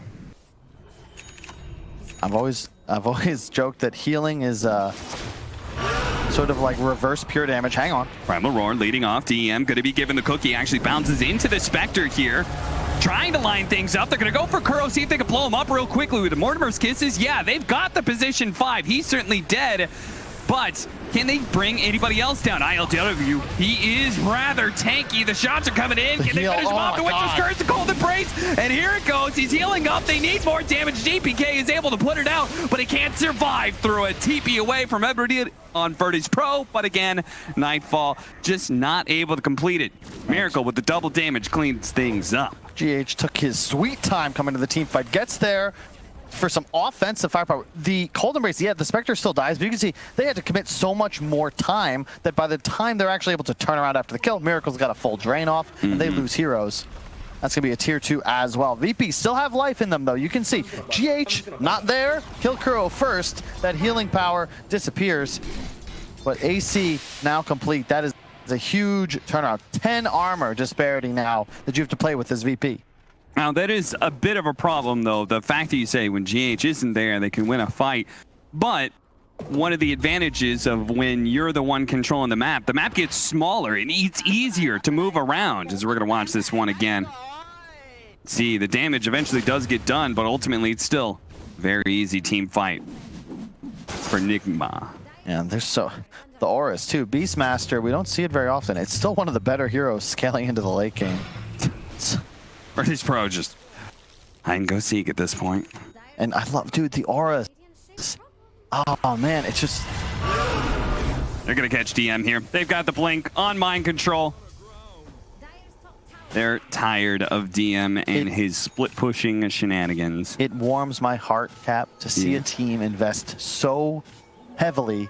I've always joked that healing is sort of like reverse pure damage. Hang on. Primal Roar leading off. DM going to be given the cookie. Actually bounces into the Spectre here. Trying to line things up. They're going to go for Kuro, see if they can blow him up real quickly with the Mortimer's Kisses. Yeah, they've got the position 5. He's certainly dead. But can they bring anybody else down? ILTW, he is rather tanky. The shots are coming in. Can they finish him off? The Witcher's Curse, the Cold Embrace, and here it goes. He's healing up. They need more damage. DPK is able to put it out, but he can't survive through a TP away from Edward on Virtus Pro. But again, Nightfall just not able to complete it. Miracle with the double damage cleans things up. GH took his sweet time coming to the team fight. Gets there for some offensive firepower. The Cold Embrace, yeah, the Spectre still dies, but you can see they had to commit so much more time that by the time they're actually able to turn around after the kill, Miracle's got a full drain off, and they lose heroes. That's going to be a tier 2 as well. VP still have life in them, though. You can see GH not there. Kill Kuro first. That healing power disappears. But AC now complete. That is a huge turnaround. 10 armor disparity now that you have to play with this VP. Now, that is a bit of a problem, though. The fact that you say when GH isn't there, they can win a fight. But one of the advantages of when you're the one controlling the map gets smaller and it's easier to move around, as we're going to watch this one again. See, the damage eventually does get done, but ultimately it's still a very easy team fight for Nigma. Yeah, there's the auras, too. Beastmaster, we don't see it very often. It's still one of the better heroes scaling into the late game. Virtus Pro just hide and go seek at this point. And I love, dude, the auras. Oh, man, it's just... They're going to catch DM here. They've got the blink on mind control. They're tired of DM and his split pushing shenanigans. It warms my heart, Cap, to see a team invest so heavily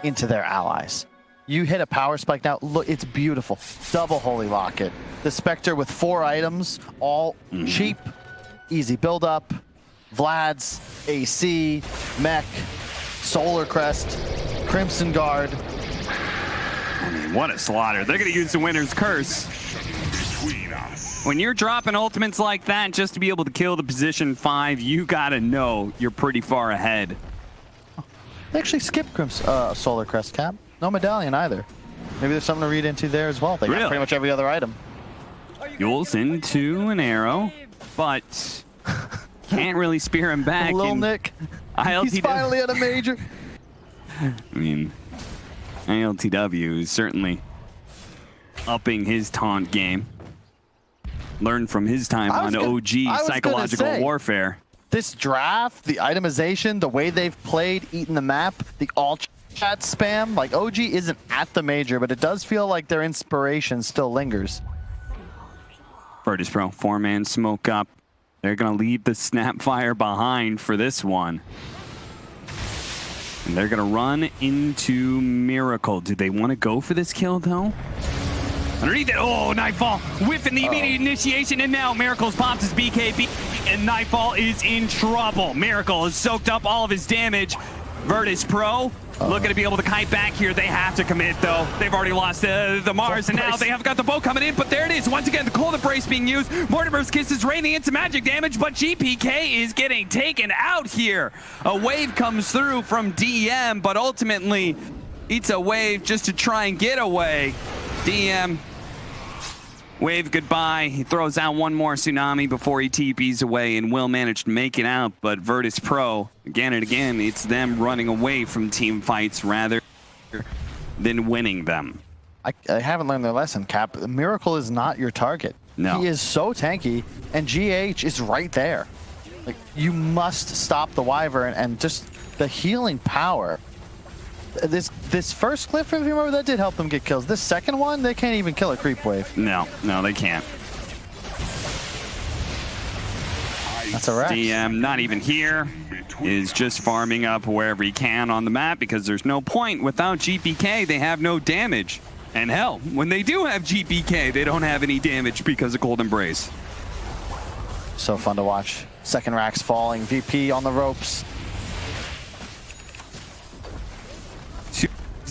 into their allies. You hit a power spike now. Look, it's beautiful. Double Holy Locket. The Spectre with 4 items, all cheap, easy build up. Vlad's, AC, Mech, Solar Crest, Crimson Guard. I mean, what a slaughter. They're going to use the Winner's Curse. When you're dropping ultimates like that just to be able to kill the position 5, you got to know you're pretty far ahead. They actually skipped Solar Crest, Cap. No medallion either. Maybe there's something to read into there as well. They got pretty much every other item. Yule's into an arrow, but can't really spear him back. Lil Nick, he's finally at a major. I mean, ILTW is certainly upping his taunt game. Learned from his time on OG psychological warfare. This draft, the itemization, the way they've played, eating the map, the all-chat spam, like OG isn't at the major, but it does feel like their inspiration still lingers. Virtus Pro, 4-man smoke up. They're going to leave the Snapfire behind for this one. And they're going to run into Miracle. Do they want to go for this kill, though? Underneath it, oh, Nightfall whiffing the immediate initiation, and now Miracle's pops his BKB, and Nightfall is in trouble. Miracle has soaked up all of his damage. Virtus Pro Looking to be able to kite back here. They have to commit, though. They've already lost the Mars, and now they have got the bow coming in, but there it is. Once again, the Cold Embrace being used. Mortimer's Kiss is raining into magic damage, but GPK is getting taken out here. A wave comes through from DM, but ultimately, it's a wave just to try and get away. DM, wave goodbye. He throws out one more tsunami before he TPs away and will manage to make it out, but Virtus Pro, again and again, it's them running away from team fights rather than winning them. I haven't learned their lesson, Cap. Miracle is not your target. No. He is so tanky, and GH is right there. Like, you must stop the Wyvern, and just the healing power. This first clip, if you remember, that did help them get kills. This second one, they can't even kill a creep wave. No, they can't. That's a wreck. DM, not even here, is just farming up wherever he can on the map because there's no point. Without GPK, they have no damage. And hell, when they do have GPK, they don't have any damage because of Cold Embrace. So fun to watch. Second rack's falling. VP on the ropes.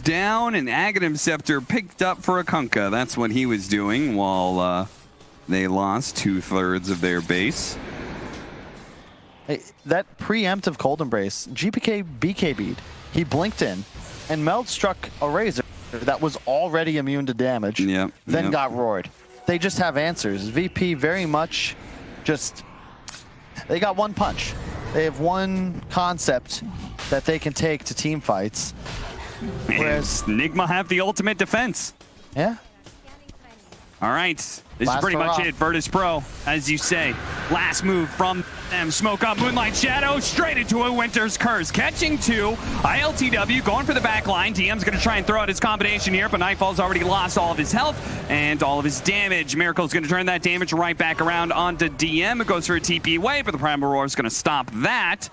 Down, and Aghanim Scepter picked up for a Kunkka. That's what he was doing while they lost 2/3 of their base. Hey, that preemptive Cold Embrace, GPK BKB'd. He blinked in, and Meld struck a Razor that was already immune to damage, then got roared. They just have answers. VP very much just, they got one punch. They have one concept that they can take to team fights. Whereas Nigma have the ultimate defense. Yeah. All right. This is pretty much it. Virtus Pro, as you say. Last move from them. Smoke up, Moonlight Shadow, straight into a Winter's Curse. Catching two. ILTW going for the back line. DM's going to try and throw out his combination here, but Nightfall's already lost all of his health and all of his damage. Miracle's going to turn that damage right back around onto DM. It goes for a TP away, but the Primal Roar is going to stop that.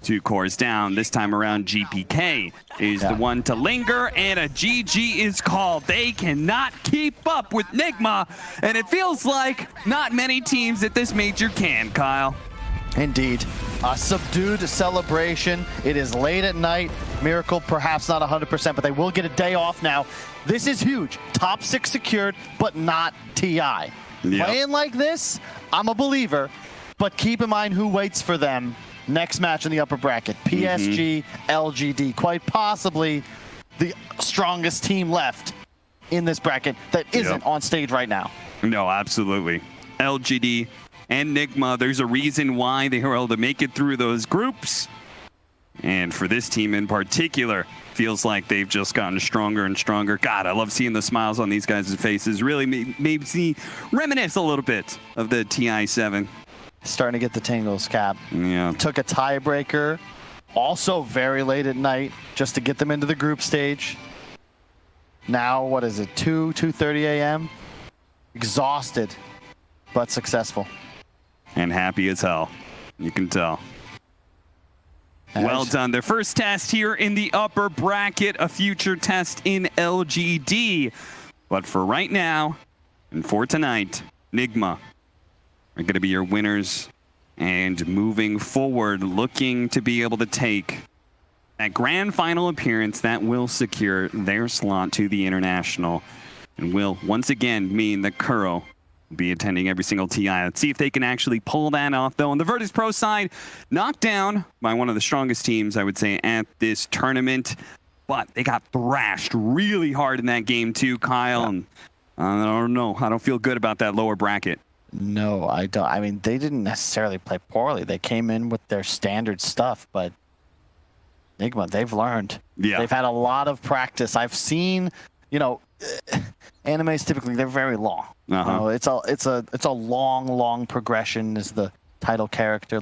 2 cores down. This time around, GPK is the one to linger, and a GG is called. They cannot keep up with Nigma, and it feels like not many teams at this major can, Kyle. Indeed. A subdued celebration. It is late at night. Miracle perhaps not 100%, but they will get a day off now. This is huge. Top 6 secured, but not TI. Playing like this, I'm a believer, but keep in mind who waits for them. Next match in the upper bracket, PSG, LGD, quite possibly the strongest team left in this bracket that isn't on stage right now. No, absolutely. LGD and Nigma, there's a reason why they were able to make it through those groups. And for this team in particular, feels like they've just gotten stronger and stronger. God, I love seeing the smiles on these guys' faces. Really made me reminisce a little bit of the TI-7. Starting to get the tingles, Cap. Yeah. Took a tiebreaker, also very late at night, just to get them into the group stage. Now, what is it, 2:30 a.m.? Exhausted, but successful. And happy as hell. You can tell. Well done. Their first test here in the upper bracket, a future test in LGD. But for right now, and for tonight, Nigma are going to be your winners, and moving forward, looking to be able to take that grand final appearance that will secure their slot to the International, and will once again mean that Kuro will be attending every single TI. Let's see if they can actually pull that off, though. On the Virtus Pro side, knocked down by one of the strongest teams, I would say, at this tournament, but they got thrashed really hard in that game too, Kyle. And I don't know. I don't feel good about that lower bracket. No, I don't. I mean, they didn't necessarily play poorly. They came in with their standard stuff, but Nigma, they've learned. Yeah. They've had a lot of practice. I've seen, you know, animes typically they're very long. You know, it's a long progression as the title character.